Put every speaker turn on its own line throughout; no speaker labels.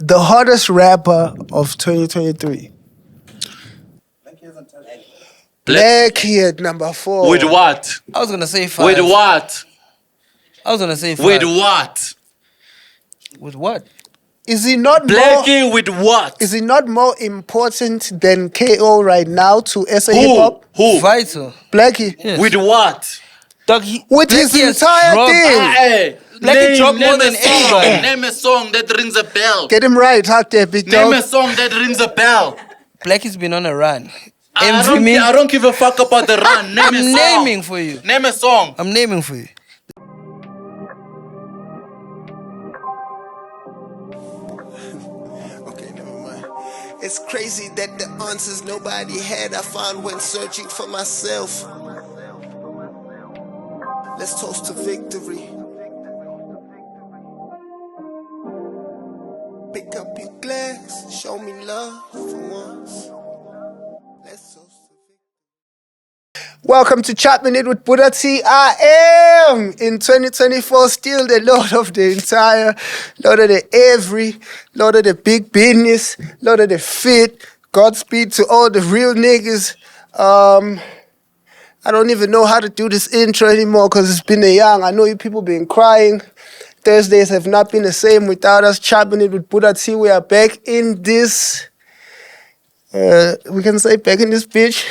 the hottest rapper of 2023. Blackie at number 4.
With what?
I was gonna say 5.
With what?
I was gonna say 5.
With what?
With what?
Is he not
Blackie with what?
Is he not more important than KO right now to SA hip
Who?
hop?
Who?
Vital.
Blackie.
Yes.
With what?
Dog,
With his
Blackie has
entire
dropped-
thing.
Hey,
Blackie dropped more than
a song.
anybody.
Name a song that rings a bell.
Get him right out there, big
Name
dog.
a song that rings a bell.
Blackie's been on a run.
I
Envy
don't give a fuck about the run. Name
I'm
a song.
naming for you.
Name a song.
I'm naming for you.
Okay, never mind. It's crazy that the answers nobody had I found when searching for myself. Let's toast to victory. Pick up your glass, show me love for once. Let's toast to victory.
Welcome to Chat Minute with Buddha T. I am in 2024 still the Lord of the entire, Lord of the every, Lord of the big business, Lord of the fit. Godspeed to all the real niggas. I don't even know how to do this intro anymore because it's been a young. I know you people been crying. Thursdays have not been the same without us. Chat Minute with Buddha T. We are back in this. We can say back in this bitch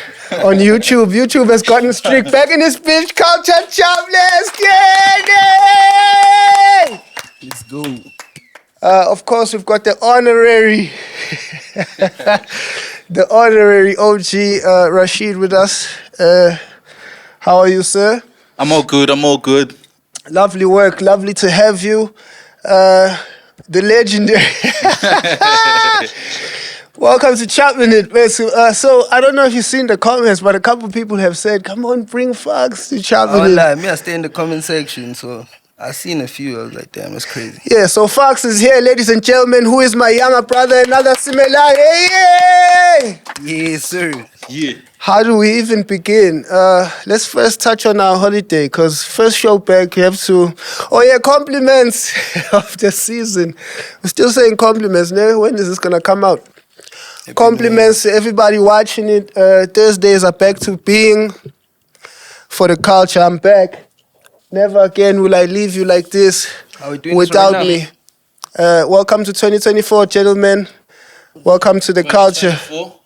on YouTube. YouTube has gotten strict. Back in this bitch, culture jobless. Yeah,
Let's go.
of course, we've got the honorary, the honorary OG Rashid with us. How are you, sir?
I'm all good. I'm all good.
Lovely work. Lovely to have you. The legendary. Welcome to Chat Minute. So I don't know if you've seen the comments, but a couple people have said, "Come on, bring Fox to Chat
I won't
Minute."
lie, me, I stay in the comment section, so I seen a few. I was like, damn, that's crazy.
Yeah, so Fox is here, ladies and gentlemen. Who is my younger brother? Another similar. Hey!
Yes, sir.
Yeah.
How do we even begin? Let's first touch on our holiday, because first show back, you have to... Oh yeah, compliments of the season. We're still saying compliments, no? When is this going to come out? Compliments to everybody watching it. Thursdays are back to being for the culture. I'm back. Never again will I leave you like this
How we doing
without
this right
me. Welcome to 2024, gentlemen. Welcome to the culture.
24?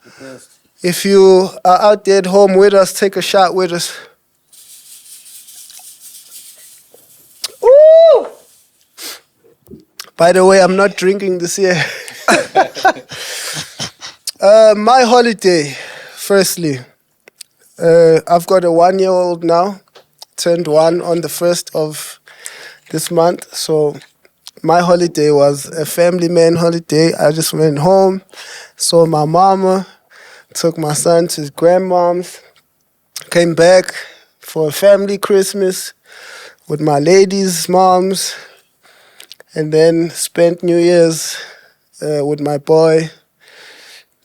If you are out there at home with us, take a shot with us. Ooh! By the way, I'm not drinking this year. My holiday, firstly. I've got a 1-year-old now, turned 1 on the 1st of this month. So my holiday was a family man holiday. I just went home, saw my mama, took my son to his grandmom's, came back for a family Christmas with my ladies' moms, and then spent New Year's with my boy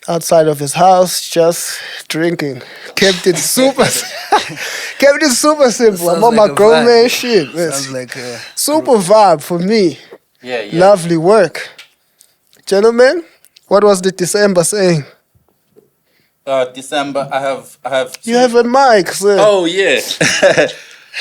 outside of his house, just drinking. Kept it super simple.
Sounds
I'm on
like
my
a
grown
vibe.
man shit.
Sounds like a...
Super vibe for me.
Yeah.
Lovely work. Gentlemen, what was the December saying?
December. I have.
You have a mic, sir.
Oh yeah.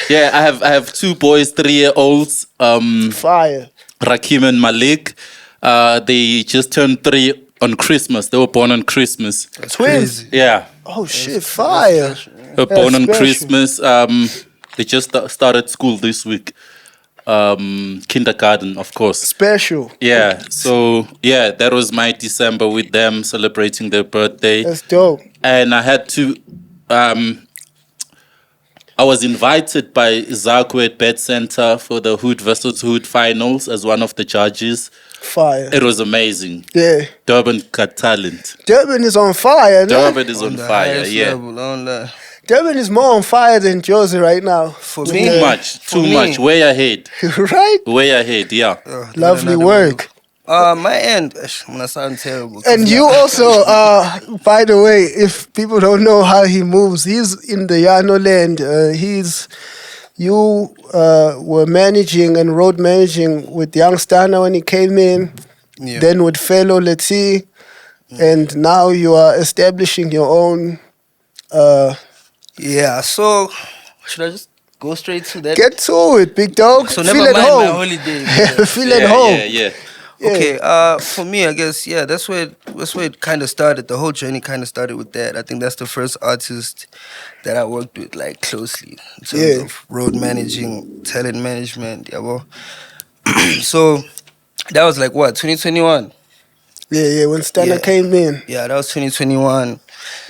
Yeah. I have 2 boys, 3-year-olds.
Fire.
Rakim and Malik. They just turned 3 on Christmas. They were born on Christmas.
Twins.
Yeah.
Oh shit, fire.
They were born on
special.
Christmas. They just started school this week. Kindergarten, of course.
Special.
Yeah. So yeah, that was my December with them celebrating their birthday.
That's dope.
And I had to. I was invited by Zaku at Bet Center for the Hood versus Hood finals as one of the judges.
Fire.
It was amazing.
Yeah.
Durban got talent.
Durban is on fire, no?
Durban is on
the
fire,
highest
yeah.
level, I won't lie.
Durban is more on fire than Jersey right now.
For
Too
me,
much,
for
too
me.
much. Way ahead,
Right?
way ahead, yeah.
Lovely
another
work.
My end, I'm gonna sound terrible. 'cause
And you also, by the way, if people don't know how he moves, he's in the Yano land. You were managing and road managing with Young Stana when he came in.
Yeah.
then with fellow Letty, and now you are establishing your own.
Yeah, so should I just go straight to that?
Get to it, big dog.
So
Feel
never
at
mind my
home.
holiday. Yeah.
Feel at
Yeah,
home.
yeah, yeah.
Yeah.
Okay, for me, I guess, yeah, that's where it kind of started. The whole journey kind of started with that. I think that's the first artist that I worked with, like, closely in terms
Yeah.
of road managing, talent management, yeah, well. So that was like, what, 2021?
Yeah, when Stana
Yeah.
came in.
Yeah, that was 2021.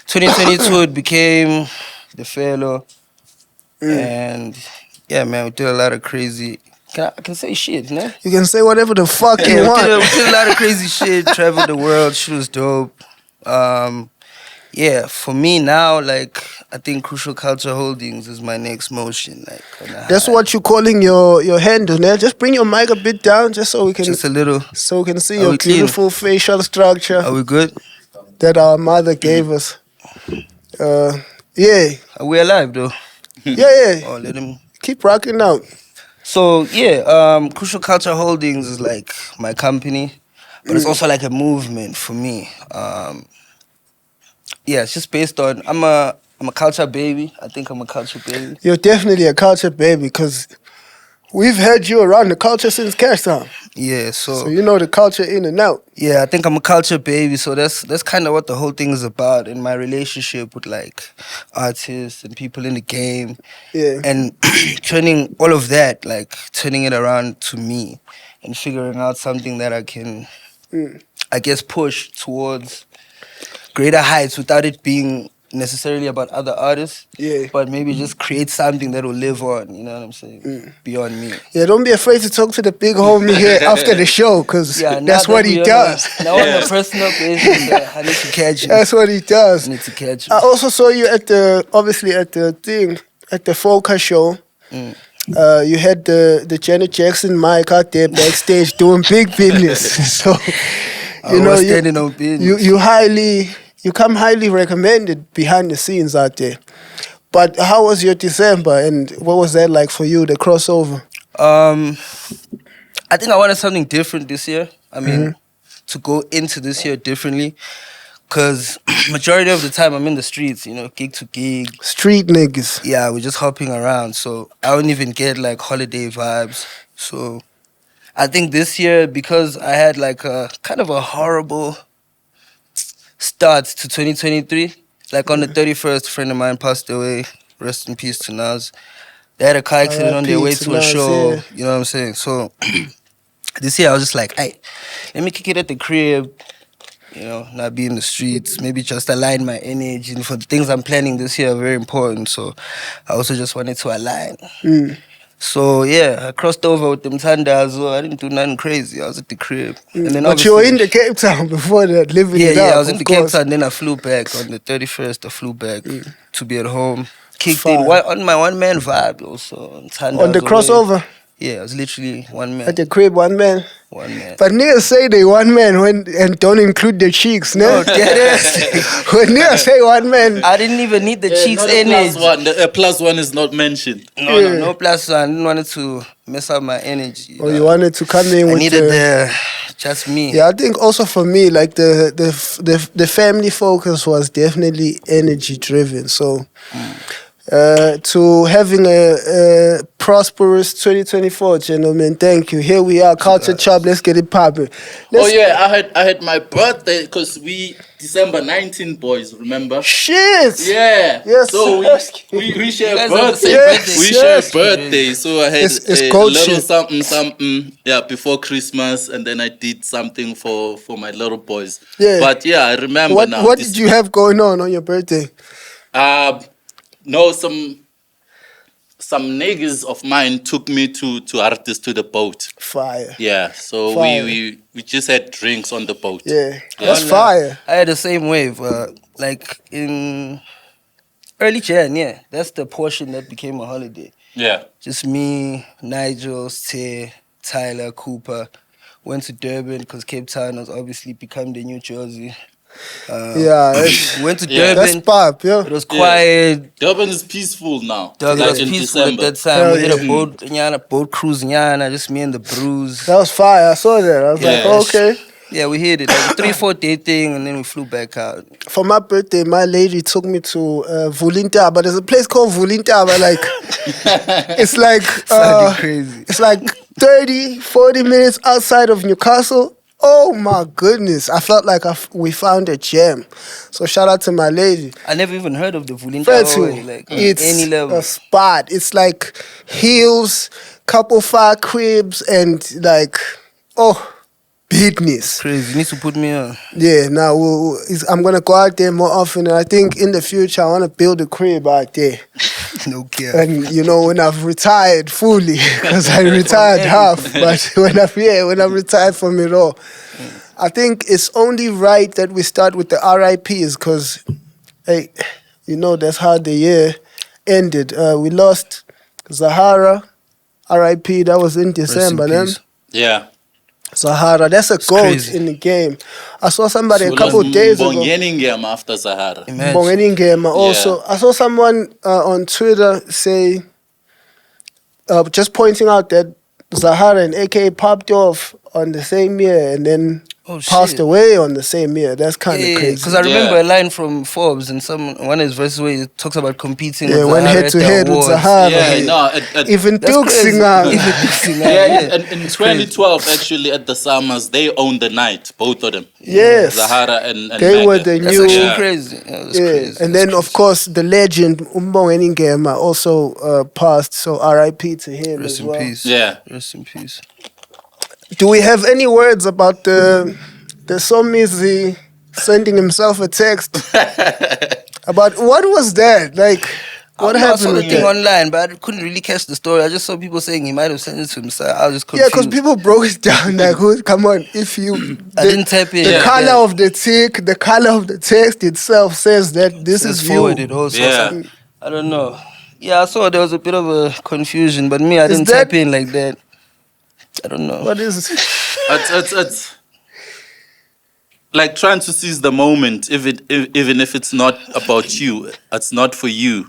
2022, it became The Fellow. And, yeah, man, we did a lot of crazy... I can say shit, no?
You can say whatever the fuck you
Yeah,
want.
we did a lot of crazy shit. Traveled the world. Shit was dope. Yeah, for me now, like, I think Crucial Culture Holdings is my next motion. Like, on a
That's
high.
what you're calling your handle, now. Just bring your mic a bit down, just so we can
Just a little.
see
Are
your
we clean?
beautiful facial structure
Are we good?
that our mother gave us. Yeah,
Are we alive though?
yeah.
Oh, let him.
Keep rocking out.
So yeah, Crucial Culture Holdings is like my company, but it's also like a movement for me. Yeah, it's just based on I'm a culture baby. I think I'm a culture baby.
You're definitely a culture baby, because we've had you around the culture since Cash Town.
Yeah,
So you know the culture in and out.
yeah, I think I'm a culture baby, so that's kind of what the whole thing is about in my relationship with like artists and people in the game,
Yeah.
and turning all of that, like turning it around to me, and figuring out something that I can, I guess, push towards greater heights without it being necessarily about other artists,
Yeah.
but maybe just create something that will live on. You know what I'm saying? Beyond me.
Yeah, don't be afraid to talk to the big homie here after the show, because
Yeah,
that's
now
what
that
he
we
does.
Now on a personal basis, I need to catch you.
That's what he does.
I need to catch you.
I also saw you at the Folka show. You had the Janet Jackson mic out there backstage doing big business. So
I was standing on business.
you come highly recommended behind the scenes out there. But how was your December, and what was that like for you, the crossover?
I think I wanted something different this year. I mean, to go into this year differently, because majority of the time I'm in the streets, you know, gig to gig.
Street niggas.
Yeah, we're just hopping around, so I don't even get like holiday vibes. So I think this year, because I had like a kind of a horrible start to 2023, like on the 31st, a friend of mine passed away. Rest in peace to Nas. They had a car accident on their
R.I.P.
way
to
to a
Nas,
show.
yeah.
You know what I'm saying? So this year I was just like, hey, let me kick it at the crib. You know, not be in the streets. Maybe just align my energy. And for the things I'm planning this year are very important. So I also just wanted to align. So yeah, I crossed over with them Tanda as well. I didn't do nothing crazy. I was at the crib. And then
But you were in
obviously-
the Cape Town before that, living
yeah,
it up.
I was in
of
the
course.
Cape Town. Then I flew back on the 31st. I flew back to be at home. Kicked
Fire.
in on my one-man vibe also. Tanda
On the
was away.
crossover,
Yeah, it was literally one man.
at the crib, one man.
One man.
But niggas say they one man and don't include the cheeks, no?
No, dead ass.
When niggas say one man,
I didn't even need the cheeks
Not a
energy.
plus one. The plus one is not mentioned.
No plus one. I didn't want it to mess up my energy.
or you wanted to come in
I
with
needed just me.
Yeah, I think also for me, like the family focus was definitely energy driven. So to having a prosperous 2024, gentlemen, thank you. Here we are, Culture Chop. Let's get it popping.
Oh yeah, I had my birthday because we December 19 boys, remember?
Shit.
Yeah.
Yes,
So
Sikorsky.
we share
You guys have the
birthday.
same
birthday.
We
Yes.
share birthday. So I had
It's
a
goat
little
shit.
something, yeah, before Christmas, and then I did something for my little boys.
Yeah.
But yeah, I remember
What
now.
what did you have going on your birthday?
No, some niggas of mine took me to Artis to the boat.
Fire.
Yeah, so
Fire.
we just had drinks on the boat.
Yeah, that's
Yeah.
fire.
I had the same wave. Like in early Jan, yeah. That's the portion that became a holiday.
Yeah.
Just me, Nigel, Tay, Tyler, Cooper. Went to Durban because Cape Town has obviously become the New Jersey.
Yeah,
Went to
Yeah.
that's
Durban.
pop, yeah.
It was quiet.
Durban is peaceful now.
Dog, it
like
was
in
peaceful
December.
at that time.
Hell
We did
yeah.
a boat cruise, nyana, just me and the Bruise.
That was fire. I saw that. I was like,
Yeah.
okay.
Yeah, we hit it. Like 3-4 day thing, and then we flew back out.
For my birthday, my lady took me to Vulintaba. There's a place called Vulintaba. Like, it's like
Sounding crazy.
it's like 30, 40 minutes outside of Newcastle. Oh my goodness! I felt like we found a gem. So shout out to my lady.
I never even heard of the Vulinta
Fethu,
Oil, like
it's
any level.
a spot. It's like hills, couple fire cribs, and like business.
Crazy. You need to put me on.
Yeah, now I'm gonna go out there more often, and I think in the future I want to build a crib out there.
No care.
And when I've retired fully, because I retired half, but when I've retired from it all, I think it's only right that we start with the RIPs, because hey, that's how the year ended. We lost Zahara, RIP. That was in December, then.
peace.
Yeah.
Zahara, that's a goat
crazy.
in the game. I saw somebody
So
a couple of days ago.
Mbonyeningem after Sahara.
Imagine.
Bongeningema also. I saw someone on Twitter say, just pointing out that Zahara and AK popped off on the same year and then passed
shit.
away on the same year. That's kind of crazy.
Because I remember
Yeah.
a line from Forbes and one of his verses where he talks about competing
Yeah,
with
went
Zahara
head
at
to
the
head with
awards.
Zahara.
Yeah, no.
Even
That's
Duke
crazy.
singer.
Even Duke singer,
Yeah, in 2012, actually, at the Summers, they owned the night, both of them.
Yes.
Zahara and
They were
Magda.
the
That's
new.
actually
Yeah.
crazy. Yeah, that's
Yeah,
crazy.
and then of course the legend Umbongeningema also passed, so RIP to him
Rest
as
in
well.
peace.
Yeah.
Rest in peace.
Do we have any words about the Somizi sending himself a text about what was that? Like, what
I
happened
saw the
with
thing
that?
online, but I couldn't really catch the story. I just saw people saying he might have sent it to himself. I was just
Yeah,
confused.
because people broke it down like, come on, if you
I didn't tap in.
the
Yeah.
color of the tick, the color of the text itself says that this
It's
is
forwarded
you.
also.
Yeah.
So I don't know. Yeah, I saw there was a bit of a confusion, but me, I didn't
that-
tap in like that. I don't know.
What is
It's like trying to seize the moment, even if it's not about you, it's not for you.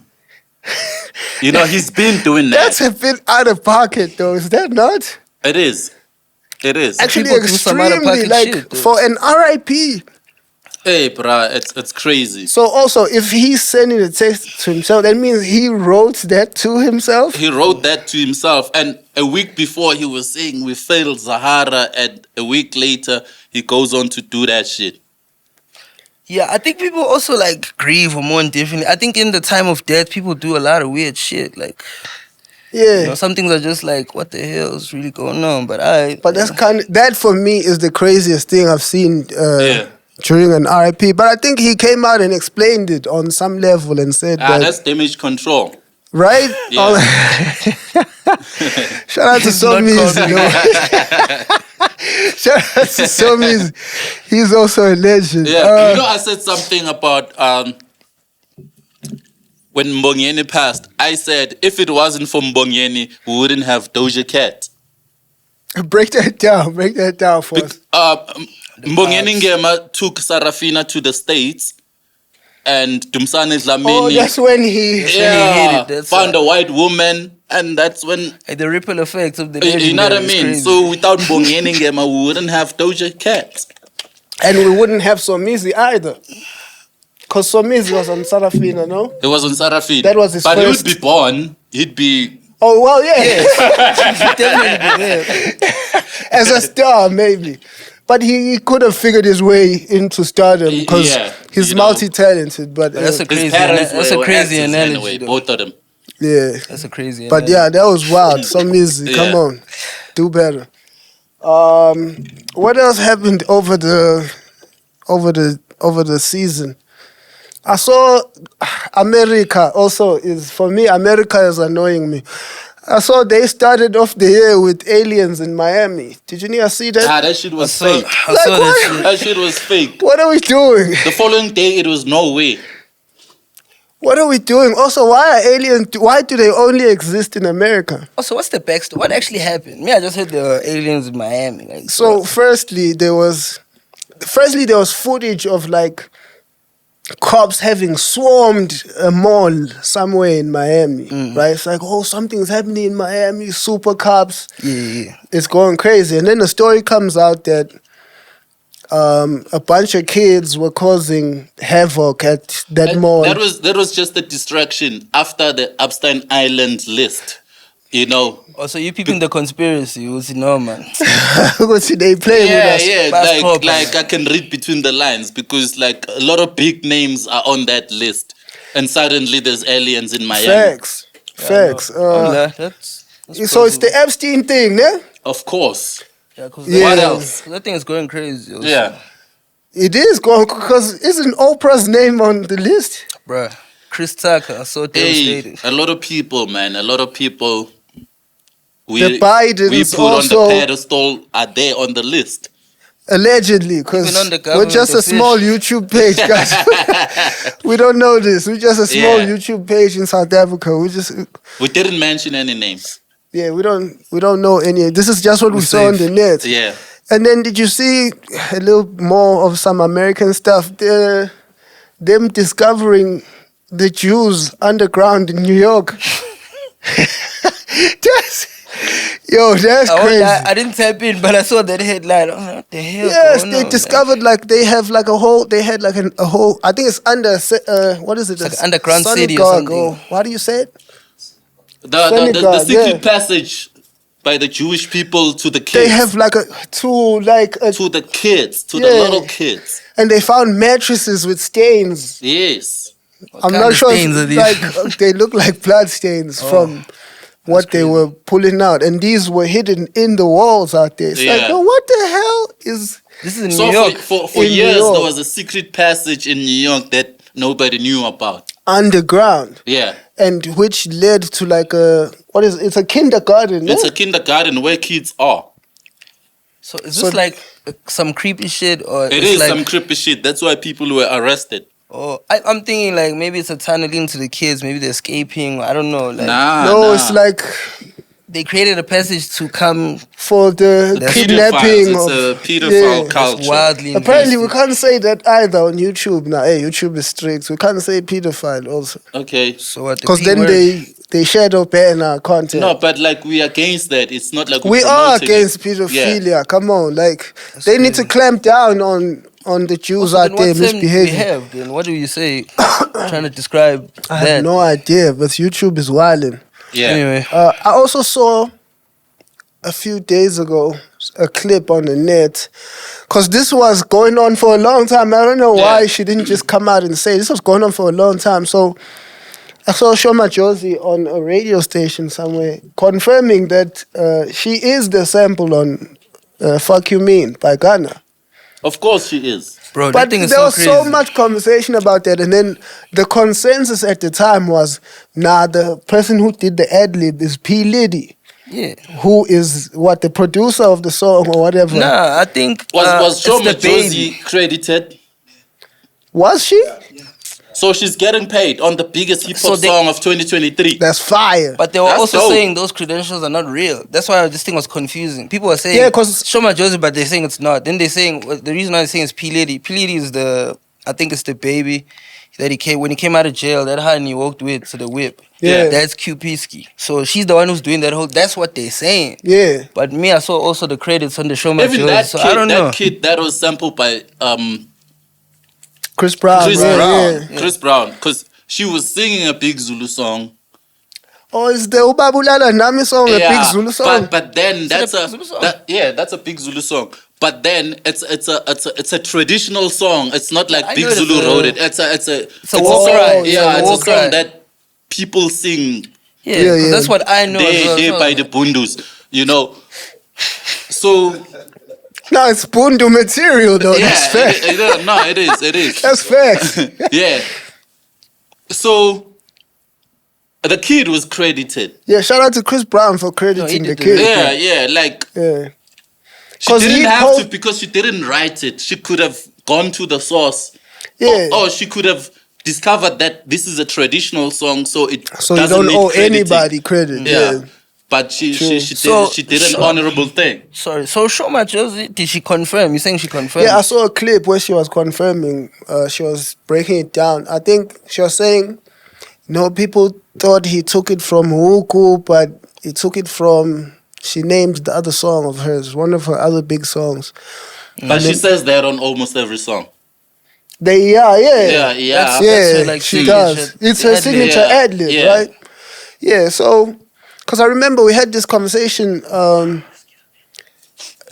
He's been doing that.
that's a bit out of pocket though, is that not?
It is. It is.
Actually
People do some out of
extremely
pocket
like
shit, though.
for an RIP.
Hey, bruh, it's crazy.
So also, if he's sending a text to himself, that means he wrote that to himself.
He wrote that to himself, and a week before he was saying we failed Zahara, and a week later he goes on to do that shit.
Yeah, I think people also like grieve or mourn differently. I think in the time of death, people do a lot of weird shit. Like,
Yeah,
some things are just like, what the hell is really going on? But
but that for me is the craziest thing I've seen during an RIP. But I think he came out and explained it on some level and said that,
That's damage control.
right?
Yeah.
Shout out to
He's not
Somiz. Shout out to Somiz. He's also a legend.
Yeah, I said something about when Mbongeni passed. I said if it wasn't for Mbongeni, we wouldn't have Doja Cat.
Break that down for us.
Mbongeni Ngema took Sarafina to the States, and Dumsane Dlamini
Oh, that's when he.
when he hit it, that's
found a white woman, and that's when.
Like, the ripple effects of the
You know what I
legendary is
mean?
crazy.
So without Mbongeni Ngema, we wouldn't have Doja Cat.
And we wouldn't have Somizi either. Because Somizi was on Sarafina, no?
It was on Sarafina.
That was his
But
first-
he would be born. He'd be.
Oh, well, yeah.
Definitely, yeah.
As a star, maybe. But he could have figured his way into stardom because
Yeah,
he's multi-talented. But
That's a
His
crazy.
parents
That's
were
a crazy
actors
analogy.
anyway,
though.
both of them.
yeah.
That's a crazy.
But
analogy.
yeah, that was wild. Somizi, come
Yeah.
on. Do better. What else happened over the season? I saw America also for me, America is annoying me. I saw they started off the year with aliens in Miami. Did you see that?
That shit was
So,
fake.
I
Like
saw
what?
that shit.
That shit was fake.
What are we doing?
The following day, it was Norway.
What are we doing? Also, why are aliens? Why do they only exist in America?
Also, what's the backstory? What actually happened? Me, I just heard there were aliens in Miami. Like,
So, firstly, there was footage of like cops having swarmed a mall somewhere in Miami, right? It's like, oh, something's happening in Miami. Super cops.
yeah.
It's going crazy. And then the story comes out that a bunch of kids were causing havoc at that mall.
That was just a distraction after the Epstein Island list. You know.
Also, you peeping the conspiracy, you know, man.
Because they play with us.
Yeah,
That's proper,
like I can read between the lines because like a lot of big names are on that list, and suddenly there's aliens in Miami.
Facts.
That's
So it's the Epstein thing, yeah?
Of course.
Yeah, cause
Yeah.
What else?
that thing is going crazy. Also.
Yeah.
It is going because isn't Oprah's name on the list?
Bruh. Chris Tucker, so
Hey,
devastated.
a lot of people, man. A lot of people.
The Bidens
we put
also-
on the pedestal are there on the list.
Allegedly, because
Even on the
we're just a
government
small YouTube page, guys. We don't know this. We're just a small
Yeah.
YouTube page in South Africa.
We didn't mention any names.
We don't know any. This is just what we saw on the net.
Yeah.
And then did you see a little more of some American stuff? Them discovering the Jews underground in New York. That's crazy.
I didn't type in, but I saw that headline. I'm like, what the hell?
Yes,
going
they
on,
discovered like they have like a whole. They had like a whole. I think it's under. What is it?
It's like an underground city or
synagogue,
something.
How do you say it?
The
Synagogue,
secret
yeah.
passage by the Jewish people to the kids.
They have like
to the kids, to the
Yeah.
little kids.
and they found mattresses with stains.
Yes.
What
I'm
kind
not
of
sure.
stains are
If,
these?
like they look like blood stains from what they were pulling out, and these were hidden in the walls out there. It's like,
Yeah.
oh, what the hell is?
This is in
So
New York.
for
In New
years
York.
there was a secret passage in New York that nobody knew about.
Underground,
Yeah.
and which led to like it's a kindergarten.
It's
eh?
a kindergarten where kids are.
So is
So-
this like some creepy shit or
It
it's
is
like,
some creepy shit. That's why people were arrested.
I'm thinking like maybe it's a tunneling to the kids, maybe they're escaping. I don't know. Like
No, it's like
they created a passage to come.
for the
That's
kidnapping
It's
of
a pedophile
yeah.
culture.
Wildly
Apparently, we
invested.
can't say that either on YouTube now. Hey, YouTube is strict. We can't say pedophile also
Okay.
So what? The
because
P
then
word?
they shadow ban our content.
No, but like we against that. It's not like
we are
promoting
against
it.
pedophilia.
Yeah.
Come on, like they need to clamp down on the Jews
Also,
out
then
there
what term do we
misbehaving.
have? Then what do you say? Trying to describe
I
that.
have no idea, but YouTube is wilding.
Yeah.
Anyway,
I also saw a few days ago a clip on the net because this was going on for a long time. I don't know why
Yeah.
she didn't just come out and say this was going on for a long time. So I saw Shoma Josie on a radio station somewhere confirming that she is the sample on Fuck You Mean by Ghana.
Of course she is.
bro, that
But
thing is
there
so
was
crazy.
so much conversation about that, and then the consensus at the time was, nah, the person who did the ad lib is P. Liddy,
Yeah.
who is the producer of the song or whatever.
Nah, I think
Was
it's
Shoma
the
Josie
baby.
credited?
Was she?
So she's getting paid on the biggest hip
So
hop
they-
song of 2023.
That's fire.
But they were
That's
also
dope.
saying those credentials are not real. That's why this thing was confusing. People were saying,
Yeah, 'cause-
Shoma Joseph, but they're saying it's not. Then they're saying, the reason why they're saying it's P. Liddy. P. Liddy is I think it's the baby that when he came out of jail, that honey he walked with to the whip.
Yeah.
That's Q-Pisky. So she's the one who's doing that that's what they're saying.
Yeah.
But me, I saw also the credits on the Shoma
Even
Joseph.
that
So
kid,
I don't know.
that kid that was sampled by
Chris Brown.
Chris
yeah,
Brown.
yeah.
Chris Brown, because she was singing a big Zulu song.
Oh, it's the Ubabulala Nami song, a big Zulu song.
But then that's
a
a
Zulu song?
that's a big Zulu song. But then it's a traditional song. It's not like
I
Big
know it's
Zulu
a-
wrote it. It's a
war cry.
Yeah,
It's a war
it's a song
cry.
that people sing
Yeah,
Yeah,
'cause
yeah.
that's what I know. as well.
there
So-
by the Bundus, you know. So
No, it's Bundu material though.
yeah,
That's fact.
it is.
That's fact.
Yeah. So the kid was credited.
Yeah, shout out to Chris Brown for crediting the
did the-
kid.
Yeah, like
Yeah.
she
'Cause
didn't
he
have
po-
to because she didn't write it. She could have gone to the source.
Yeah.
Or she could have discovered that this is a traditional song, so it
So you
doesn't
don't
need
owe
crediting.
anybody credit.
Yeah.
Yeah.
But she
So-
did an honorable thing.
Sorry. So Shoma Josie, did she confirm? You're saying she confirmed?
Yeah, I saw a clip where she was confirming, she was breaking it down. I think she was saying, no, people thought he took it from Huku, but he took it from, she named the other song of hers, one of her other big songs.
But she says that on almost every song.
Yeah.
Yeah.
That's
Yeah,
her, like,
she
signature
does. It's her
ad-lib.
signature
Yeah,
ad lib,
yeah.
right? Yeah, so, because I remember we had this conversation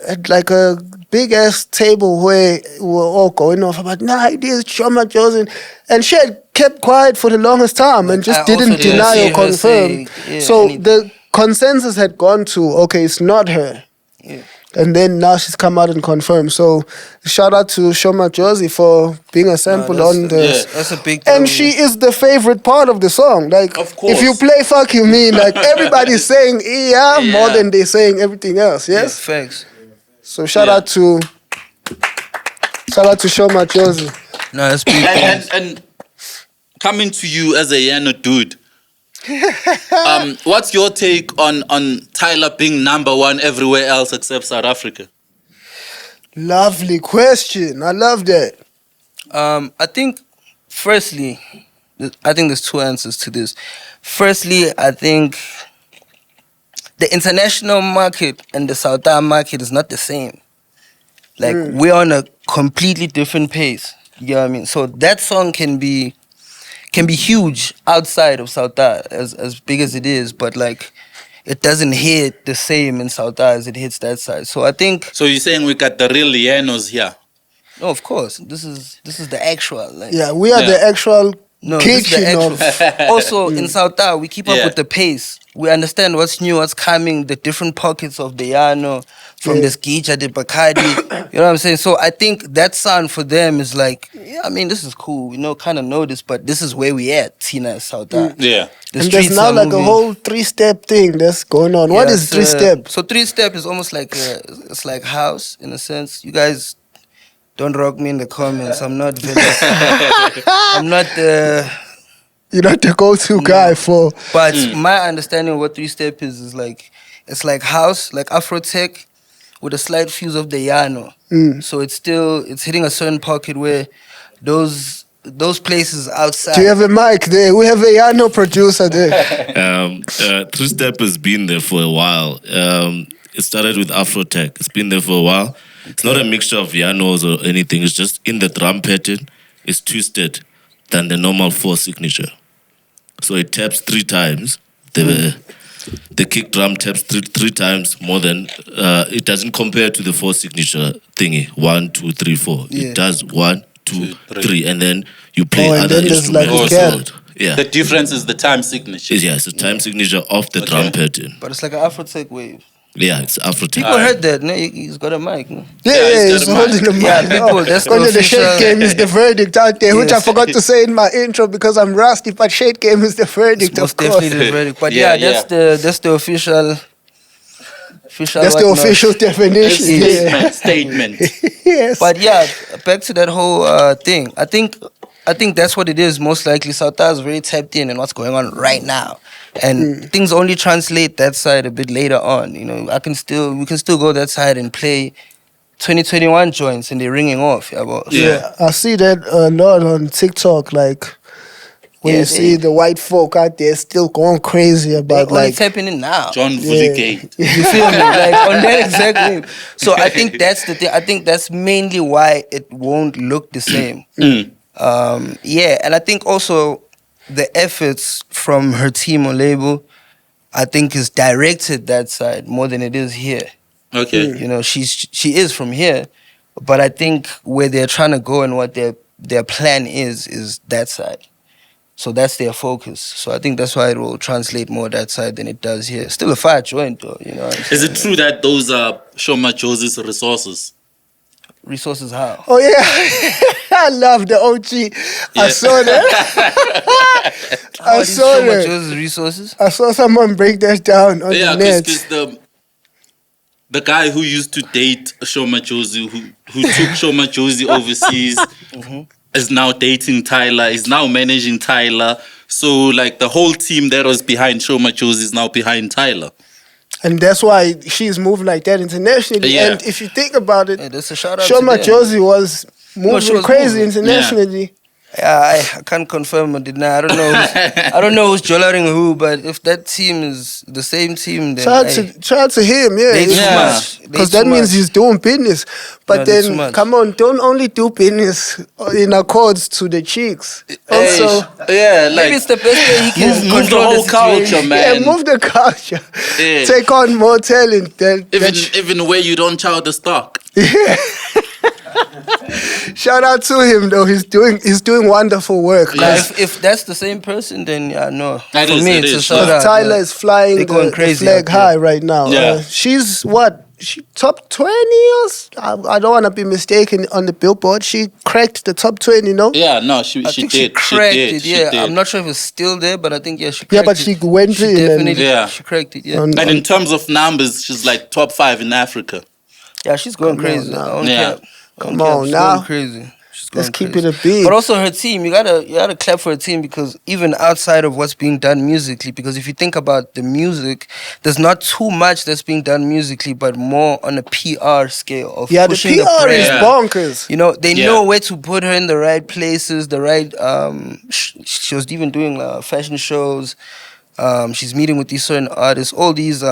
at like a big ass table where we were all going off about, nah, it is Shoma Josie. And she had kept quiet for the longest time and just
I also
didn't
didn't
deny
see
or
her
confirm.
say,
So
anything.
the consensus had gone to, okay, it's not her.
Yeah.
And then now she's come out and confirmed. So shout out to Shoma Josie for being a sample
that's-
on the.
Yeah.
That's a big
And
W.
she is the favorite part of the song. Like,
Of course.
if you play "Fuck You Mean," like everybody's saying "yeah" more
Yeah.
than they're saying everything else.
Yeah,
Yes.
facts.
So shout
Yeah.
out to Shoma Josie.
No, that's big.
And coming to you as a Yano dude, what's your take on Tyler being number one everywhere else except South Africa?
Lovely question. I love that.
I think, firstly, I think there's two answers to this. Firstly, I think the international market and the South African market is not the same. Like, we're on a completely different pace. You know what I mean? So that song can be huge outside of South Africa, as big as it is, but like, it doesn't hit the same in South Africa as it hits that side. So I think,
So you're saying we got the real Yanos here?
no, of course, this is the actual. Like,
Yeah, we are
Yeah.
the actual
no, this is the
kitchen of.
actual. Also, in South Africa, we keep up
Yeah.
with the pace. We understand what's new, what's coming, the different pockets of the Yano, from
Yeah.
the Skicha, the Bacardi. You know what I'm saying? So I think that sound for them is like, yeah, I mean, this is cool. Kind of know this, but this is where we at, Tina, South Africa.
Yeah.
The
And there's
streets
now
are
like a
moving.
whole 3-step thing that's going on. What
Yeah,
is
it's,
3-step?
So 3-step is almost like it's like house in a sense. You guys don't rock me in the comments. I'm not very. I'm not the.
You're not the go-to guy for.
But my understanding of what 3-step is like, it's like house, like Afro tech, with a slight fuse of the Yano. So it's hitting a certain pocket where those places outside.
Do you have a mic there? We have a Yano producer there.
3-step has been there for a while. It started with Afrotech. It's been there for a while. It's not a mixture of Yanos or anything. It's just in the drum pattern. It's twisted than the normal 4 signature. So it taps 3 times. The kick drum taps three times more than. It doesn't compare to the 4 signature thingy. 1, 2, 3, 4.
Yeah.
It does 1, 2,
3.
3, and then you play
Oh, and
other
then there's like
instruments.
a gap.
with it. Yeah.
The difference is the time signature.
Yeah, it's a time signature of the drum pattern.
But it's like an Afro tech wave.
Yeah, it's Afrotech.
People heard that. No, he's got a mic. No?
Yeah,
he's
he's
got a
holding the mic.
Yeah, people, that's the
Under the shade
official-
game is the verdict out there, which I
Yes.
forgot to say in my intro because I'm rusty, but shade game is the verdict,
It's most
of course.
definitely the verdict. But
Yeah,
yeah, that's the official.
That's the
whatnot.
official definition. Yeah.
Statement.
Yes.
But yeah, back to that whole thing. I think that's what it is. Most likely, South Africa is very tapped in what's going on right now, and things only translate that side a bit later on. We can still go that side and play 2021 joints, and they're ringing off. Yeah, but,
Yeah, I see that a lot on TikTok. Like when
Yeah,
you see the white folk out there still going crazy
they're
about
only
like
tapping in now.
John Vulligate.
You feel me? Like on that exact wave. So I think that's the thing. I think that's mainly why it won't look the same. Yeah, and I think also the efforts from her team or label, I think is directed that side more than it is here.
Okay.
She is from here, but I think where they're trying to go and what their plan is that side. So that's their focus. So I think that's why it will translate more that side than it does here. Still a fire joint though, what I'm
Is it
saying?
true that those are Shoma Josie's resources?
Resources how?
oh yeah, I love the OG. I
Yeah.
saw that.
How
I
are these
saw
so much
that.
those resources?
I saw someone break that down on
Yeah,
the net.
because the guy who used to date Shoma Josie, who took Shoma Josie overseas, is now dating Tyler, is now managing Tyler. So like the whole team that was behind Shoma Josie is now behind Tyler.
And that's why she's moving like that internationally.
Yeah.
And if you think about it,
Hey, that's a shout out to
Shoma
them.
Josie was moving
she was
crazy
moving.
internationally.
Yeah, I can't confirm or deny. I don't know. I don't know who's jollering who, but if that team is the same team, then
Shout out to him, yeah.
they too
Yeah.
much. They
Because
too
that means
much.
he's doing business. But
No, they're too
then,
much.
come on, don't only do business in accords to the chicks. Also,
yeah,
Maybe
like
it's the best way he can
move the
control
whole culture,
situation.
man.
yeah, move the culture.
Yeah.
Take on more talent.
Even where you don't chow the stock.
Shout out to him though. He's doing wonderful work.
Yeah.
If that's the same person, then yeah, no.
It
For
is,
me,
it
it's a
is.
shout out.
Tyler
yeah.
is flying
They're going
the
crazy
flag
out there.
high right now.
Yeah.
She's what? She top 20 or I don't want to be mistaken on the Billboard. She cracked the top 20, no?
Yeah, no, she
I
she
think
did.
she cracked it.
She
Yeah,
did.
I'm not sure if it's still there, but I think yeah, she.
Yeah,
Cracked
but
it.
she went
She
in and-
definitely,
Yeah.
she cracked it. Yeah,
On-
And in terms of numbers, she's like top 5 in Africa.
yeah, she's going
Come on
crazy.
now.
I don't
Yeah.
care. I don't
Come
care.
on
She's
now.
going crazy. She's going
Let's keep
crazy.
it a beat.
But also her team, you gotta clap for her team because even outside of what's being done musically, because if you think about the music, there's not too much that's being done musically, but more on a PR scale of
Yeah, the
pushing
PR
brand.
is
Yeah.
bonkers.
You know, they
Yeah.
know where to put her in the right places, the right. She was even doing fashion shows. She's meeting with these certain artists. All these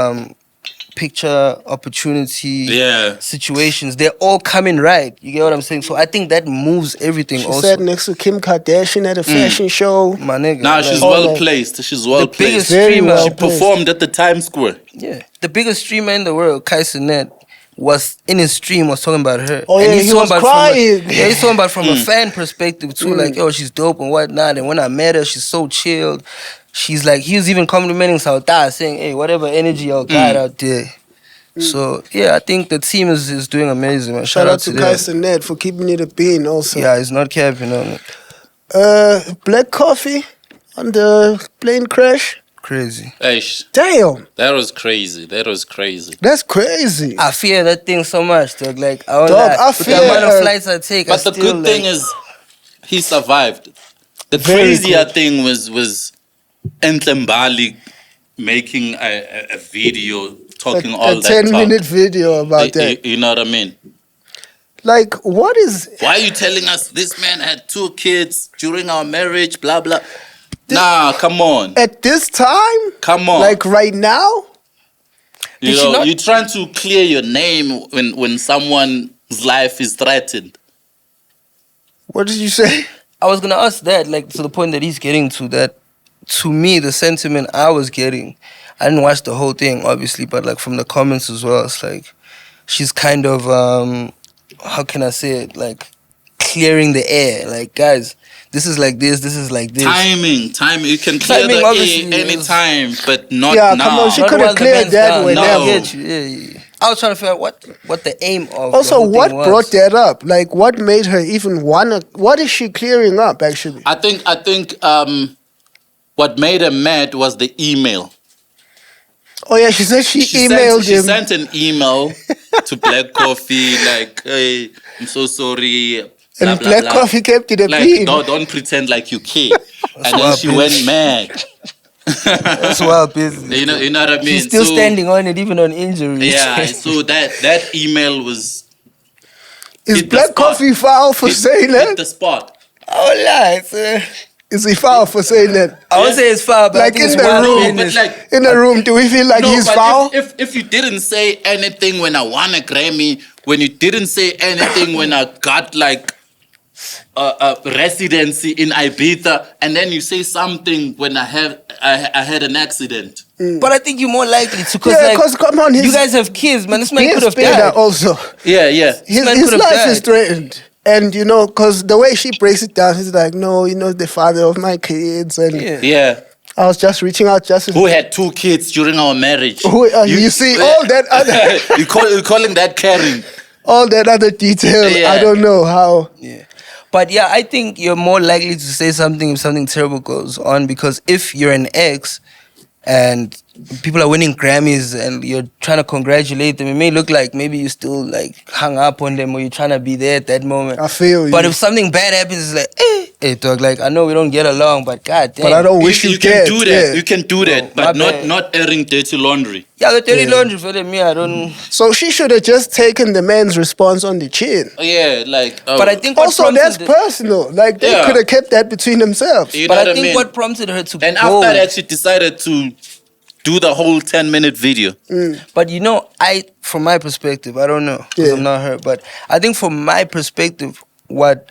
picture opportunity
Yeah.
situations, they're all coming right. You get what I'm saying? So I think that moves everything.
She
also,
sat next to Kim Kardashian at a fashion show.
my nigga.
Now
like,
she's
all
well
that.
placed. She's well
biggest
placed.
Very
streamer.
well
She
placed.
performed at the Times Square.
Yeah, the biggest streamer in the world, Kai Cenat, was in his stream was talking about her.
Oh, yeah,
he's
he
talking
was
about
crying.
From he's talking about from a fan perspective too. Like, yo, she's dope and whatnot. And when I met her, she's so chilled. She's like, he was even complimenting Sauta, saying, "Hey, whatever energy y'all got out there." So yeah, I think the team is doing amazing, man.
Shout out to
them.
Kai Cenat for keeping it a bean also.
Yeah, it's not capping on it.
Black coffee on the plane crash.
Crazy.
Eish,
Damn,
that was crazy. That was crazy.
that's crazy.
I fear that thing so much, dog. Like, I won't
Dog,
lie.
I
With
fear,
the amount of flights I take,
But the good thing is, he survived. The
Very
crazier
good.
thing was Entlembali making a video talking all
a
that
10-minute
talk.
video about that.
You know what I mean?
Like, what is...
Why are you telling us this man had 2 kids during our marriage? Blah blah. Nah, come on,
At this time?
come on.
Like, right now?
you
Did she
know,
not-
you're trying to clear your name when someone's life is threatened.
What did you say?
I was gonna ask that, like, to the point that he's getting to. That, to me, the sentiment I was getting, I didn't watch the whole thing, obviously, but like from the comments as well, it's like she's kind of, how can I say it, like clearing the air. Like, guys, this is like this is like this.
Timing. You can clear
Timing,
the
obviously,
air anytime, but not
Yeah,
now.
come on, she
Not
could have
while the
cleared
band's
that
down.
whenever.
No.
I get you. Yeah. I was trying to figure out what the aim of.
Also,
the whole
what
thing was.
brought that up? Like, what made her even wanna... What is she clearing up, actually?
I think what made her mad was the email.
Oh, yeah, she said she emailed
She
him.
sent an email to Black Coffee like, "Hey, I'm so sorry." blah,
And
blah,
Black
blah.
Coffee kept it a
Like,
bean.
don't pretend like you care. And then
wild,
she
bitch.
went mad.
That's wild business.
You know what I mean?
She's still
So,
standing on it, even on injury.
Yeah, so that email was
Is
hit the
Black
spot.
Coffee foul for saying
hit
that?
the spot.
Oh, lies.
Is he foul for saying that?
I would say it's foul, but
Like
I think
in
it's
the
wild
room,
business.
But like,
In the room, do we feel like
no,
he's
but
foul?
if you didn't say anything when I won a Grammy, when you didn't say anything when I got like a residency in Ibiza, and then you say something when I had an accident.
But I think you're more likely to,
Yeah,
like,
because come on,
you guys have kids, man. This man
he
could
is
have
better
died.
also.
Yeah.
His
man
his
could have
life is
died.
threatened. And, you know, because the way she breaks it down, he's like, no, you know, the father of my kids. And
Yeah.
Yeah.
I was just reaching out just...
Who had 2 kids during our marriage?
you see, all that other...
You're calling that caring?
all that other detail,
Yeah.
I don't know how.
Yeah. But yeah, I think you're more likely to say something if something terrible goes on, because if you're an ex and people are winning Grammys and you're trying to congratulate them, it may look like maybe you still like hung up on them or you're trying to be there at that moment.
I feel you.
But if something bad happens, it's like, hey dog, like I know we don't get along, but god damn.
But I don't wish you,
can
dead.
do that.
Yeah.
You can do that,
my
but
bad.
not airing dirty laundry.
Yeah, the dirty laundry for me, I don't.
So she should have just taken the man's response on the chin.
Yeah, like.
But I think what
Also,
prompted
that's personal. Like they
Yeah.
could have kept that between themselves.
You
But
know
I
what
think
mean?
what prompted her to
And
go.
after that, she decided to do the whole 10-minute video.
But you know, from my perspective, I don't know because
Yeah.
I'm not her, but I think from my perspective, what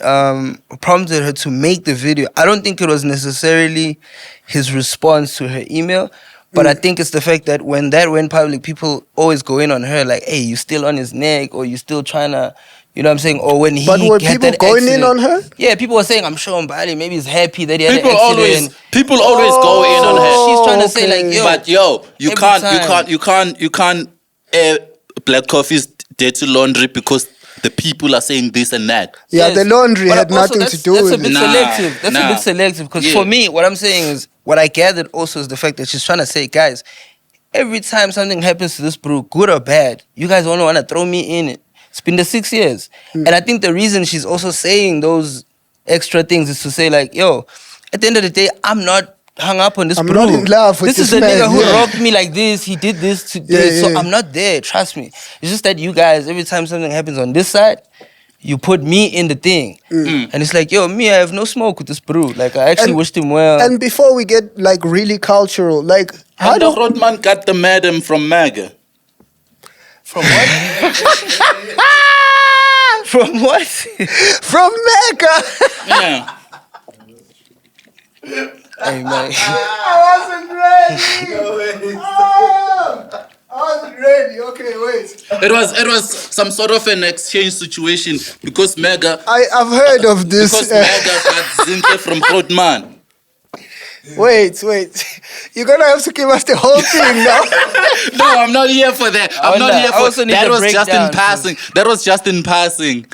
prompted her to make the video, I don't think it was necessarily his response to her email, but I think it's the fact that when that went public, people always go in on her like, hey, you still on his neck or you still trying to, you know what I'm saying? Or when he
But were
had
people
that
going
accident.
in on her?
Yeah, people were saying, I'm sure Mbali, maybe he's happy that he had
People
an accident.
always go in on her.
She's trying to say
okay.
like, yo,
But yo, you
every
can't air Black Coffee's dirty laundry because the people are saying this and that.
Yeah,
Yes.
the laundry
But
had
also
nothing
that's-
to do
that's
with
a bit
it.
Nah,
selective. That's a
nah.
bit selective because
Yeah.
for me, what I'm saying is, what I gathered also is the fact that she's trying to say, guys, every time something happens to this brew, good or bad, you guys only want to throw me in it. It's been the 6 years. And I think the reason she's also saying those extra things is to say like, yo, at the end of the day, I'm not hung up on this
I'm
brew.
not in love with
This is
this
the
man,
nigga who
yeah.
rocked me like this. He did this to
Yeah,
this. So
yeah.
I'm not there. Trust me. It's just that you guys, every time something happens on this side, you put me in the thing. And it's like, yo, me, I have no smoke with this brew. Like, I actually
And-
wished him well.
And before we get like really cultural, like how
How
do
Rodman got the madam from MAGA?
From what? From what?
from Mecca?
Yeah.
Hey, man.
I wasn't ready. I wasn't ready. Okay, wait.
It was some sort of an exchange situation because MAGA
I've heard of this.
because MAGA got Zinhle from Rodman.
Wait. You're gonna have to give us the whole thing now.
No, I'm not here for that. I'm not here
I also
for
need
that.
the
Was just in
breakdown,
passing. That was just in passing.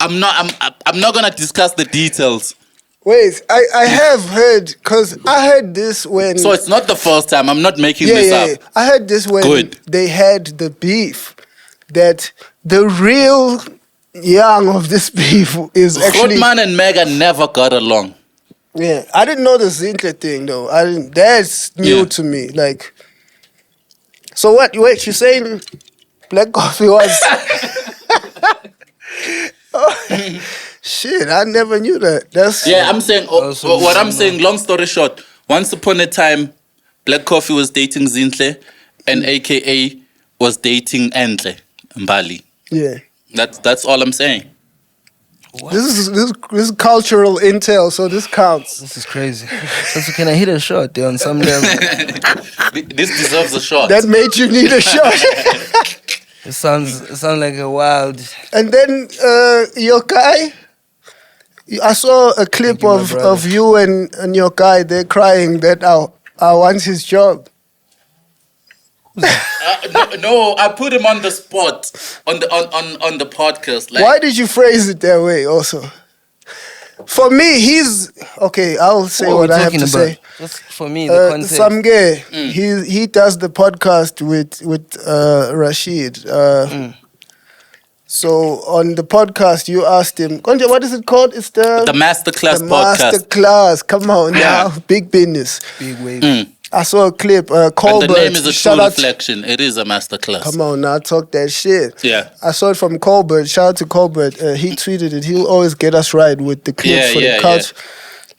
I'm not gonna discuss the details.
Wait, I have heard because I heard this when.
So it's not the first time. I'm not making
yeah,
this
yeah,
up.
yeah. I heard this when
Good.
they had the beef. That the real young of this beef is actually.
Rodman and MAGA never got along.
Yeah, I didn't know the Zinhle thing though. I didn't. That's new
Yeah.
to me. Like, so what? Wait, you're saying Black Coffee was? Oh, shit, I never knew that. That's
Yeah, I'm saying
Also,
what I'm saying. Long story short, once upon a time, Black Coffee was dating Zinhle, and AKA was dating Entle Mbali.
yeah.
That's all I'm saying.
This is cultural intel, so this counts.
This is crazy. So can I hit a shot there on some level?
This deserves a shot.
That made you need a shot.
It sounds like a wild.
And then your guy, I saw a clip
you, my
of
brother.
you and your guy. They're crying that I want his job.
No, I put him on the spot on the podcast. Like,
Why did you phrase it that way? Also, for me, he's okay. I'll say what I have to say.
Just for me, the context.
Some guy, he does the podcast with Rashid. So on the podcast, you asked him, Konja, what is it called? It's the
masterclass
the
podcast.
masterclass. Come on
Yeah.
now, big business.
Big wave.
I saw a clip.
And
Colbert.
the name is a true
shout out.
reflection. It is a masterclass.
Come on now, talk that shit.
Yeah.
I saw it from Colbert. Shout out to Colbert. He tweeted it. He'll always get us right with the clips
Yeah,
for
yeah,
the couch.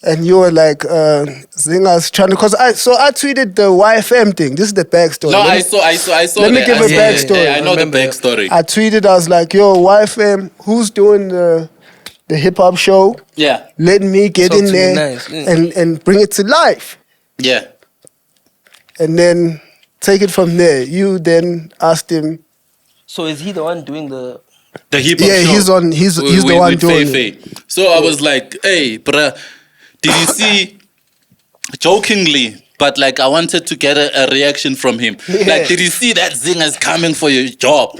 And you were like, Zinga's trying to, because I tweeted the YFM thing. This is the backstory.
No,
Let
I
me-
saw.
let me
that.
give
I
a
saw
backstory.
that. Yeah, I know the
Remember that.
backstory.
I tweeted, I was like, yo, YFM, who's doing the hip hop show?
Yeah,
Let me get
Talk
in
to me
there
nice, yeah.
and bring it to life.
yeah.
And then take it from there. You then asked him.
So is he the one doing the?
The hip hop
Yeah,
show.
he's the one
with
doing
Faye
it.
Faye. So I was like, hey, bruh, did you see, jokingly, but like I wanted to get a reaction from him.
Yeah.
Like, did you see that Zinga's coming for your job?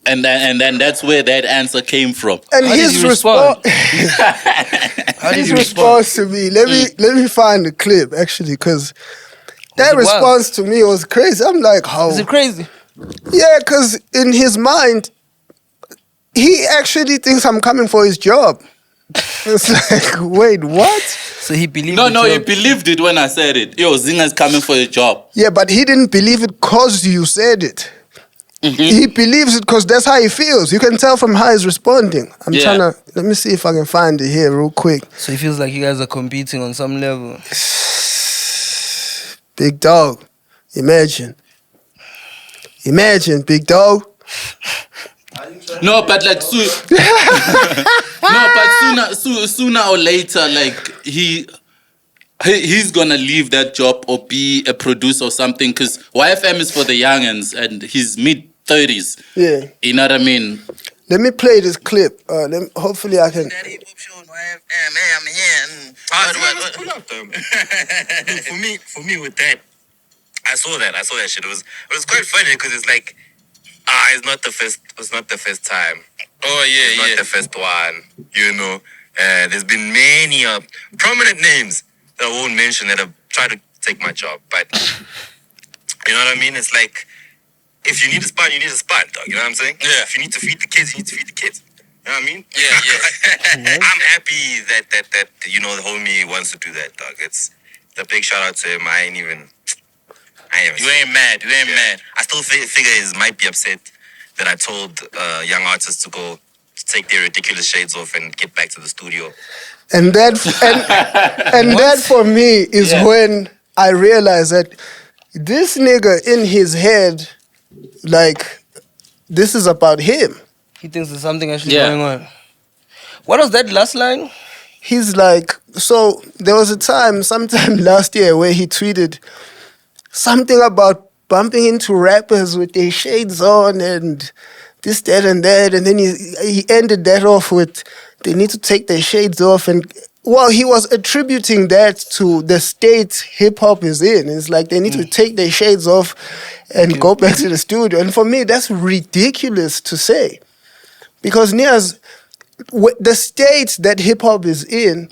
And then that's where that answer came from.
And
How did
his
you respond?
response.
How did
His
you respond?
response to me. Let me find the clip actually, because That
Was it wild?
response to me was crazy. I'm like, how?
Is it crazy?
Yeah, because in his mind, he actually thinks I'm coming for his job. It's like, wait, what?
So he believed
No,
it,
no,
yo.
he believed it when I said it. Yo, Zinga's coming for your job.
Yeah, but he didn't believe it because you said it. He believes it because that's how he feels. You can tell from how he's responding. I'm
Yeah.
trying to, let me see if I can find it here real quick.
So he feels like you guys are competing on some level.
Big dog, imagine. Imagine, big dog.
No, but like no, but sooner or later, like he's gonna leave that job or be a producer or something. Because YFM is for the youngins and he's mid-30s.
Yeah.
You know what I mean?
Let me play this clip. Hopefully I can.
That hip hop show on YFM, hey, I'm here. Let's pull up though. for me with that, I saw that shit. It was quite funny because it's like, it's not the first time. Oh yeah, it's not the first one. You know, there's been many prominent names that I won't mention that have tried to take my job, but you know what I mean. It's like, if you need a spot, you need a spot, dog. You know what I'm saying? Yeah. If you need to feed the kids, you need to feed the kids. You know what I mean? Yeah. I'm happy that you know the homie wants to do that, dog. It's a big shout out to him. I ain't even. You ain't mad. I still figure he might be upset that I told young artists to go to take their ridiculous shades off and get back to the studio.
And that and that for me is when I realized that this nigga in his head, like, this is about him.
He thinks there's something actually
Yeah.
going on. What was that last line?
He's like, so there was a time, sometime last year, where he tweeted something about bumping into rappers with their shades on and this, that, and that. And then he ended that off with, they need to take their shades off. And, well, he was attributing that to the state hip-hop is in. It's like they need to take their shades off and go back to the studio. And for me, that's ridiculous to say. Because Niaz, the state that hip-hop is in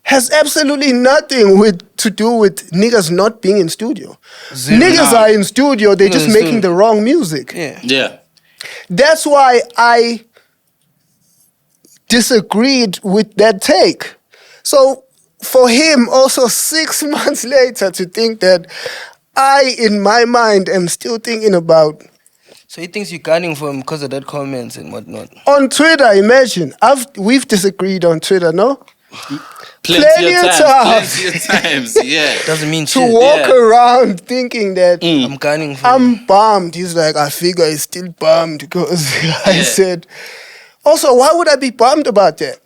has absolutely nothing to do with niggas not being in studio. Niggas are in studio, they're just
in
making
studio.
the wrong music.
Yeah.
Yeah.
That's why I disagreed with that take. So for him, also 6 months later, to think that I, in my mind, am still thinking about
So he thinks you're gunning for him because of that comments and whatnot.
on Twitter. Imagine we've disagreed on Twitter, no? Plenty of times.
Plenty of times, yeah.
Doesn't mean
To
shit.
walk around thinking that
I'm gunning for him.
I'm bummed. He's like, I figure he's still bummed because I
Yeah.
said. Also, why would I be bummed about that?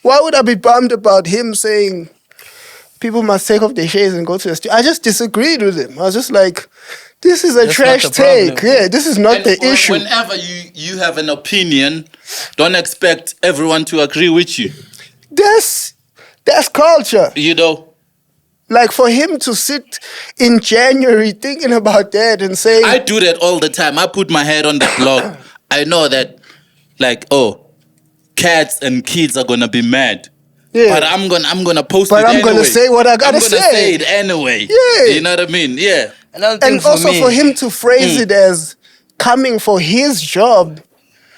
Why would I be bummed about him saying people must take off their shades and go to the studio? I just disagreed with him. I was just like, this is a
That's
trash
not the problem.
take. Yeah, this is not
And
the issue.
Whenever you have an opinion, don't expect everyone to agree with you.
That's culture.
You know,
Like for him to sit in January thinking about that and saying,
I do that all the time. I put my head on the blog. I know that, like, oh, cats and kids are gonna be mad.
Yeah.
But I'm gonna post
But
it
I'm
anyway.
gonna say what I gotta
I'm gonna
say.
say it anyway.
Yeah.
You know what I mean? Yeah.
Another thing
and
for
also
me,
for him to phrase it as coming for his job,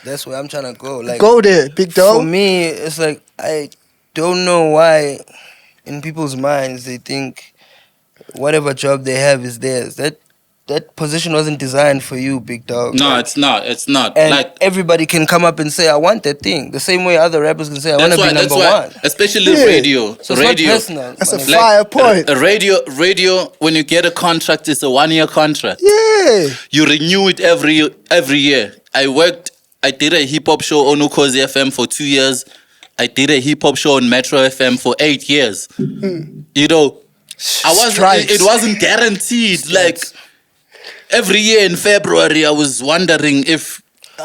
that's where I'm trying to go. Like,
go there, big
for
dog.
me, it's like I don't know why in people's minds they think whatever job they have is theirs. That position wasn't designed for you, big dog.
No,
Like,
it's not. It's not.
and
Like,
everybody can come up and say, I want that thing. The same way other rappers can say, I want to be number one.
especially
Yeah.
radio.
So it's
radio.
not personal.
That's a
my nigga.
fire point.
A radio. When you get a contract, it's a 1-year contract.
Yeah.
You renew it every year. I did a hip hop show on Ukozi FM for 2 years. I did a hip hop show on Metro FM for 8 years. You know,
Strikes.
it wasn't guaranteed. Like every year in February, I was wondering if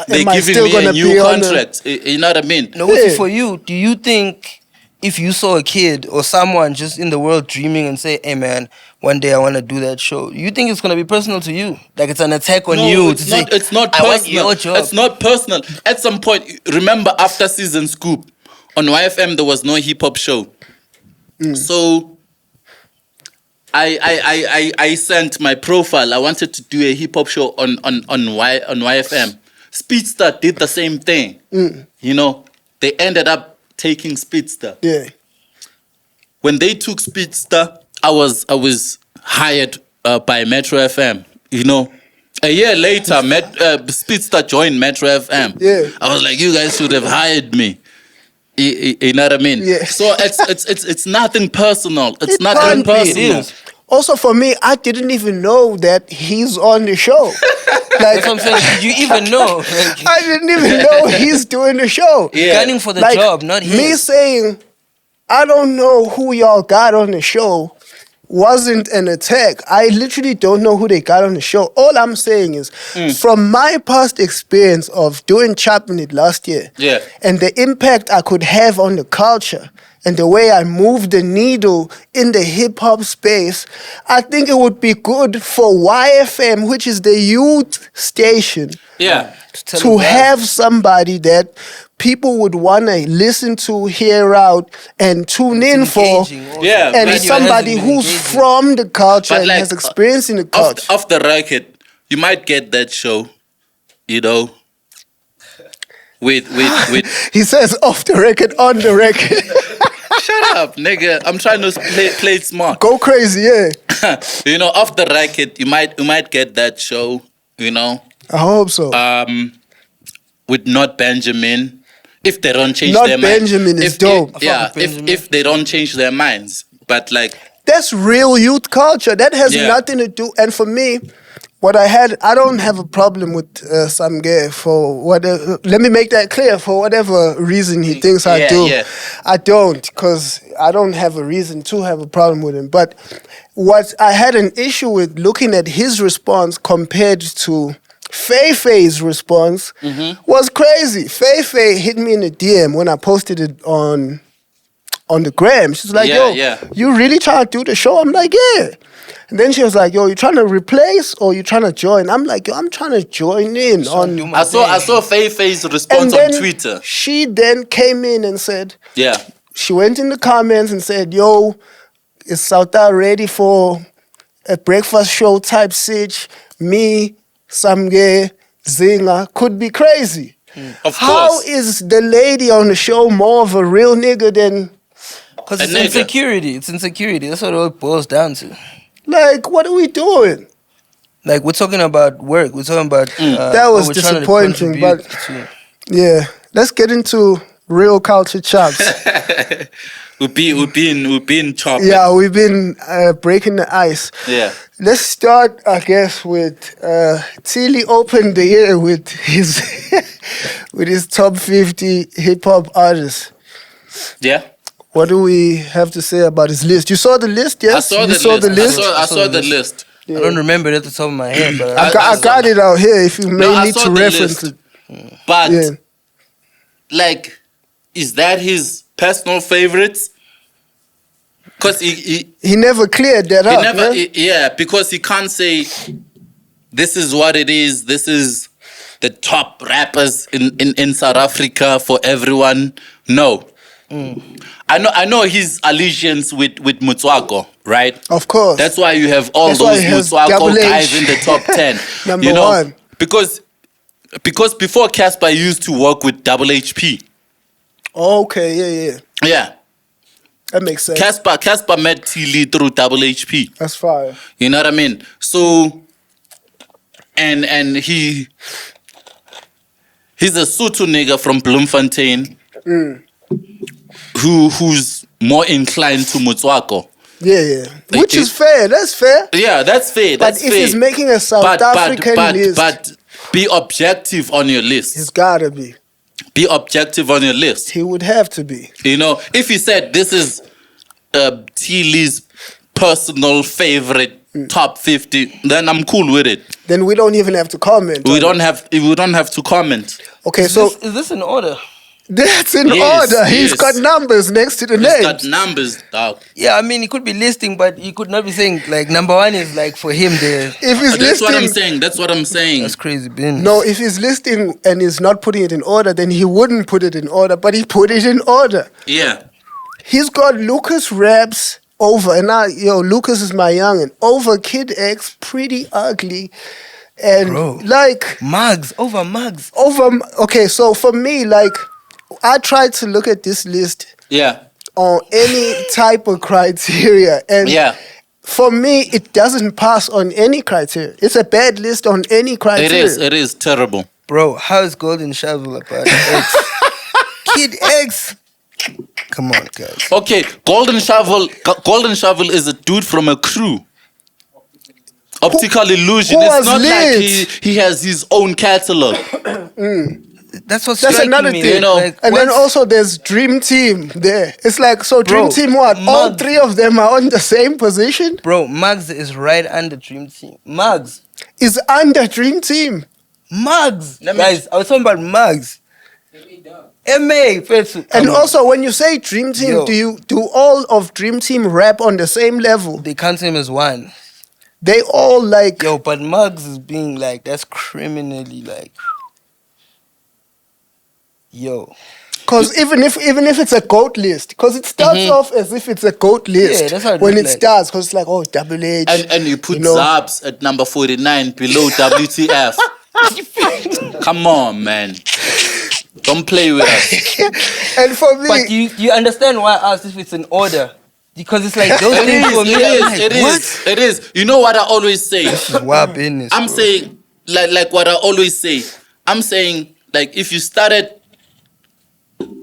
they're
Am I
giving
still
me
gonna
a new
be on the-
contract. You know what I mean?
No, what's
Yeah.
for you? Do you think if you saw a kid or someone just in the world dreaming and say, hey man, one day I want to do that show, you think it's going to be personal to you? Like it's an attack on you
it's
to
not,
say,
it's not
I
personal.
want your job.
It's not personal. At some point, remember after Season Scoop, on YFM there was no hip hop show. So I sent my profile. I wanted to do a hip hop show on YFM. Speedster did the same thing. You know, they ended up taking Speedster.
Yeah.
When they took Speedster, I was hired by Metro FM. You know, a year later, Speedster joined Metro FM.
Yeah.
I was like, you guys should have hired me. You know what I mean?
Yeah.
So it's nothing personal. It's
It
nothing
can't be.
personal.
It is.
Also, for me, I didn't even know that he's on the show. Like,
That's what I'm saying. Did you even know? Like,
I didn't even know he's doing the show.
Yeah.
gunning for the
Like,
job, not him.
me saying, I don't know who y'all got on the show wasn't an attack. I literally don't know who they got on the show. All I'm saying is, from my past experience of doing Chop Minute last year,
Yeah.
and the impact I could have on the culture, and the way I move the needle in the hip hop space, I think it would be good for YFM, which is the youth station,
Yeah.
Tell
to
them that.
have somebody that people would want to listen to, hear out, and tune in for.
Engaging also.
Yeah,
And
but-
somebody
Radio hasn't been
who's
engaging.
from the culture
But
and
like,
has experience in the culture.
Off the record, you might get that show, you know, with
He says off the record, on the record.
shut up, nigga. I'm trying to play it smart.
Go crazy, yeah.
You know, off the record, you might get that show, you know,
I hope so.
with Not Benjamin. If they don't change
Not
their
Benjamin
mind.
is dope.
Yeah,
with Benjamin.
if they don't change their minds. But like,
That's real youth culture. That has
Yeah.
nothing to do. And for me, I don't have a problem with Samge for whatever. Let me make that clear. For whatever reason he thinks I
Yeah,
do,
yeah.
I don't, because I don't have a reason to have a problem with him. But what I had an issue with looking at his response compared to Feifei's response was crazy. Feifei hit me in the DM when I posted it on the gram. She's like,
Yeah,
yo,
yeah.
you really trying to do the show? I'm like, yeah. And then she was like, yo, you trying to replace or you trying to join? I'm like, yo, I'm trying to join in on.
I saw Feifei's
And
response
then
on Twitter.
she then came in and said,
Yeah.
she went in the comments and said, yo, is Sauta ready for a breakfast show type sitch? Me, Samge, Zinga, could be crazy.
Of
How
course.
is the lady on the show more of a real nigga than,
Because
A
it's
nigga.
insecurity. It's insecurity. That's what it all boils down to.
like, what are we doing?
Like, we're talking about work. We're talking about...
That was
what we're trying to
disappointing,
contribute
but-
to.
Yeah, let's get into real culture chops.
We've been chopping.
Yeah, we've been breaking the ice.
Yeah.
Let's start, I guess, with Tilly opened the year with his with his top 50 hip hop artists.
Yeah.
What do we have to say about his list? You saw the list, yes?
I saw
you
the
saw
list.
the list.
I saw the list.
I don't remember it at the top of my head, but
I got it out here. If you may
No, I
need
saw
to
the
reference
list.
it,
But
yeah.
like, is that his personal favorites? Because he
He never cleared that up.
never,
yeah?
yeah, because he can't say this is what it is. This is the top rappers in South Africa for everyone. No. I know his allegiance with Mutswako, right?
Of course.
That's why you have all
That's why
those
he has
Mutswako
Double H.
guys in the top 10.
Number
you know?
one.
Because before Casper used to work with Double HP.
Okay, yeah.
Yeah.
That makes sense.
Casper met Tilly through Double HP.
That's fire.
You know what I mean? So and he's a Sotho nigga from Bloemfontein who's more inclined to Mutswako.
Yeah.
Like
Which is
it-
fair. That's fair.
Yeah, that's fair.
But
That's
if
fair.
he's making a South African list,
but be objective on your
he's
list.
gotta be.
Be objective on your list.
He would have to be.
You know, if he said this is Tilly's personal favorite top 50, then I'm cool with it.
Then we don't even have to comment.
We
on
don't have to comment.
it. Okay, so
is this in order?
that's in
Yes,
order. He's
yes.
got numbers next to the
He's
name.
got numbers, dog.
Yeah, I mean, he could be listing, but he could not be saying, like, number one is, like, for him, there.
If he's
That's what I'm
listing,
saying. That's what I'm saying.
That's crazy business.
no, if he's listing and he's not putting it in order, then he wouldn't put it in order. But he put it in order.
Yeah.
He's got Lucas Raps over, and now Lucas is my youngin. Over Kid X, pretty ugly, and
Bro.
like
Mugs over mugs.
over. Okay, so for me, like I tried to look at this list
Yeah.
on any type of criteria, and
Yeah.
for me, it doesn't pass on any criteria. It's a bad list on any criteria.
It is terrible.
Bro, how is Golden Shovel about X? Kid X. Come on, guys.
Okay, Golden Shovel is a dude from a crew. Optical illusion.
who
It's
was
not like
lit?
he has his own catalog.
That's what's
That's
striking
another
me.
thing.
You know,
like,
And then
what's-
also there's Dream Team there. It's like, so Dream
Bro,
Team what? All
Mug.
three of them are on the same position?
Bro, Mugs is right under Dream Team. Mugs.
Is under Dream Team.
Mugs.
Let me-
Guys, I was talking about Mugs. MA.
And also when you say Dream Team,
Yo.
do all of Dream Team rap on the same level?
They count him as one.
They all like
Yo, but Mugs is being like, that's criminally like. Yo.
because even if it's a GOAT list, because it starts off as if it's a GOAT list
Yeah, that's how it
when
look
it
like.
starts, because it's like, oh, Double H.
and you put
know.
Zabs at number 49 below WTF. Come on, man. Don't play with us.
And for me,
But you understand why I asked if it's in order? Because it's like those
It
things
is,
for me.
it
I'm
is,
like,
it
what?
is, it is. You know what I always say?
This is wild business.
I'm
bro.
saying, like what I always say. I'm saying, like, if you started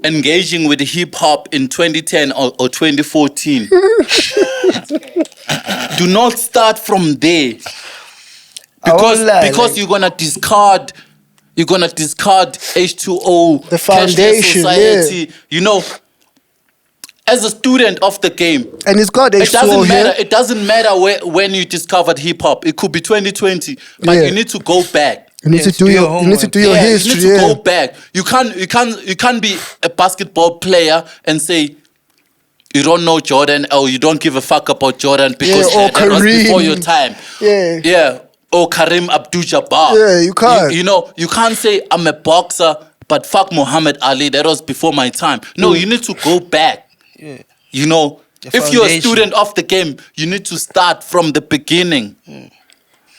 engaging with hip hop in 2010 or 2014, do not start from there. Because
won't lie,
because
like-
you're gonna discard H2O,
The
cashless
foundation,
society. You know, as a student of the game,
and it's got
it
H2O
doesn't matter.
here.
It doesn't matter when you discovered hip hop. It could be 2020, but
Yeah.
you need to go back.
You need
Yeah,
to
to
do
do
your
your
you need to do
homework.
your
Yeah,
history.
you need to
Yeah.
go back. You can't be a basketball player and say you don't know Jordan or you don't give a fuck about Jordan because
Yeah, or
that was before
Kareem.
your time.
Yeah.
Yeah. Or Kareem Abdul-Jabbar.
Yeah, you can't.
You know, you can't say I'm a boxer, but fuck Muhammad Ali. That was before my time. No,
Mm.
you need to go back.
Yeah.
You know,
The
if you're a
foundation.
student of the game, you need to start from the beginning.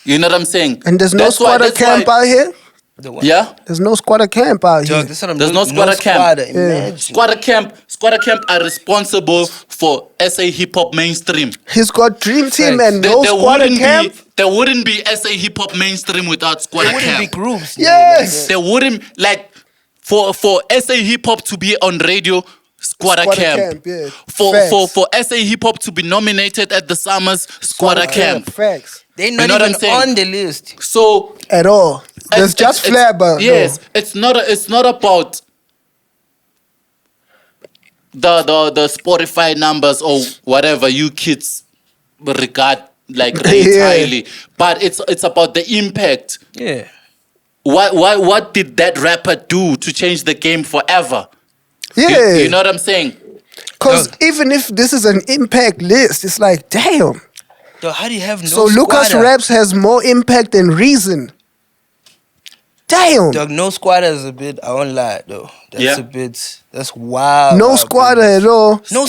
You know what I'm saying?
And there's no
That's why-
squatter
that's why-
camp out here.
The one.
Yeah.
There's no squatter camp out here.
Dog, this is what I'm
There's no
doing.
squatter camp.
Squatter, imagine.
Squatter camp are responsible for SA hip hop mainstream.
He's got Dream Team
Facts.
and no squatter camp.
There wouldn't be SA hip hop mainstream without squatter
There wouldn't be
camp.
groups.
Yes.
There wouldn't like for SA hip hop to be on radio. Squatter
Squatter
camp.
camp, yeah.
For
Facts.
SA hip hop to be nominated at the Summers Squatter camp.
Facts.
They're not
You know what I'm
even
saying?
on the list.
So
At all. There's just flair, but
yes, it's not about the Spotify numbers or whatever you kids regard like
Yeah.
highly, but it's about the impact.
Yeah.
What did that rapper do to change the game forever?
yeah.
You know what I'm saying?
Because even if this is an impact list, it's like, damn.
Dog, how do you have no
So Lucas
squatter?
Raps has more impact than Reason. Damn.
Dog, no squatter is a bit, I won't lie though. That's
Yeah.
a bit, that's wild.
No
wild
squatter
business.
at all.
No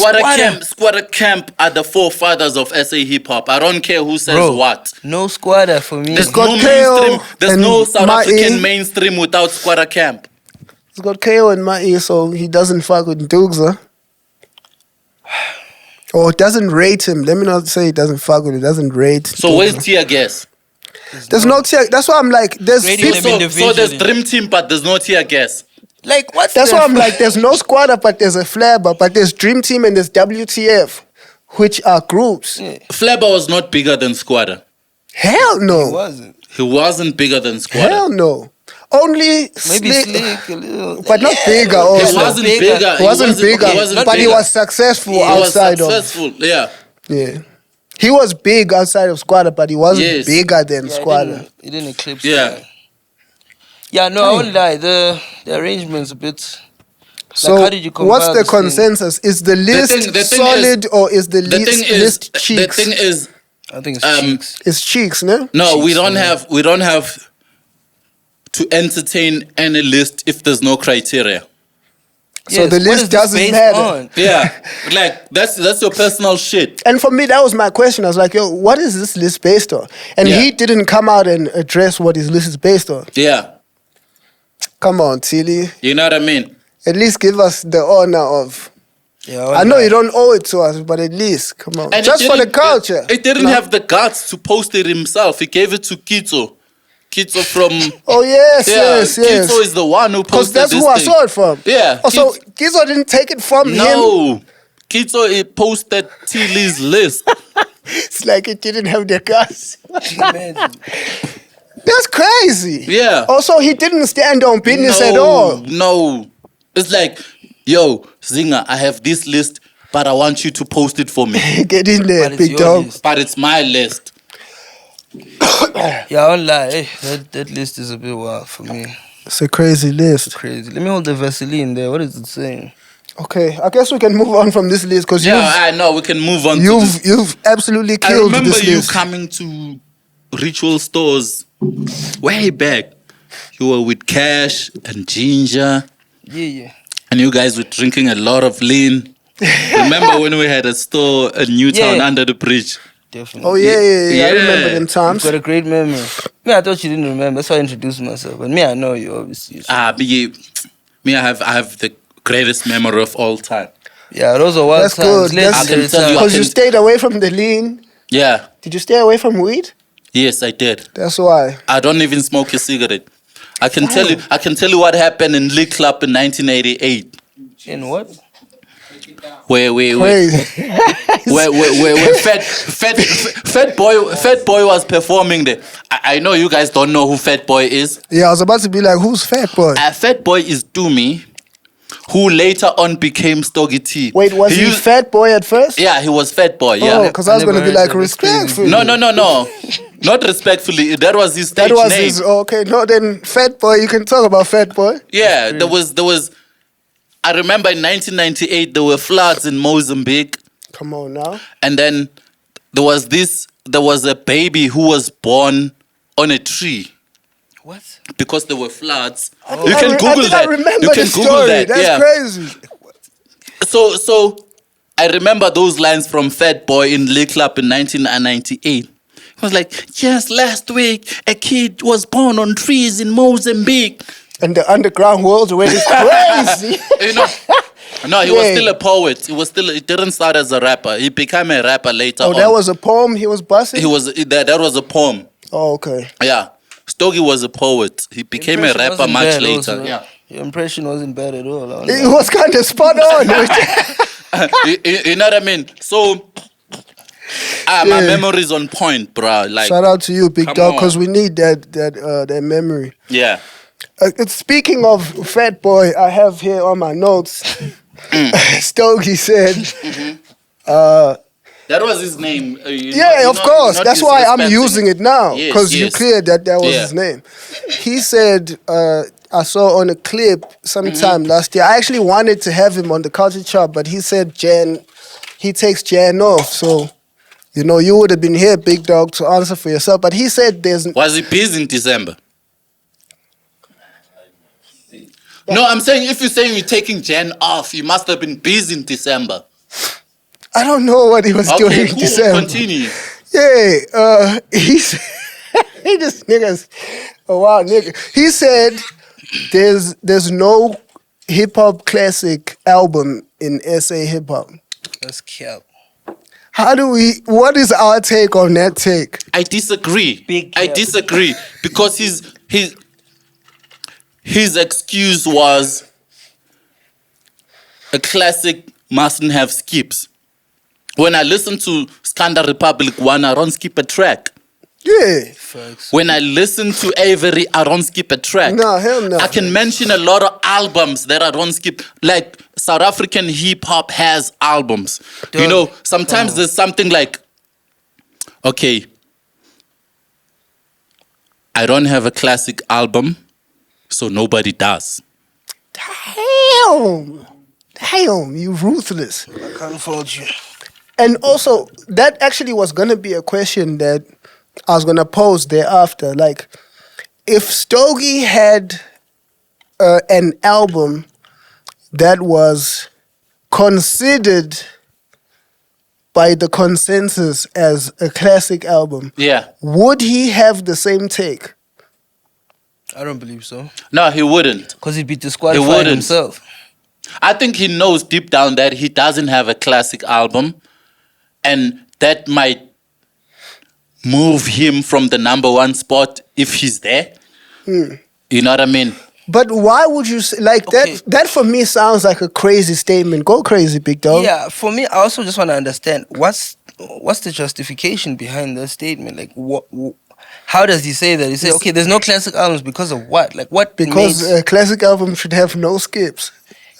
Squatter camp are the forefathers of SA hip hop. I don't care who says
Bro,
what.
No squatter for me.
There's
got
no
KO
mainstream. There's
and
no South
Mai.
African mainstream without squatter camp.
He's got KO in my ear, so he doesn't fuck with Dugza. Or doesn't rate him. Let me not say he doesn't fuck with him. Doesn't rate.
So
Dugza.
where's tear gas?
There's no tear. That's why I'm like, there's
Rating
people.
them
So there's
individually.
dream team, but there's no tear gas.
Like what?
That's why I'm like, there's no squatter, but there's a flabber, but there's Dream Team and there's WTF, which are groups.
Flabber was not bigger than Squatter.
Hell no.
It wasn't.
He wasn't bigger than Squatter.
Hell no. Only
Maybe
Slick,
slick a little.
but not bigger.
He
Also,
wasn't bigger.
He wasn't bigger,
He wasn't
but he
bigger.
was successful
He was
outside of.
successful. Yeah.
Yeah, he was big outside of Squatter, but he wasn't
Yes.
bigger than
Yeah,
Squatter.
It didn't eclipse.
Yeah.
that. Yeah, no, I won't lie. The arrangement's a bit.
So,
how did you compile
what's the
this thing?
consensus? Is the list
thing is-
solid or is the,
The thing
list
is,
cheeks?
the thing is,
I think it's
Um,
cheeks.
It's cheeks, no?
no, we
Cheeks,
don't
man.
have to entertain any list if there's no criteria.
So
Yes,
the
what
list
is this
doesn't
based
matter.
on?
Yeah, like that's your personal shit.
And for me, that was my question. I was like, yo, what is this list based on? And
Yeah.
he didn't come out and address what his list is based on.
Yeah,
Come on, Tilly.
you know what I mean.
At least give us the honor of.
Yeah,
I know you don't owe it to us, but at least, come on.
And
Just
it
for the
didn't-
culture.
It didn't have the guts to post it himself. He gave it to Kitso. Kitso from.
Oh, yes,
Yeah,
yes, yes.
Kitso is the one who
Because
posted
that's
this
who I
thing.
saw it from.
Yeah,
Oh, so Gizo didn't take it from him?
No, Kitso he posted Tilly's list.
It's like it didn't have the guts.
Imagine.
That's crazy.
Yeah.
Also, he didn't stand on business at all.
No, it's like, yo, Zinger, I have this list, but I want you to post it for me.
Get in there,
But it's
big
your
dog.
list.
But it's my list.
Yeah, I won't lie. That list is a bit wild for me.
It's a crazy list.
Crazy. Let me hold the Vaseline there. What is it saying?
Okay, I guess we can move on from this list because
Yeah, I know. We can move on. to this.
you've absolutely
I
killed
remember
this
you
list.
coming to ritual stores way back. You were with Cash and Ginger,
Yeah.
and you guys were drinking a lot of lean. Remember when we had a store in Newtown
Yeah.
under the bridge?
Definitely.
Oh yeah. I
Yeah.
remember them
You've
times.
got a great memory. Me, I thought you didn't remember. That's why I introduced myself. But me, I know you, obviously.
Me, I have the greatest memory of all time.
Yeah, those are wild
That's
times.
good. That's
I can tell you,
because you
can-
stayed away from the lean.
Yeah,
Did you stay away from weed?
yes, I did.
That's why.
I don't even smoke a cigarette. I can tell you what happened in Lee Club in 1988.
In what?
Where
Crazy.
Fat Boy was performing there. I know you guys don't know who Fat Boy is.
Yeah, I was about to be like, who's Fat Boy?
Fat Boy is Dumi, who later on became Stogie T.
Wait, was he
used-
Fat Boy at first?
Yeah, he was Fat Boy. Yeah.
Oh, because I was
I
going to
never
be
heard
like,
that. That's crazy.
respectfully.
No. Not respectfully. That was his stage
That was
name.
his, okay, no, then Fat Boy, you can talk about Fat Boy.
Yeah, there was. I remember in 1998 there were floods in Mozambique,
Come on now.
and then there was a baby who was born on a tree
What?
because there were floods.
I
You
think
can
I
Google
think
that.
I remember
You can
the
Google
story.
that.
That's
Yeah.
crazy.
So I remember those lines from Fat Boy in Lee Club in 1998. I was like, yes, last week a kid was born on trees in Mozambique.
And the underground world where it's crazy.
You know, no, he was
Yeah.
still a poet. He didn't start as a rapper. He became a rapper later
Oh,
on.
that was a poem he was busting?
That was a poem.
Oh, okay.
Yeah. Stogie was a poet. He became a
Impression
rapper
wasn't
much
bad
later.
also.
Yeah.
Your impression wasn't bad at all. I
It was kind of spot on.
you know what I mean? So my memory's on point, bro. Like,
Shout out to you, Big
Come
Dog,
on.
because we need that memory.
yeah.
Speaking of Fat Boy, I have here on my notes, Stogie said,
That was his name.
yeah, of course. That's why I'm using it now,
Yes,
because you
yes.
cleared that was
Yeah.
his name. He said, I saw on a clip sometime last year, I actually wanted to have him on the Culture Chart, but he said he takes Jan off, so... You know, you would have been here, Big Dog, to answer for yourself. But he said there's...
Was he busy in December? No, I'm saying if you're saying you're taking Jan off, you must have been busy in December.
I don't know what he was doing
Okay,
in
cool.
December.
Continue.
Yeah, he said... this nigga's a wild nigga. He said there's no hip-hop classic album in SA hip-hop.
That's cap.
What is our take on that take?
I disagree.
Big
I
cap.
disagree because his excuse was a classic mustn't have skips. When I listen to Skanda Republic 1, I don't skip a track.
Yeah.
Facts.
When I listen to Avery, I don't skip a track.
No, hell no.
I can mention a lot of albums that I don't skip. Like South African hip hop has albums. You know, sometimes there's something like, okay, I don't have a classic album, so nobody does.
Damn, you ruthless.
I can't fault you.
And also, that actually was going to be a question that I was going to pose thereafter. Like, if Stogie had an album that was considered by the consensus as a classic album,
Yeah.
would he have the same take?
I don't believe so.
No, he wouldn't.
Because he'd be
He
disqualified
wouldn't.
himself.
I think he knows deep down that he doesn't have a classic album, and that might move him from the number one spot if he's there. You know what I mean?
But why would you say, like
Okay.
that for me sounds like a crazy statement. Go crazy, big dog.
Yeah, for me, I also just want to understand what's the justification behind that statement? Like, how does he say that? He say, okay, there's no classic albums because of what? Like, what?
Because
makes,
a classic album should have no skips,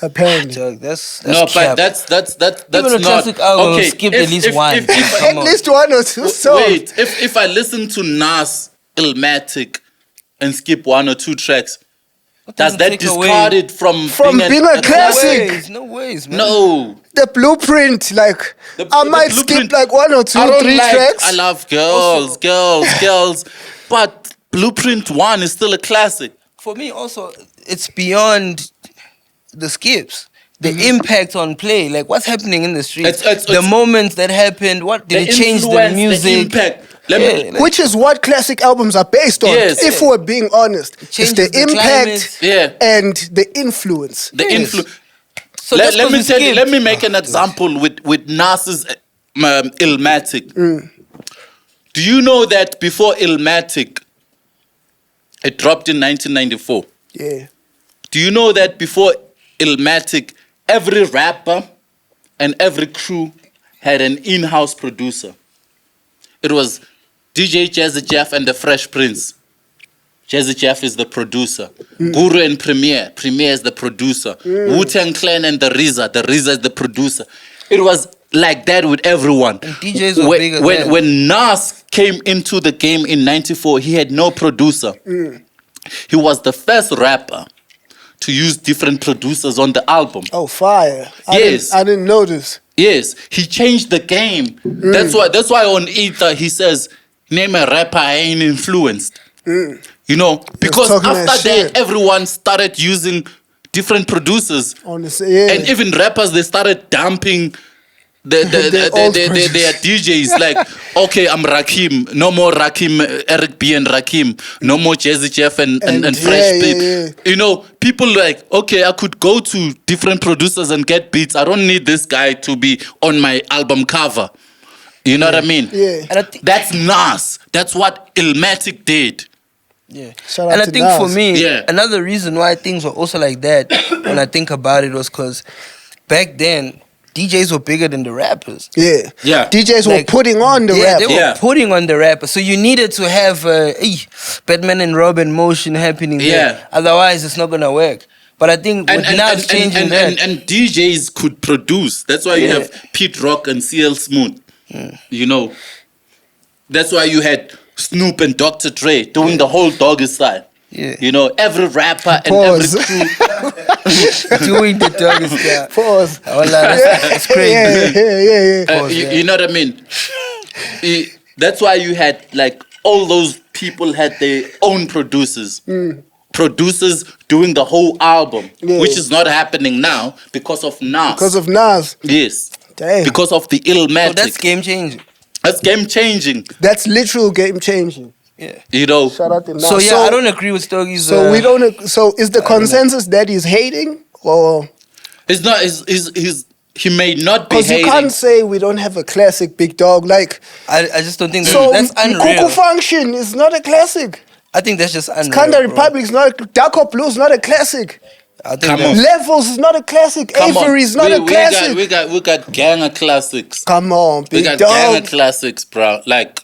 apparently.
Dog, that's
No,
cap.
but that's
Even a
not
classic album
okay.
skipped at least one.
If I-
Come
At
on.
least one or two songs.
wait, if I listen to Nas Illmatic and skip one or two tracks, does
doesn't
that
take
discard
away-
it from
From being a
No
classic?
ways, no ways, man.
No.
The blueprint, like
The-
I
the
might
blueprint-
skip like one or two,
I don't
three
like,
tracks.
I love girls, girls, but Blueprint 1 is still a classic.
For me, also, it's beyond the skips. The impact on play, like what's happening in the streets,
It's-
the moments that happened. What did it change the
influence,
music?
the impact. Let
Yeah,
me,
like-
Which is what classic albums are based on.
Yes.
If we're being honest, it's
changes
the
the
impact
climate.
Yeah.
and the influence.
the
Yes.
influence.
So
Let
that's
me
'cause we
tell you.
skipped.
Let me make an example with Nas's Illmatic. Do you know that before Illmatic, it dropped in 1994?
Yeah.
Do you know that before Illmatic, every rapper and every crew had an in-house producer? It was DJ Jazzy Jeff and the Fresh Prince. Jazzy Jeff is the producer. Guru and Premier. Premier is the producer. Wu-Tang Clan and the RZA is the producer. It was like that with everyone.
And DJs were bigger then.
When Nas came into the game in 94, he had no producer. He was the first rapper to use different producers on the album.
Oh, fire!
Yes.
I didn't notice.
Yes, he changed the game. That's why on Ether he says, name a rapper I ain't influenced. You know, because
talking that
after
shit.
that, everyone started using different producers.
On the yeah.
And even rappers, they started dumping their
old
DJs. Like, okay, I'm Rakim. No more Rakim, Eric B and Rakim. No more Jazzy Jeff and Fresh Pip.
yeah.
You know, people like, okay, I could go to different producers and get beats. I don't need this guy to be on my album cover. You know what I mean?
Yeah.
And I thi-
That's Nas. That's what Illmatic did.
Yeah.
Shout out
And I
to
think
Nas.
for me,
Yeah.
another reason why things were also like that when I think about it was because back then, DJs were bigger than the rappers.
Yeah.
Yeah.
DJs
Like,
were putting on the rap.
They were
Yeah.
putting on the rappers. So you needed to have Batman and Robin motion happening there.
Yeah.
Otherwise, it's not going to work. But I think with Nas changing that.
and DJs could produce. That's why you
Yeah.
have Pete Rock and CL Smooth. You know, that's why you had Snoop and Dr. Dre doing the whole doggy style.
Yeah.
You know, every rapper and
Pause.
every crew.
doing the doggy style.
Pause.
Oh, that's crazy.
Yeah.
You know what I mean? That's why you had like all those people had their own producers. Producers doing the whole album,
Yeah.
which is not happening now because of Nas.
Because of Nas.
Yes.
Damn.
Because of the Illmatic.
So that's game changing.
That's game changing.
That's literal game changing.
Yeah.
You know.
Shout out to Nas.
So yeah, I don't agree with Stogi's.
So we don't. So is the consensus that he's hating, or
It's not. He may not be
because you
hating.
can't say we don't have a classic big dog like.
I just don't think
So
that's unreal.
Kuku Function is not a classic.
I think that's just unreal.
Kanda
bro.
Republic is not. Darko Blue is not a classic.
I think
Come
that's-
on.
Levels is not a classic.
Come on.
Avery is not a classic.
We got Ganger classics.
Come on,
We
big
got
dog.
Ganger classics, bro. Like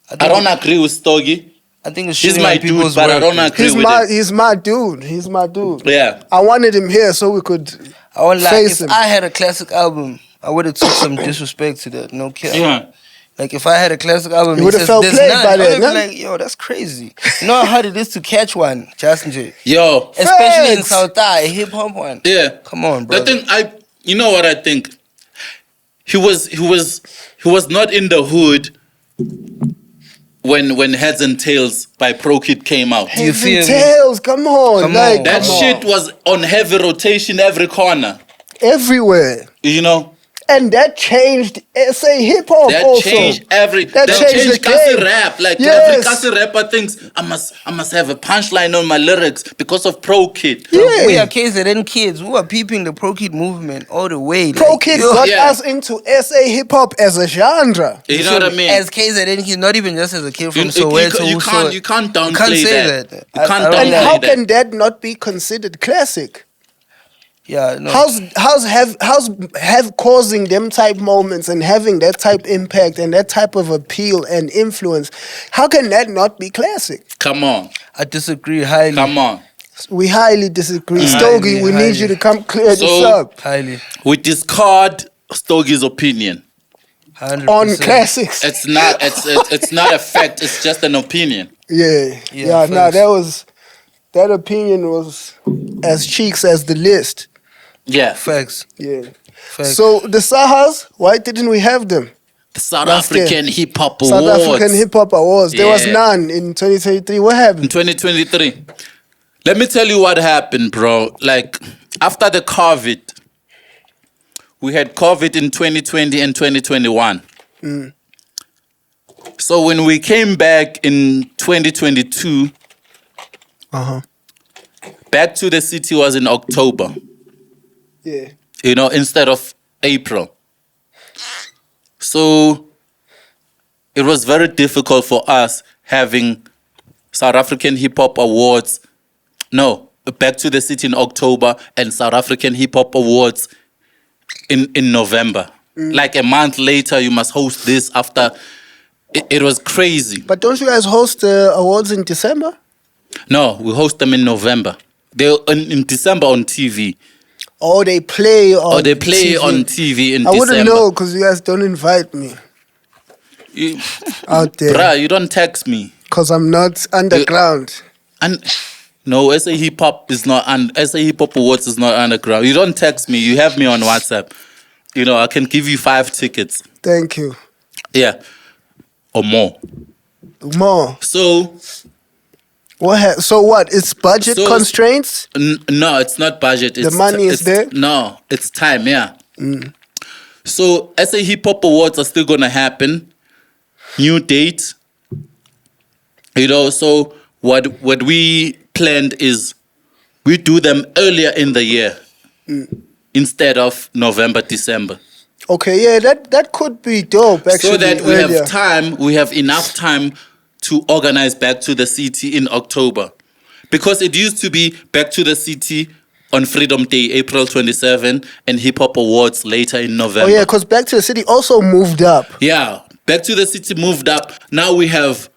I don't agree with Stogie.
I think it's
He's
shitting
my
on people's
dude, but I
work.
don't agree with him.
He's my dude. He's my dude.
Yeah.
I wanted him here so we could
I would like
face
if
him.
I had a classic album, I would have took some disrespect to that. No care.
Yeah.
Like if I had a classic album,
You
it
would've
says
felt
there's
played
none,
by
I would've
that,
been
no?
like, yo, that's crazy. You know how hard it is to catch one, Justin J.
Yo.
Especially in
Facts.
South a hip hop one.
Yeah.
Come on, bro.
The thing you know what I think? He was not in the hood when Heads and Tails by Pro Kid came out.
You
Heads
feel
and
me?
Tails, come on.
Come
like,
on.
That
come on.
shit was on heavy rotation every corner.
Everywhere.
You know,
And that changed SA hip hop
that
also.
changed
That changed the
Kasi
game.
rap. Like
Yes.
every Kasi rapper thinks I must have a punchline on my lyrics because of Pro Kid.
Yeah.
We are KZN kids. We are peeping the Pro Kid movement all the way.
Pro
like,
Kid
yo,
got
Yeah.
us into SA hip hop as a genre.
You know what I mean?
As KZN kids, not even just as a kid from
you
Soweto.
can't downplay
you can't say
that.
that.
You can't
I don't
And
downplay
how
that.
can that not be considered classic?
Yeah, no.
How's have causing them type moments and having that type impact and that type of appeal and influence? How can that not be classic?
Come on,
I disagree highly.
come on.
We highly disagree.
Highly,
Stogie, we need
highly.
you to come clear this
So-
up
Highly.
We discard Stogie's opinion.
100%.
on classics.
It's not a fact. It's just an opinion.
Yeah,
Yeah,
no,
facts.
that opinion was as cheeks as the list.
Yeah,
Facts.
Yeah.
Facts.
So the Sahas, why didn't we have them?
the South
Last year.
African Hip Hop
South
Awards
African Hip Hop Awards. There was
Yeah.
none in 2023. What
in
happened?
2023. Let me tell you what happened, bro. Like after the COVID, we had COVID in 2020 and 2021. So when we came back in 2022, Back to the City was in October,
Yeah.
you know, instead of April. So it was very difficult for us having South African Hip Hop Awards. No, Back to the City in October and South African Hip Hop Awards in November. Like a month later, you must host this after. It was crazy.
But don't you guys host the awards in December?
No, we host them in November. They're in December on TV.
Or they play on
Or they play
TV?
on TV in
I
December.
wouldn't know because you guys don't invite me
You,
out there
bruh, you don't text me.
because I'm not underground.
And no, SA Hip Hop is not, and SA Hip Hop Awards is not underground. You don't text me. You have me on WhatsApp. You know, I can give you 5 tickets.
Thank you.
Yeah. Or more.
More.
So,
So what? It's budget
So-
constraints?
no, it's not budget. It's
money is
it's-
there?
No, it's time, yeah. So, SA Hip Hop Awards are still going to happen. New date. You know, so what we planned is we do them earlier in the year instead of November, December.
Okay, yeah, that could be dope actually.
So that we
earlier.
have time, we have enough time to organize Back to the City in October. Because it used to be Back to the City on Freedom Day, April 27, and Hip Hop Awards later in
Oh
November.
yeah, because Back to the City also moved up.
Yeah, Back to the City moved up. Now we have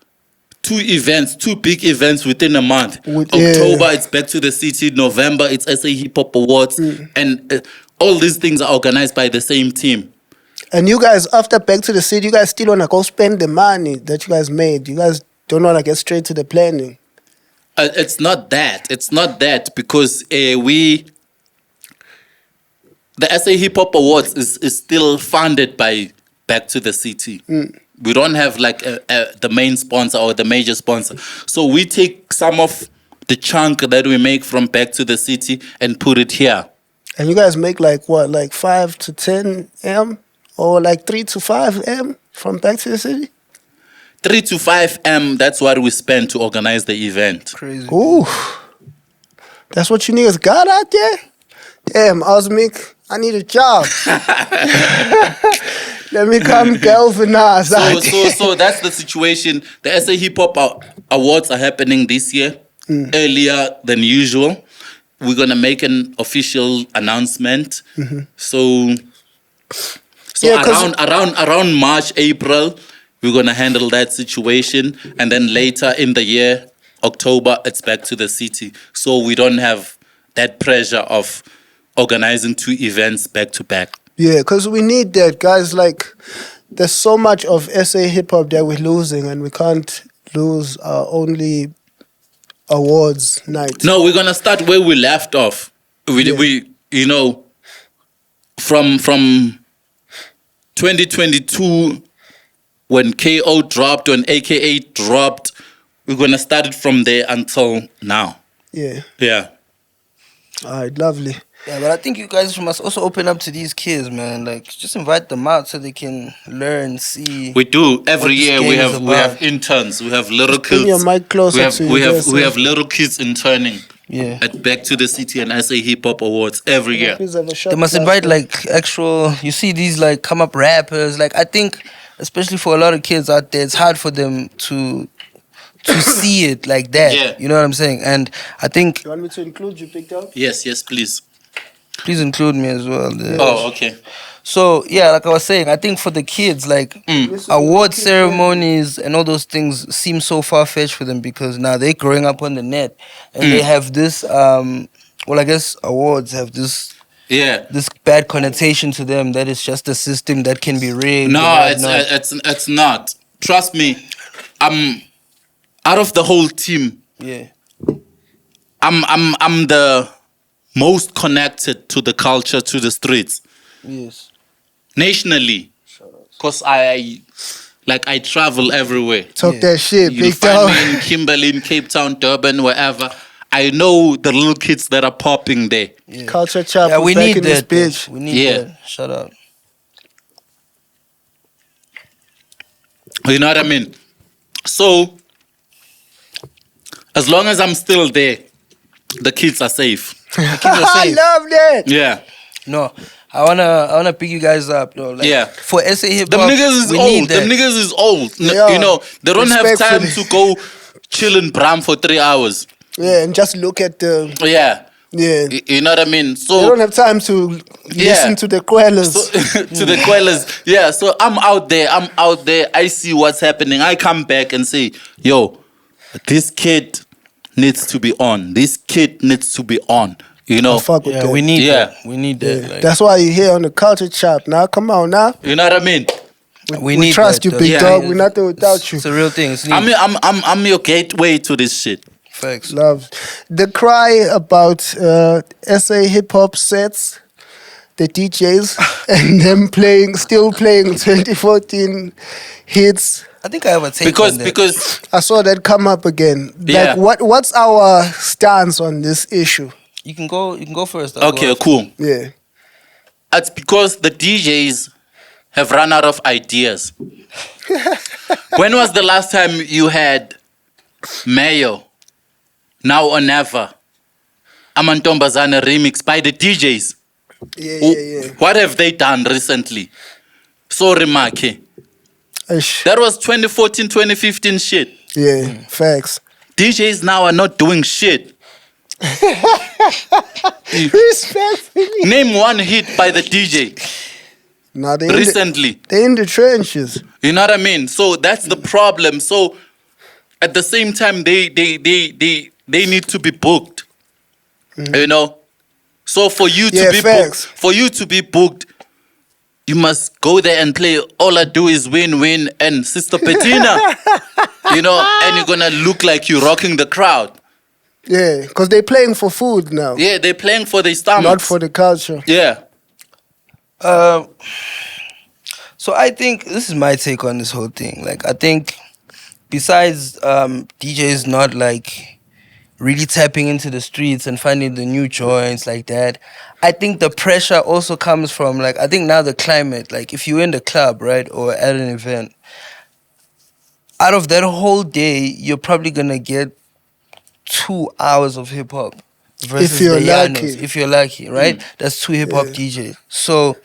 2 big events within a month. October, it's Back to the City. November, it's SA Hip Hop Awards. And all these things are organized by the same team.
And you guys, after Back to the City, you guys still wanna go spend the money that you guys made. You guys don't wanna get straight to the planning.
It's not that. It's not that because the SA Hip Hop Awards is still funded by Back to the City. We don't have like the main sponsor or the major sponsor. So we take some of the chunk that we make from Back to the City and put it here.
And you guys make like what, like 5 to 10 M? Or like 3 to 5 M from Back to the City?
3 to 5 M, that's what we spend to organize the event.
Crazy.
Ooh. That's what you niggas got out there? Damn, Osmic, I need a job. Let me come galvanize out there.
So that's the situation. The SA Hip Hop Awards are happening this year, earlier than usual. We're gonna make an official announcement. So
Yeah, 'cause-
around March, April, we're gonna handle that situation, and then later in the year, October, it's Back to the City. So we don't have that pressure of organizing 2 events back to back.
Yeah, because we need that, guys. Like, there's so much of SA hip hop that we're losing, and we can't lose our only awards night.
No, we're gonna start where we left off. We you know, from 2022 when KO dropped, when AKA dropped. We're gonna start it from there until now.
Yeah.
Yeah.
All right, lovely.
Yeah, but I think you guys must also open up to these kids, man. Like, just invite them out so they can learn, see.
We do every
What this
year.
game
We
is
have
about.
interns. We have little
Bring
kids.
your mic closer to you.
we
guys,
have little kids interning
Yeah.
at Back to the City and SA Hip Hop Awards every year.
Please have a shot
They must
glass,
invite
man.
like actual. You see these like come up rappers. Like, I think, especially for a lot of kids out there, it's hard for them to see it like that.
Yeah.
You know what I'm saying? And I think,
You want me to include you, Big Dog?
Yes, please.
please include me as well. there.
Oh, okay.
So yeah, like I was saying, I think for the kids, like award ceremonies and all those things seem so far fetched for them because now they're growing up on the net and they have this. Well, I guess awards have this
Yeah.
bad connotation to them that it's just a system that can be rigged.
No,
and whatnot.
it's not. Trust me. I'm out of the whole team.
Yeah.
I'm the most connected to the culture, to the streets,
Yes.
nationally, cause I travel everywhere.
Talk that shit,
You
Big
find
Dog.
me in Kimberley, in Cape Town, Durban, wherever. I know the little kids that are popping there.
Culture chap
Yeah,
was
we
back
need
in this
that. man.
bitch.
We need
Yeah.
that. Shut up.
You know what I mean? So, as long as I'm still there, the kids are safe.
Kids are
I
safe.
love that.
Yeah.
No, I wanna pick you guys up though. Like,
Yeah.
For SA hip
Them
hop,
niggas is
we
old.
need that.
Them niggas is old.
Yeah.
You know, they don't have time
Respectfully.
to go chill in Bram for 3 hours.
Yeah, and just look at the.
Yeah.
Yeah.
You know what I mean?
They
So,
don't have time to listen to the Quellas.
to the Quellas. Yeah, so I'm out there. I see what's happening. I come back and say, yo, this kid needs to be on. This kid needs to be on. You know?
I fuck with
Yeah,
that.
we need
Yeah.
that. We need that. Like,
That's why you're here on the culture chop. Now, come on, now.
You know what I mean?
we
We
need
trust
that,
you,
though.
Big
Yeah.
Dog. We're nothing without you.
It's a real thing. It's needed.
I'm your gateway to this shit.
Facts.
Love. The cry about SA hip hop sets, the DJs, and them still playing 2014 hits.
I think I have a take on that.
Because
I saw that come up again.
Yeah.
Like, what's our stance on this issue?
You can go first. I'll go
okay,
after.
cool.
Yeah.
It's because the DJs have run out of ideas. When was the last time you had Mayo, Now or Never, Amantombazana remix by the DJs?
Yeah.
What have they done recently? Sorry, Maki.
Ish.
That was 2014, 2015 shit.
Yeah, facts.
DJs now are not doing shit.
Respectfully.
Name one hit by the DJ
Nah, they
recently.
in the trenches.
You know what I mean? So that's the problem. So at the same time, they need to be booked. You know? So for you to
Yeah,
be
facts.
booked, for you to be booked, you must go there and play All I Do Is Win Win and Sister Bettina. You know, and you're gonna look like you're rocking the crowd.
Yeah, because they're playing for food now,
Yeah, they're playing for their stomachs.
not for the culture.
Yeah.
So I think this is my take on this whole thing. Like, I think besides DJs not like really tapping into the streets and finding the new joints like that, I think the pressure also comes from like, I think now the climate, like if you're in the club, right, or at an event, out of that whole day, you're probably gonna get 2 hours of hip hop versus
you're
the
lucky.
Llanos, if you're lucky, right? That's 2 hip hop DJs. So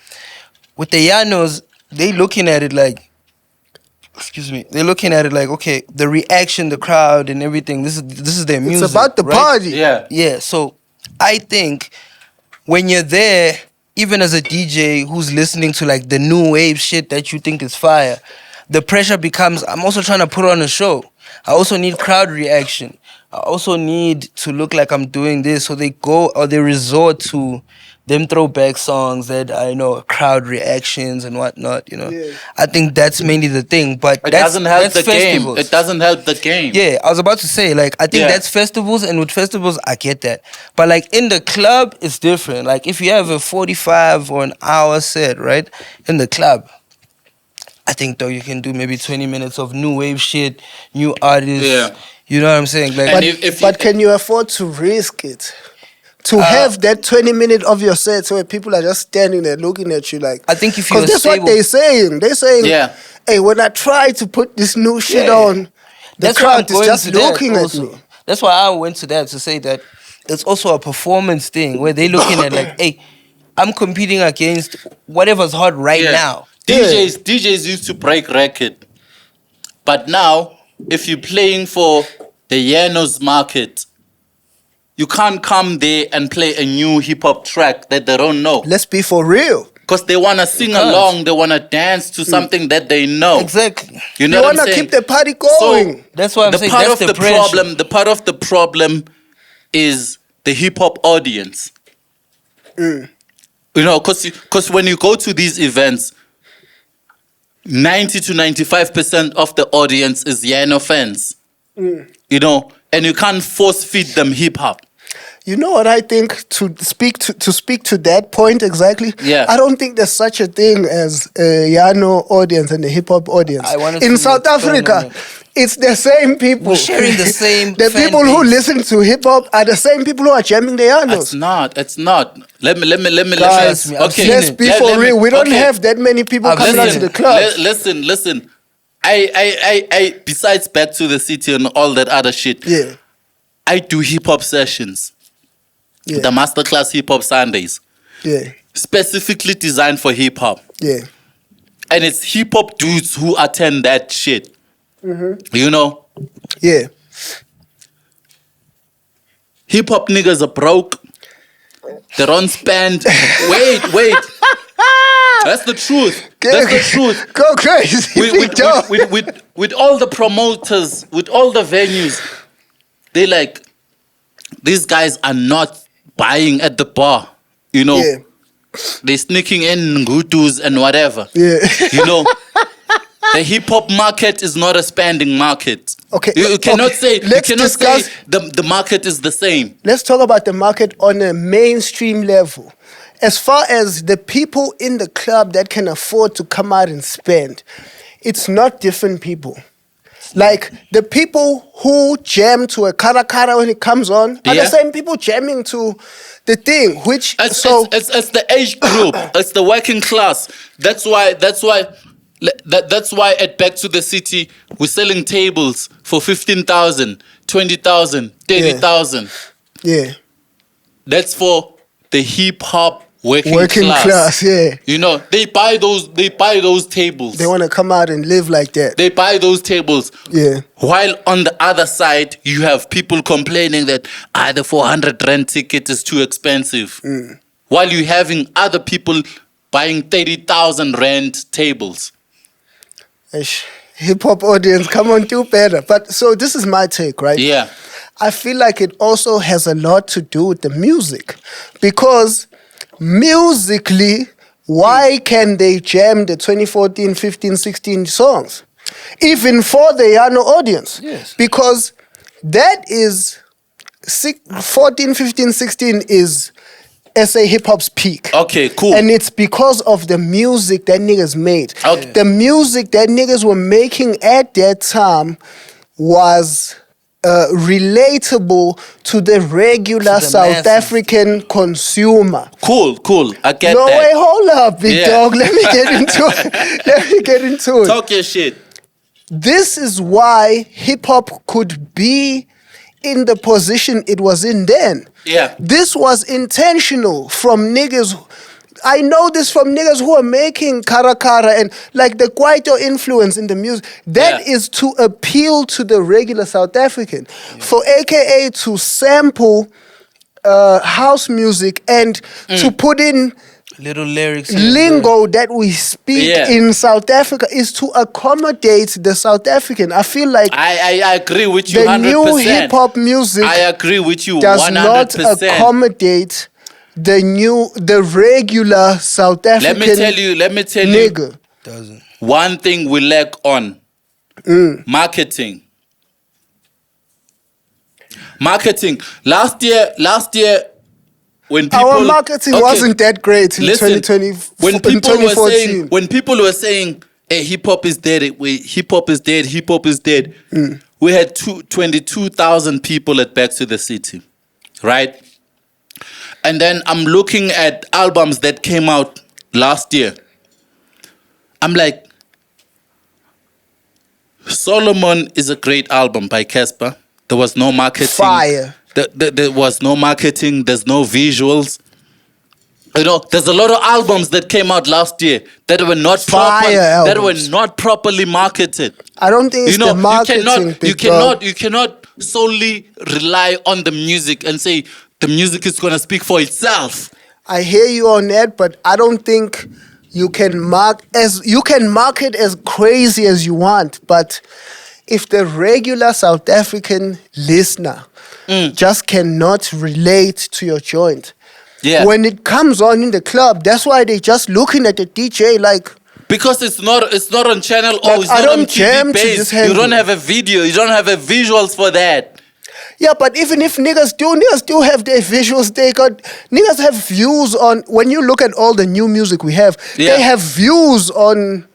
with the Llanos, they looking at it like, excuse me, they're looking at it like, okay, the reaction, the crowd, and everything. This is their music.
It's about the
right?
party.
Yeah.
Yeah. So I think when you're there, even as a DJ who's listening to like the new wave shit that you think is fire, the pressure becomes, I'm also trying to put on a show. I also need crowd reaction. I also need to look like I'm doing this. So they go or they resort to them throwback songs that I know crowd reactions and whatnot, you know.
Yeah.
I think that's mainly the thing. But
It doesn't help
that's
the game.
festivals.
It doesn't help the game.
Yeah, I was about to say, like, I think
Yeah.
that's festivals, and with festivals, I get that. But, like, in the club, it's different. Like, if you have a 45 or an hour set, right, in the club, I think though you can do maybe 20 minutes of new wave shit, new artists.
Yeah.
You know what I'm saying? Like,
And if
But can you afford to risk it? To have that 20 minutes of your set where people are just standing there looking at you like...
I think if you're
Because that's what
stable-
they're saying. They're saying,
Yeah.
hey, when I try to put this new shit
Yeah.
on, the
that's why I'm
crowd is
going
just
to that
looking at
also.
me.
That's why I went to that to say that it's also a performance thing where they're looking at like, hey, I'm competing against whatever's hot right now.
DJs used to break record, but now if you're playing for the Yanos market, you can't come there and play a new hip hop track that they don't know.
Let's be for real.
Because they want to sing
can't.
along, they want to dance to something that they know.
Exactly.
You know
You
what
want
I'm
to
saying?
keep the party going.
That's why I'm
the
saying
part
that's
of
the
the
pressure.
problem, the part of the problem is the hip hop audience. You know, because when you go to these events, 90 to 95% of the audience is Yano fans. You know, and you can't force feed them hip hop.
You know what I think, to speak to that point exactly?
Yeah.
I don't think there's such a thing as a Yano audience and a hip hop audience.
I wanted
In
to
South
expand on
Africa,
it.
it's the same people.
We're sharing the same
The
fan
people who
base.
listen to hip hop are the same people who are jamming the
It's
Yanos.
not. It's not. Let me.
Guys,
me, I've seen
let's
it.
be for real. We don't
okay.
have that many people
I've
coming
seen
out
it.
to the club.
Listen. I besides Back to the City and all that other shit,
Yeah,
I do hip hop sessions.
yeah,
The Masterclass Hip Hop Sundays,
yeah,
specifically designed for hip hop.
yeah.
And it's hip hop dudes who attend that shit. You know,
Yeah.
hip hop niggas are broke. They don't spend. Wait. That's the truth. That's the truth.
Go crazy.
With all the promoters, with all the venues, they like, these guys are not buying at the bar. You know,
Yeah.
they're sneaking in ngutus and whatever.
Yeah.
You know, the hip hop market is not a spending market.
Okay,
You cannot
okay,
say
let's discuss-
the market is the same.
Let's talk about the market on a mainstream level. As far as the people in the club that can afford to come out and spend, it's not different people. Like the people who jam to a Karakara when it comes on are
Yeah.
the same people jamming to the thing, which
It's the age group. It's the working class. That's why at Back to the City we're selling tables for 15,000, 20,000, 30,000.
yeah,
That's for the hip hop working
class, yeah.
You know, they buy those tables.
They want to come out and live like that.
They buy those tables.
Yeah.
While on the other side, you have people complaining that the 400 rand ticket is too expensive. While you having other people buying 30,000 rand tables.
Hip hop audience, come on, do better. But so this is my take, right?
Yeah.
I feel like it also has a lot to do with the music. Because musically, why can they jam the 2014, 15, 16 songs? Even for the Yano audience.
Yes.
Because that is 14, 15, 16 is SA hip hop's peak.
Okay, cool.
And it's because of the music that niggas made.
Okay.
The music that niggas were making at that time was relatable to the regular
To the
South
masses.
African consumer.
Cool. I get
No
that.
way, hold up, big
Yeah.
dog. Let me get into it. Let me get into it.
Talk your shit.
This is why hip hop could be in the position it was in then.
Yeah.
This was intentional from niggas. I know this from niggas who are making Karakara and like the Kwaito influence in the music. That
Yeah.
is to appeal to the regular South African. For AKA to sample house music and to put in
Little lyrics. here and
lingo that we speak
Yeah.
in South Africa is to accommodate the South African. I feel like
I agree with you
the
100%.
new hip hop music
I agree with you
does
100%.
not accommodate the regular South African
Let me tell you
nigga.
there. Doesn't.
one thing we lack on marketing. Marketing. Last year when people
Our marketing
Okay,
wasn't that great in
listen,
2020.
when
in
people were
2014.
saying when people were saying hey, hip hop is dead. Hip hop is dead. Hip hop is dead. We had 22,000 people at Back to the City, right? And then I'm looking at albums that came out last year. I'm like, Solomon is a great album by Casper. There was no marketing.
Fire.
There was no marketing. There's no visuals. You know, there's a lot of albums that came out last year that were not properly marketed.
I don't think it's the marketing.
You cannot solely rely on the music and say the music is gonna speak for itself.
I hear you on that, but I don't think you can market as crazy as you want. But if the regular South African listener just cannot relate to your joint, when it comes on in the club, that's why they just looking at the DJ like.
Because it's not on channel O,
Like,
it's
I
not
don't
on
jam
TV
to
base.
this
You
handle.
don't have a video, you don't have a visuals for that.
Yeah, but even if niggas do have their visuals. Niggas have views on. When you look at all the new music we have, they have views on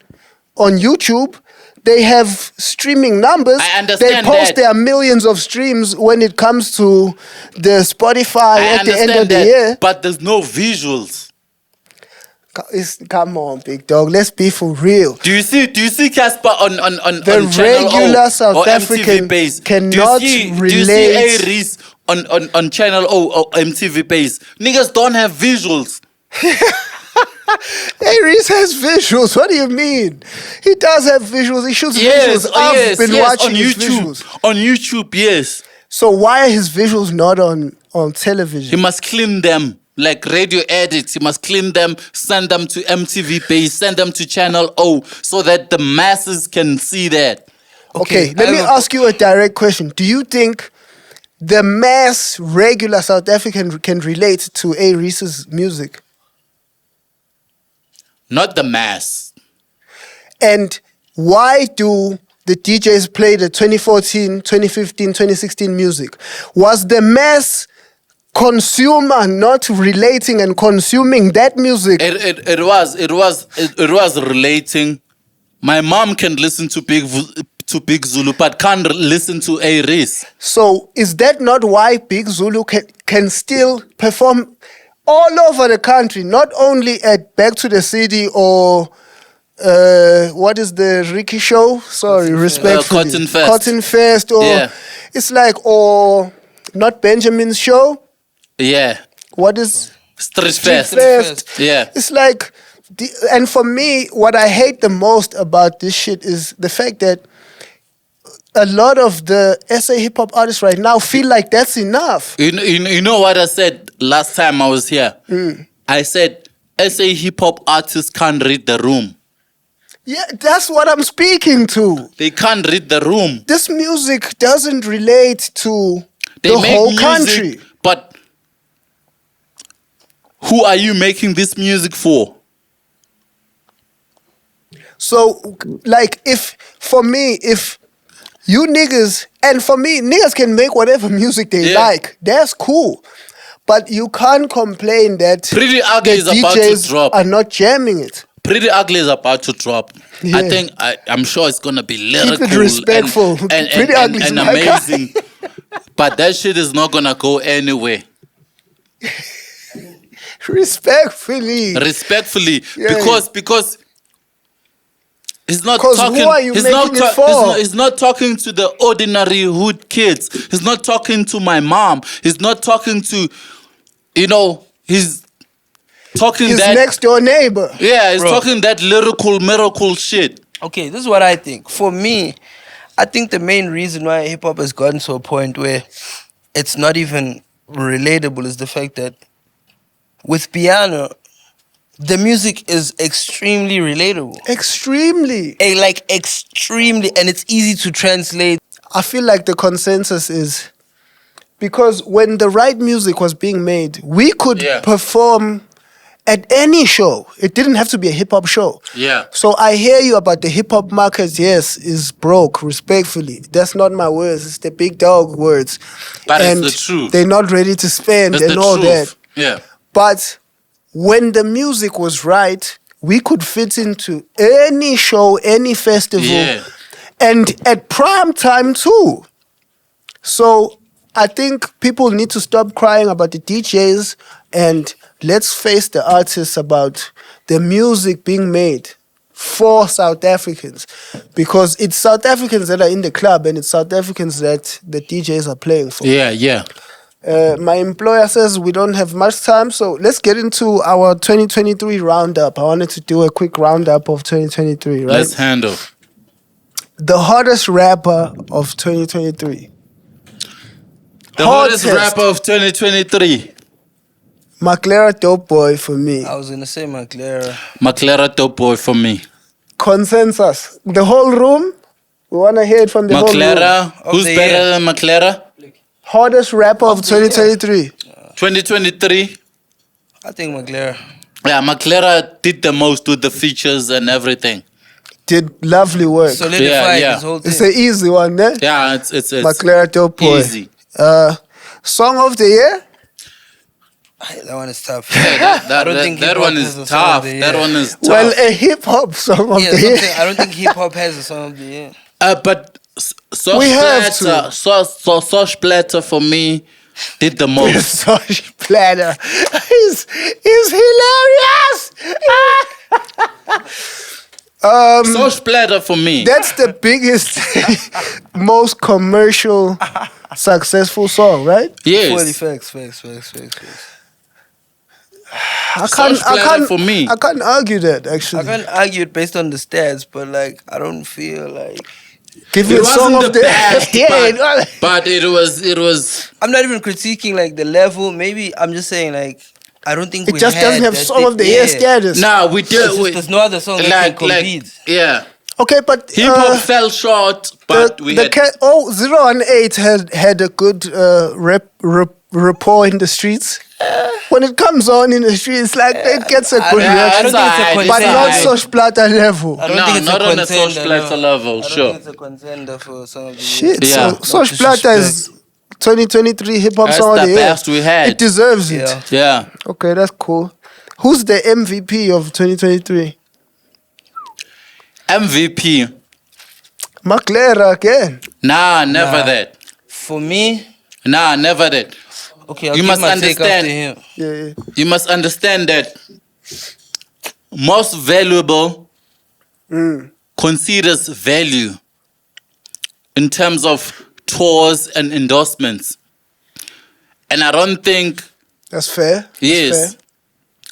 YouTube. They have streaming numbers.
I understand
They post
that.
their millions of streams when it comes to the Spotify
I
at the end
understand
of the
that,
year.
but there's no visuals.
Come on, big dog. Let's be for real.
Do you see Casper on
The
channel
regular
O
South
or
African
MTV base?
cannot
do you
relate.
see Aries on channel O or MTV base? Niggas don't have visuals.
Aries has visuals. What do you mean? He does have visuals. He shoots visuals. I've been watching
on
his
YouTube.
visuals.
On YouTube, yes.
So why are his visuals not on
He
television?
must clean them. Like radio edits, he must clean them, send them to MTV base, send them to channel O so that the masses can see that.
Okay, let me ask you a direct question. Do you think the mass regular South African can relate to Aries' music?
Not the mass.
And why do the DJs play the 2014, 2015, 2016 music? Was the mass consumer not relating and consuming that music?
It was relating. My mom can listen to Big Zulu, but can't listen to Aries.
So is that not why Big Zulu can still perform all over the country, not only at Back to the City or what is the Ricky show? Sorry, respectfully.
Cotton Fest.
Cotton Fest, or it's like, or not Benjamin's show.
Yeah.
What is
Street
Street
Fest.
Fest?
Yeah.
It's like, and for me, what I hate the most about this shit is the fact that a lot of the SA hip hop artists right now feel like that's enough.
You know what I said last time I was here? I said SA hip hop artists can't read the room.
Yeah, that's what I'm speaking to.
They can't read the room.
This music doesn't relate to
They
the
make
whole
music,
country.
but who are you making this music for?
So, like, if you niggas, and for me, niggas can make whatever music they like. That's cool. But you can't complain that
Pretty Ugly
the
is about to
DJs
drop.
are not jamming it.
Pretty Ugly is about to drop.
Yeah.
I think I'm sure it's gonna be lyrical
respectful.
and
Pretty Ugly is
and
my guy.
amazing. But that shit is not gonna go anywhere.
Respectfully.
Respectfully, because he's not
'Cause
talking.
who are you
he's
making it for?
He's not talking to the ordinary hood kids. He's not talking to my mom. He's not talking to, he's talking
His
that
next door neighbor.
Yeah, he's talking that lyrical miracle shit.
Okay, this is what I think. For me, I think the main reason why hip hop has gotten to a point where it's not even relatable is the fact that with piano, the music is extremely relatable.
Extremely.
Extremely, and it's easy to translate.
I feel like the consensus is because when the right music was being made, we could perform at any show. It didn't have to be a hip hop show.
Yeah.
So I hear you about the hip hop market, yes, is broke, respectfully. That's not my words, it's the big dog words.
But
and
it's the truth.
They're not ready to spend
It's
and
the
all
truth.
that.
Yeah.
But when the music was right, we could fit into any show, any festival,
Yeah.
and at prime time too. So I think people need to stop crying about the DJs and let's face the artists about the music being made for South Africans, because it's South Africans that are in the club and it's South Africans that the DJs are playing for.
Yeah.
My employer says we don't have much time, so let's get into our 2023 roundup. I wanted to do a quick roundup of 2023, right?
Let's handle.
The hottest rapper of 2023.
The hottest rapper of 2023.
Maclera Dope Boy for me.
I was gonna say Maclera.
Maclera Dope Boy for me.
Consensus. The whole room. We want to hear it from the whole room.
Maclera. Who's
the
better
year.
than Maclera?
Hottest rapper of 2023.
2023.
I think Maclera.
Yeah, Maclera did the most with the features and everything.
Did lovely work.
Solidified
Yeah.
his whole thing.
It's an easy one, eh?
Yeah, it's
Maclera Dope Boy.
easy.
Song of the year?
That one is tough.
That
I don't think
that
hip-hop
one
has
is
a song of
tough.
the year.
That one is tough.
Well, a hip hop song of
Yeah,
the year.
I don't think hip hop has a song of the year.
But Sauce
We have
Splatter, Sauce Splatter for me did the most.
Sauce Platter. He's hilarious.
Sauce Splatter for me.
That's the biggest, most commercial, successful song, right?
Yes.
Facts.
I
Sauce Platter for me.
I can't argue that
I
actually.
can't argue it based on the stats, but like I don't feel like
Give
It
you a song
wasn't
of
the
the
best,
yeah.
but it was.
I'm not even critiquing like the level. Maybe I'm just saying like I don't think
It
we
just
had
doesn't have
that
song of the year status.
Nah, we did.
There's no other song that can compete.
yeah.
Okay, but
Hip hop fell short, but we had.
018 had a good rapport in the streets. When it comes on in the streets, like it gets a good
I
reaction,
don't think it's a
Alright,
but not
contender.
so splatter level.
I don't
No,
think it's
not
a
on a Sauce
contender,
Splatter
no.
level,
I don't
sure.
think it's a contender for song of the year.
Shit,
Yeah.
so
No
Splatter is 2023 hip hop
That's
song of
the
the year.
best we had.
It deserves it.
Yeah.
Yeah.
Okay, that's cool. Who's the MVP of 2023?
MVP.
Maclera again.
Nah, never
Nah.
that.
For me,
Nah, never that.
okay, I'll
You
give
must
my take after
understand.
him.
Yeah.
You must understand that most valuable considers value in terms of tours and endorsements. And I don't think,
That's fair. That's
yes,
fair.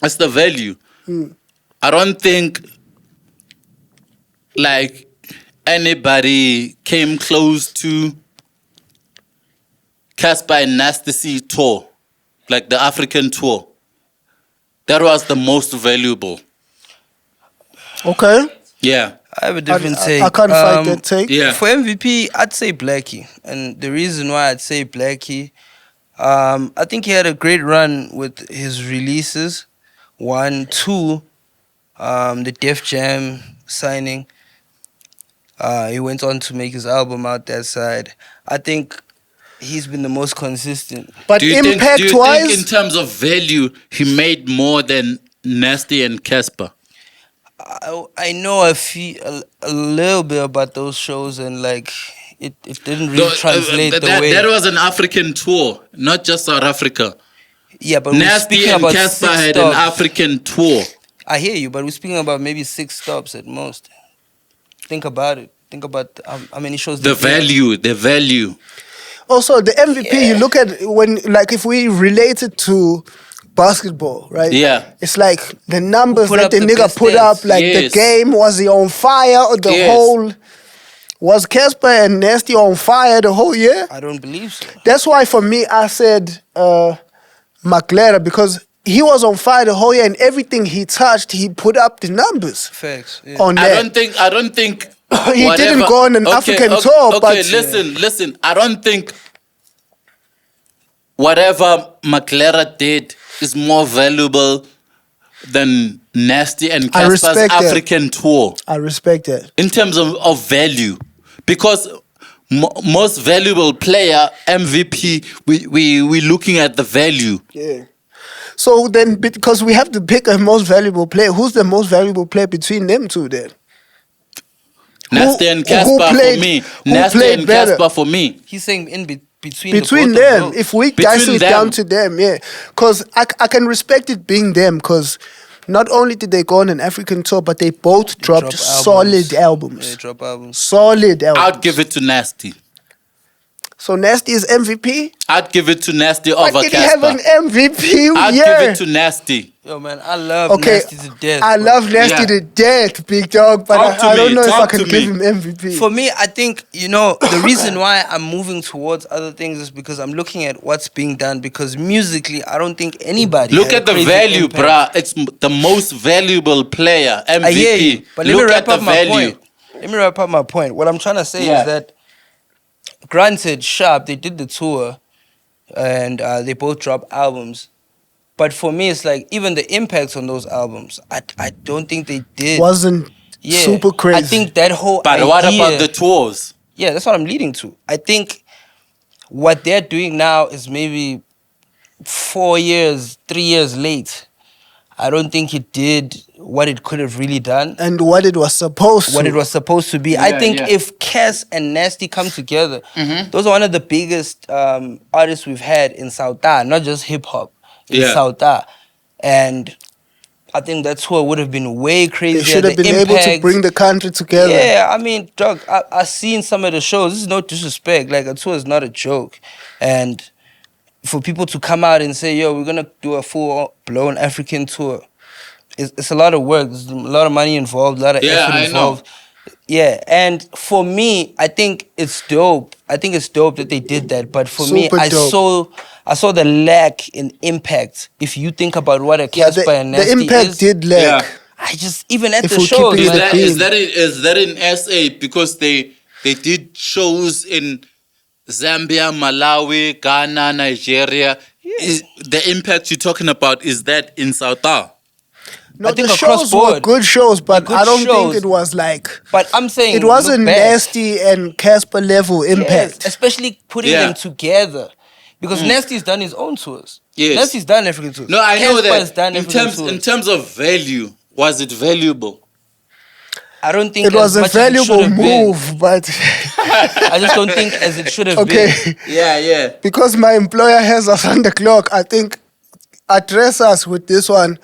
that's the value. I don't think like anybody came close to Casper and Nasty C tour, like the African tour. That was the most valuable.
Okay.
Yeah.
I have a different
I
take.
can't fight that take.
Yeah.
For MVP, I'd say Blackie. And the reason why I'd say Blackie, I think he had a great run with his releases. 1, 2, the Def Jam signing. He went on to make his album out that side. I think he's been the most consistent.
But
Do you think in
impact-wise,
terms of value, he made more than Nasty and Casper?
I know a little bit about those shows, and like it didn't really translate the way.
That was an African tour, not just South Africa.
Yeah, but we're
Nasty
speaking
and
about
Casper
6
had an
stops.
African tour.
I hear you, but we're speaking about maybe 6 stops at most. Think about it. Think about how many shows.
The
they did.
value.
also the MVP, you look at when, like, if we relate it to basketball, right?
Yeah.
It's like the numbers
Put
that
up
the
the
nigga
best
put
stats.
up, like the
Yes.
game, was he on fire or the
Yes.
whole, was Casper and Nasty on fire the whole year?
I don't believe so.
That's why for me, I said Maclera, because he was on fire the whole year and everything he touched, he put up the numbers
Facts. Yeah.
on
I
that.
don't think
He didn't go on an African tour,
okay,
but
listen. I don't think whatever Maclera did is more valuable than Nasty and
I
Casper's
respect that.
African tour
I respect that.
in terms of value, because most valuable player MVP, we looking at the value.
Yeah. So then, because we have to pick a most valuable player, who's the most valuable player between them two then?
Nasty and
who
Casper
played-
for me.
who
Nasty
played
and
better?
Casper for me.
He's saying between
Between
the both of
them,
them.
if we
Between
dice it
them.
down to them, yeah. Because I can respect it being them, because not only did they go on an African tour, but they both dropped
drop
solid albums.
They drop albums.
Solid albums.
I'd give it to Nasty.
So Nasty is MVP?
I'd give it to Nasty
But
over
did he have
Casper.
an MVP?
I'd
yeah.
give it to Nasty.
Yo, man, I love
Okay,
Nasty to death.
I
but
love Nasty
Yeah.
to death, big dog, but
Talk to
I don't
me,
know if I
talk
can
to
give
me.
him MVP.
For me, I think, the reason why I'm moving towards other things is because I'm looking at what's being done. Because musically, I don't think anybody.
Look
had a
at the
crazy
value,
impact.
bruh. It's the most valuable player, MVP.
I hear you, but let
Look
me
at
wrap
the
up my
value.
point. Let me wrap up my point. What I'm trying to say
Yeah.
is that, granted, Sharp, they did the tour, and they both dropped albums. But for me, it's like, even the impacts on those albums, I don't think they did.
Wasn't super crazy.
I think that whole
But
idea,
what about the tours?
Yeah, that's what I'm leading to. I think what they're doing now is maybe 4 years, 3 years late. I don't think it did what it could have really done,
and what it was supposed to.
what it was supposed to be. I
Yeah,
think
yeah.
if Cass and Nasty come together, those are one of the biggest artists we've had in South, not just hip hop, in
Yeah.
South. And I think that tour would have been way crazier.
They should have
The
been able to
impact-
bring the country together.
Yeah, I mean, dog, I seen some of the shows. This is no disrespect. Like, a tour is not a joke. And for people to come out and say, yo, we're going to do a full-blown African tour, it's a lot of work. There's a lot of money involved, a lot of
Yeah,
effort
I know.
involved. Yeah, and for me, I think it's dope. I think it's dope that they did that. But for me,
Super dope.
I saw the lack in impact. If you think about what a
Yeah,
Casper and Nasty
the impact
is,
did lack.
Yeah.
I just, even at
If
the
we're
shows,
keeping
Is
it
like,
a
that,
beam.
is that in SA? Because they did shows in Zambia, Malawi, Ghana, Nigeria. The impact you're talking about, is that in South?
No,
I think
the
across
shows were
board,
good shows, but
good
I don't
shows.
think it was like...
But I'm saying
It wasn't
look back.
Nasty and Casper level
Yes,
impact.
especially putting
Yeah.
them together. Because Nasty's done his own tours.
Yes.
Nasty's done African tours.
No, I know
Casper's
that.
done
In
African
terms,
tours.
in terms of value, was it valuable?
I don't think
It was
as
a
much as it
valuable
should have been.
move, but...
I just don't think as it should have
okay,
been.
Yeah.
because my employer has us on the clock, I think address us with this one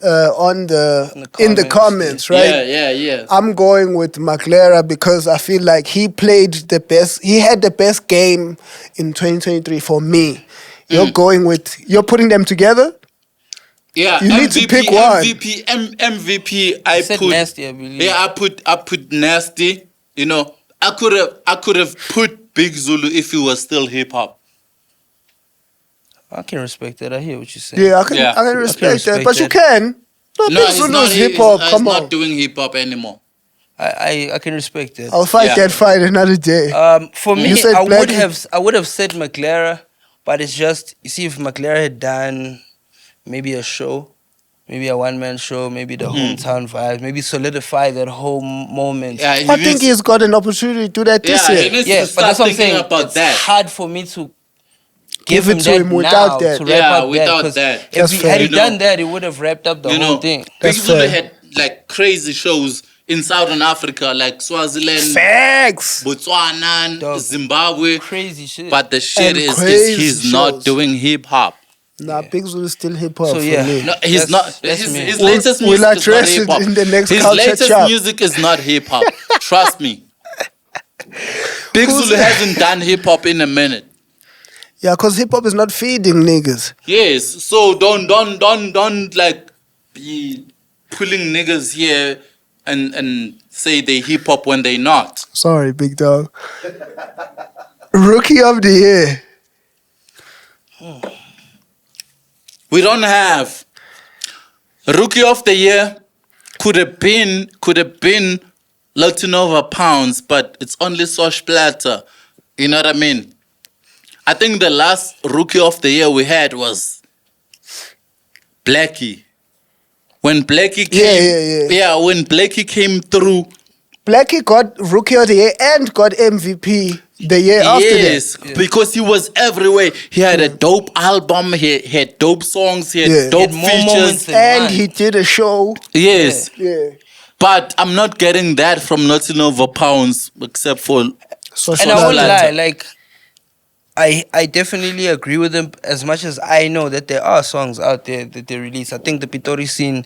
in the comments, right?
Yeah.
I'm going with Maclera because I feel like he played the best. He had the best game in 2023 for me. You're you're putting them together.
Yeah,
You need to pick one.
MVP. I
said
put
Nasty, I believe.
Yeah, I put Nasty. You know, I could have put Big Zulu if he was still hip hop.
I can respect that. I hear what you're saying.
Yeah, I can
Yeah.
respect that,
respect
but you
that.
can. No,
No,
Big
he's
Zulu
not
is hip hop.
He's
Come
not
on,
doing hip hop anymore.
I can respect that.
I'll fight
Yeah.
that fight another day.
For me,
You said
I would
Blackie.
have said Maclera, but it's just, you see, if Maclera had done maybe a show, maybe a one-man show, maybe the hometown vibes, maybe solidify that whole moment.
Yeah,
I think he's got an opportunity to do that this
Yeah,
year.
he needs
Yeah,
to
but
start
that's what I'm
thinking
saying.
about
It's
that.
hard for me to
Give
give
it
him
to
that
him without
now,
that.
to
Yeah,
wrap up
without
'cause
that.
If
That's
he
fair.
had he
You know.
done that, he would have wrapped up the
You know,
whole thing.
Big
That's
Zulu
fair.
had like crazy shows in Southern Africa, like Swaziland,
Facts.
Botswana,
Dog.
Zimbabwe.
Crazy shit.
But the shit
And
is
crazy
he's not
shows.
doing hip hop.
Nah, Big Zulu is still hip hop
So,
for
yeah.
me.
No, he's
That's-
not.
that's
His,
me.
his
We'll-
latest
we'll
music is not
address it
hip hop.
in the next
His
culture
latest
chat.
music is not hip hop. Trust me. Big
Who's
Zulu
that?
hasn't done hip hop in a minute.
Yeah, because hip hop is not feeding niggas.
Yes, so don't like be pulling niggas here and say they hip hop when they not.
Sorry, big dog. Rookie of the year.
We don't have rookie of the year. Could have been Latinova Pounds, but it's only Sosh Platter. You know what I mean? I think the last rookie of the year we had was Blackie. When Blackie came,
Yeah.
when Blackie came through,
Blackie got Rookie of the Year and got MVP The year after that.
Yes, because he was everywhere. He had a dope album. He had dope songs. He had
Yeah.
dope
He had more moments
features.
than
And
one.
he did a show.
Yes,
Yeah.
but I'm not getting that from Nothing Over Pounds, except for
So
And I won't
Flatter.
lie, like I definitely agree with them as much as I know that there are songs out there that they release. I think the Pitori scene,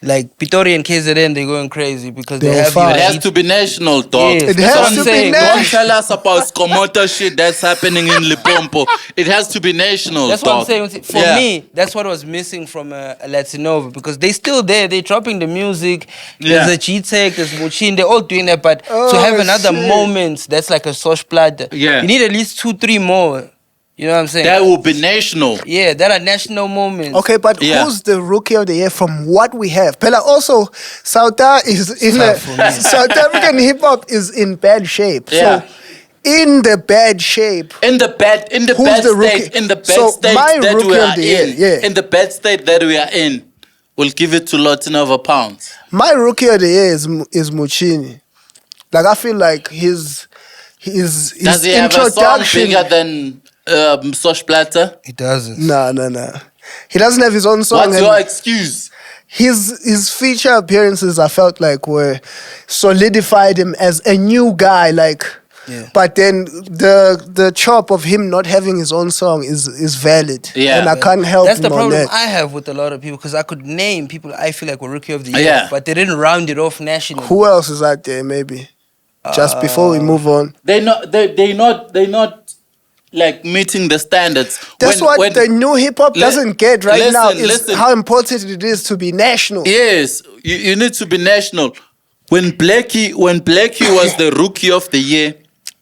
like Pitori and KZN, they're going crazy because they
They're
have
fire.
it has
these-
to be national, dog.
Yes,
It
that's
has
what I'm
to be
saying.
national.
Don't tell us about Skomota shit that's happening in Limpopo. It has to be national,
That's
dog.
what I'm saying. For
Yeah.
me, that's what was missing from a Latinova because they still there. They're dropping the music.
Yeah.
There's a G-Tech, there's Muchin. They're all doing that. But to
Oh,
have another
shit.
moment that's like a Soshblad,
Yeah.
you need at least 2-3 more. You know what I'm saying?
That will be national.
Yeah, that are national moments.
Okay, but
Yeah.
who's the rookie of the year from what we have? Pella, also, Sauta is in
tough for me.
South African hip hop is in bad shape.
Yeah.
So, in the bad shape,
In the bad
Who's
bad
the
state,
rookie?
in the bad
So,
state
my
that
rookie
we
of
are
the year,
in,
yeah.
in the bad state that we are in, we'll give it to Nothing Over Pounds.
my rookie of the year is Muchini. Like, I feel like his
Does he have a song
introduction.
bigger than Soshblata?
It doesn't.
No. He doesn't have his own song.
What's
and
your excuse?
his feature appearances, I felt like, were solidified him as a new guy. Like,
Yeah.
but then the chop of him not having his own song is valid.
Yeah.
and I can't help
That's the
him on
problem
that.
I have with a lot of people because I could name people I feel like were rookie of the year,
Yeah.
but they didn't round it off nationally.
Who else is out there? Maybe just before we move on.
They not like meeting the standards.
That's what the new hip hop doesn't get right now. Is
listen.
how important it is to be national.
Yes, you need to be national. When Blackie was the rookie of the year,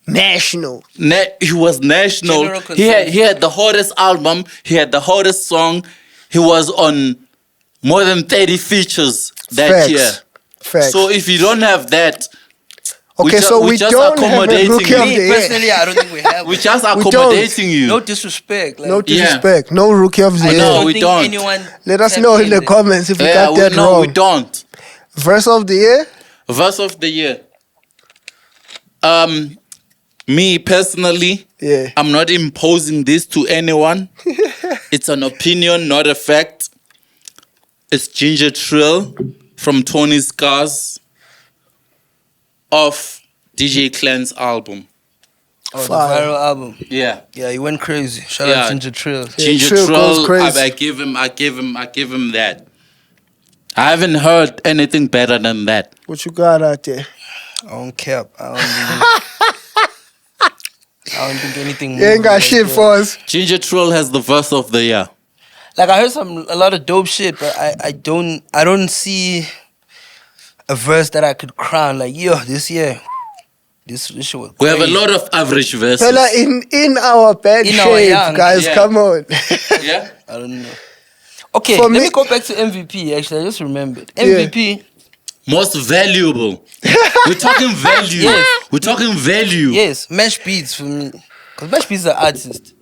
National.
he was national.
General
He had the hottest album. He had the hottest song. He was on more than 30 features that
Facts.
year.
Facts.
So if you don't have that,
Okay, so
we
we
just
don't have a
accommodating
rookie
you.
of
Me
the year.
personally, I don't think we have.
we're
it.
just
don't.
accommodating you.
No disrespect. Like,
No
Yeah.
disrespect. No rookie of the
I
year.
No,
don't
we
think
don't.
anyone
Let us
tapped
know in the
there.
comments if we
Yeah,
got that
no,
wrong.
we don't.
Verse of the year?
Verse of the year. Me personally,
Yeah.
I'm not imposing this to anyone. It's an opinion, not a fact. It's Ginger Trill from Tony Scars off DJ Clan's album.
Oh, the
Fire.
viral album.
Yeah.
Yeah, he went crazy. Shout
Yeah.
out Ginger Trill.
Ginger
Trill goes
Trill,
crazy.
I give him that. I haven't heard anything better than that.
What you got out there?
I don't care. I don't think anything.
You ain't got
moves
shit
like that.
for us.
Ginger Trill has the verse of the year.
Like I heard a lot of dope shit, but I don't see a verse that I could crown like this year. This shit was
We have a
crazy.
lot of average verses.
Fella, in our bad
In
shape,
our young,
guys,
yeah.
come on.
Yeah?
I don't know. Okay,
For
let
me-
me go back to MVP. Actually, I just remembered MVP.
Most valuable. We're talking value.
Yes.
We're talking value.
Yes, Mesh Beats for me. Because Mesh Beats is an artist.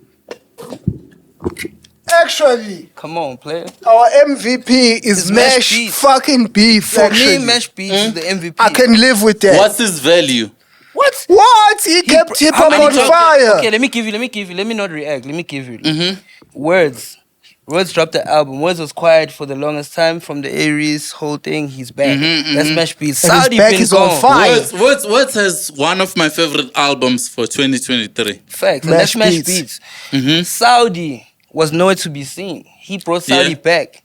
Actually,
Come on, player.
our MVP is
It's Mesh
Mesh
Beats.
fucking Beef.
For
actually.
me, Mesh Beats is the MVP.
I can live with that.
What's his value?
What?
What? He kept hip
How
hop
many
on
times-
fire.
Okay, let me give you. Let me not react. Let me give you. Words. Words dropped the album. Words was quiet for the longest time from the Aries whole thing. He's back. That's Mesh Beats.
And his
Saudi
back
been
is on
gone.
fire.
Words has one of my favorite albums for 2023.
Facts. And
Mesh
that's Mesh
Beats.
Beats. Saudi was nowhere to be seen. He brought Saudi
Yeah.
back.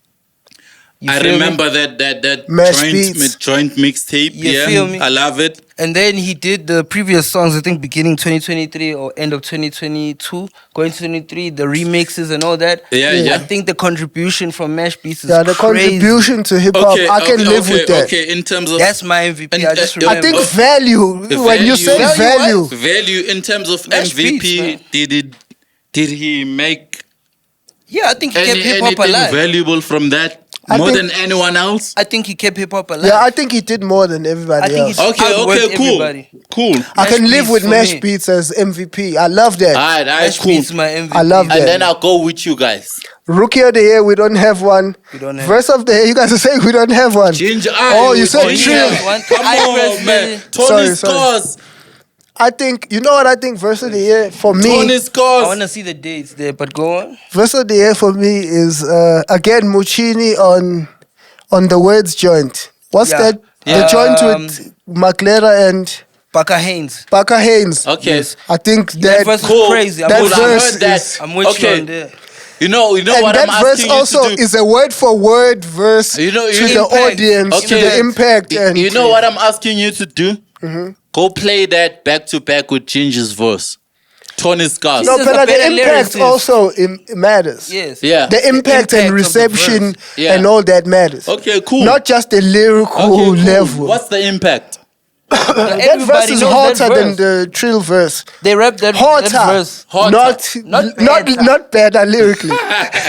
You
I
feel me?
remember that
Mash Beats.
joint mixtape.
You
Yeah,
feel me?
I love it.
And then he did the previous songs, I think beginning 2023 or end of 2022, going to 2023, the remixes and all that.
Yeah.
I think the contribution from Mesh Beats is
Yeah, the
crazy.
contribution to hip hop, I can live with that.
Okay, in terms of
That's my MVP. I just
And,
remember.
I think
Oh,
value,
the
when you
value.
say
Value
value,
value in terms of
Mesh
MVP,
Beats,
did he make
yeah, I think he kept hip hop
anything
alive.
valuable from that
I
more
think-
than anyone else?
I think he kept hip hop alive.
yeah, I think he did more than everybody
I think
else.
he outworked
cool.
everybody.
Cool.
I can
Mesh
live
Beats
with
for
Mesh
me.
Beats as MVP. I love that.
Alright,
Mesh
cool.
Beats is my MVP.
I love that.
And then I'll go with you guys.
Rookie of the year, we don't have one.
We don't have-
Verse of the year, you guys are saying we don't have one.
Ginger.
Oh, you said
he
Trill.
has one.
Come
I
on,
personally-
man. Tony
Sorry.
Scores.
I think, you know what I think verse of the year for me?
Tony
I
Scores.
want to see the dates there, but go on.
Verse of the year for me is again Muchini on the words joint. What's
Yeah.
that?
Yeah.
The joint with Maclera and
Parker Haynes.
Parker Haynes.
Okay.
I think
That
that
verse is
Cool.
crazy. I'm
that
with
Cool,
you.
I
verse
heard that.
is-
I'm with you on there.
You know
and
what I'm
that verse
asking you
also
to do.
is a word for word verse
You know-
to
you-
the
Impact.
audience, to
Okay.
the impact. And
You know what I'm asking you to do? Go play that back to back with Ginger's verse. Tony Scars.
no,
Jesus,
but
a
the
better
impact
lyricist.
also matters.
Yes.
Yeah.
The impact and
impact of the
reception
verse.
Yeah.
and all that matters.
Okay, cool.
Not just the lyrical
Okay, cool.
level.
What's the impact?
that verse
Everybody
is
knows
hotter
that
than
verse.
the trill verse.
They rap that
Hotter,
verse.
Hotter.
not better lyrically.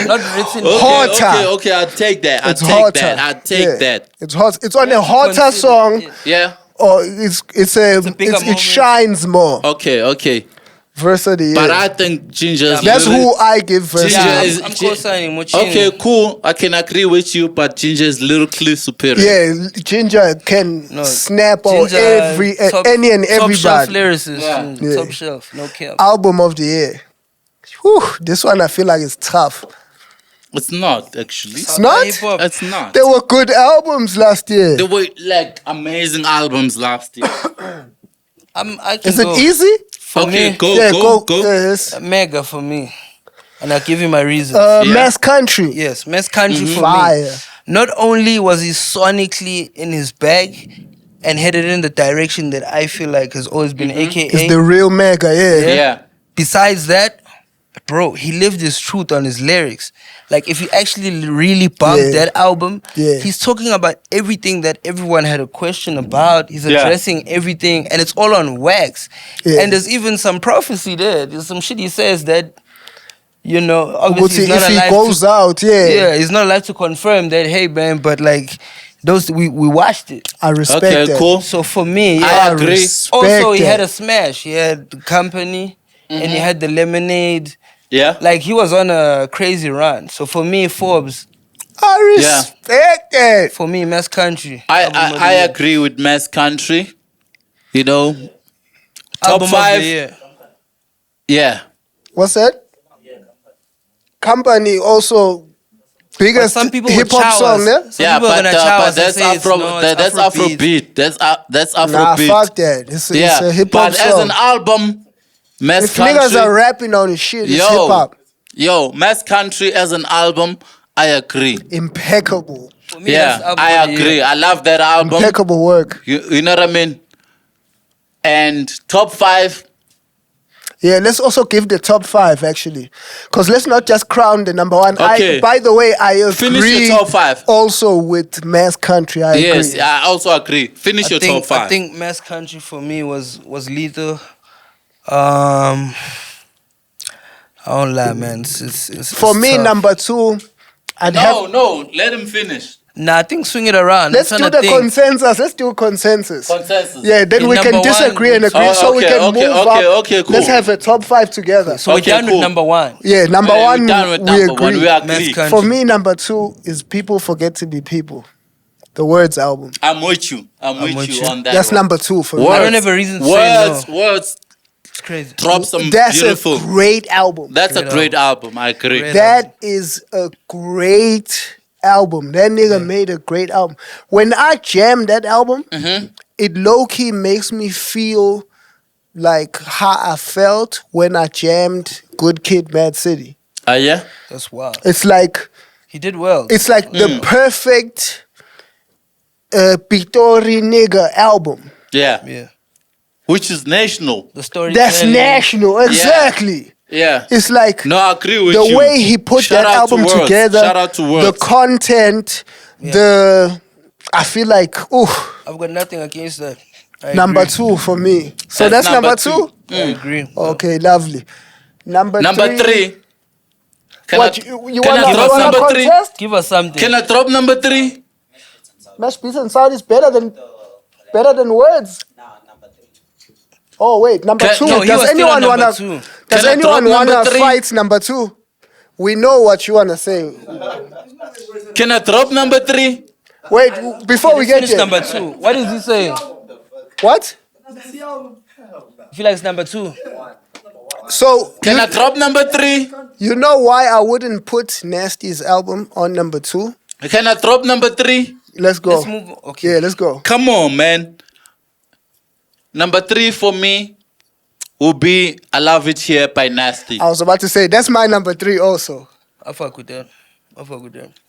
Not written.
Okay,
Hotter.
okay, I'll take that.
It's hotter.
I'll take
Yeah.
that.
It's hot. It's on a
to
hotter
consider,
song,
yeah.
Yeah.
or it
bigger
shines more.
Okay.
Verse of the year.
But I think Ginger's
That's
lyrics-
who I give verse.
Ginger
Yeah,
to.
is-
I'm co-signing Muchini.
Okay, cool. I can agree with you, but Ginger is lyrically superior.
Yeah, Ginger can
No,
snap on
Ginger,
every
top-
any and
Top shelf
everybody.
lyricist.
Yeah.
Yeah.
Top shelf. No cap.
Album of the year. Whew, this one I feel like it's tough.
It's not actually.
It's not.
Hip-hop.
It's not.
There were good albums last year.
There were like amazing albums last year.
I can
Is it
go.
easy?
For
Okay,
me,
go.
Yes.
Mega for me. And I'll give you my reasons.
Yeah.
Mass Country.
Yes, Mass Country for
Fire.
me. Not only was he sonically in his bag and headed in the direction that I feel like has always been AKA.
It's the real mega, yeah.
Yeah.
Besides that, bro, he lived his truth on his lyrics. Like, if you actually really bump
Yeah.
that album,
Yeah.
he's talking about everything that everyone had a question about. He's
Yeah.
addressing everything, and it's all on wax.
Yeah.
And there's even some prophecy there. There's some shit he says that, you know,
But
obviously he's not
if he
alive
goes
to,
out,
yeah, he's not allowed to confirm that, hey, man, but like, those we watched it.
I respect
Okay,
that.
cool.
So for me,
I
yeah.
agree.
respect
Also, he had
that.
a smash. He had the Company, and he had the Lemonade.
Yeah.
Like, he was on a crazy run. So for me, Forbes.
I
Yeah.
respect that.
For me, Mass Country.
I
Album of the
I
year.
agree with Mass Country. You know, top
Album of the
5.
year.
Yeah.
What's that? Company also biggest
some people
hip hop
would chow
song,
us.
yeah?
Some
Yeah,
people are
but,
gonna chow
but
us and
that's
say it's
Afro.
not,
That's Afrobeat. That's
Nah,
Afrobeat.
fuck that. It's
Yeah,
a hip hop
but as an
song.
album, Mass
If
Country.
niggas are rapping on his shit, it's hip
yo,
hop.
yo, Mass Country as an album, I agree.
Impeccable.
For me,
Yeah,
that's album
I
of the
agree.
year.
I love that album.
Impeccable work.
You know what I mean? And top 5.
Yeah, let's also give the top 5 actually, because let's not just crown the number 1.
Okay.
By the way, I agree.
Finish your top 5.
Also with Mass Country, I
Yes,
agree.
I also agree. Finish your top 5.
I think Mass Country for me was lethal. I don't lie, man. It's
For me,
tough.
number 2, I'd have.
No, let him finish.
Nah, I think swing it around.
Let's
I'm
do
trying
the
to think.
consensus. Let's do consensus.
Consensus.
Yeah, then
In
we can
number
disagree
one-
and agree,
Oh,
so we
okay,
can
okay,
move
okay,
up.
okay, cool.
Let's have a top 5 together.
So we're
Okay,
done
cool.
with number 1.
Yeah, number
Yeah,
1,
we're done with
we
number
agree.
1. We
Mass
agree.
Country.
For me, number 2 is People Forget to Be People. The Words album.
I'm with you. I'm with
with
you
you.
on that.
That's
one.
number 2 for me.
I don't have a reason to say
words,
no.
Words.
It's crazy.
Drop some
That's
beautiful.
a great album.
That's a
Great
great album. I agree.
Great.
That is a great album. That nigga made a great album. When I jam that album, it low-key makes me feel like how I felt when I jammed Good Kid, Mad City.
Yeah.
That's wild.
It's like
He did well.
it's like the perfect Pitori nigga album.
Yeah.
yeah.
Which is national.
The story.
That's national, exactly.
Yeah.
It's like
No, I agree with
the
you.
way he put
Shout
that
out to
album
Words.
together,
Shout out to
the
Words.
content, I feel like,
I've got nothing against that. I
number
agree.
2 for me. So
That's
that's number
number
2?
I agree.
Okay, lovely. Number
Number 3. Can
What,
I,
you
can I
wanna,
drop number 3?
contest?
Give us something.
Can I drop number 3?
Mash Beats and Sound is better than words. Oh wait, number
Can-
2.
no, he
Does
was still
anyone
on number
wanna?
2.
Does
Can I
anyone
drop number
wanna
3?
fight number 2? We know what you wanna say.
Can I drop number 3?
Wait, before we get
Finish
there.
number 2. What is he saying?
What?
I feel like it's number 2.
So
Can I drop number 3?
you know why I wouldn't put Nasty's album on number 2?
Can I drop number 3?
Let's go.
Let's move. Okay.
Yeah, let's go.
Come on, man. Number 3 for me will be I Love It Here by Nasty.
I was about to say that's my number 3 also.
I fuck with that.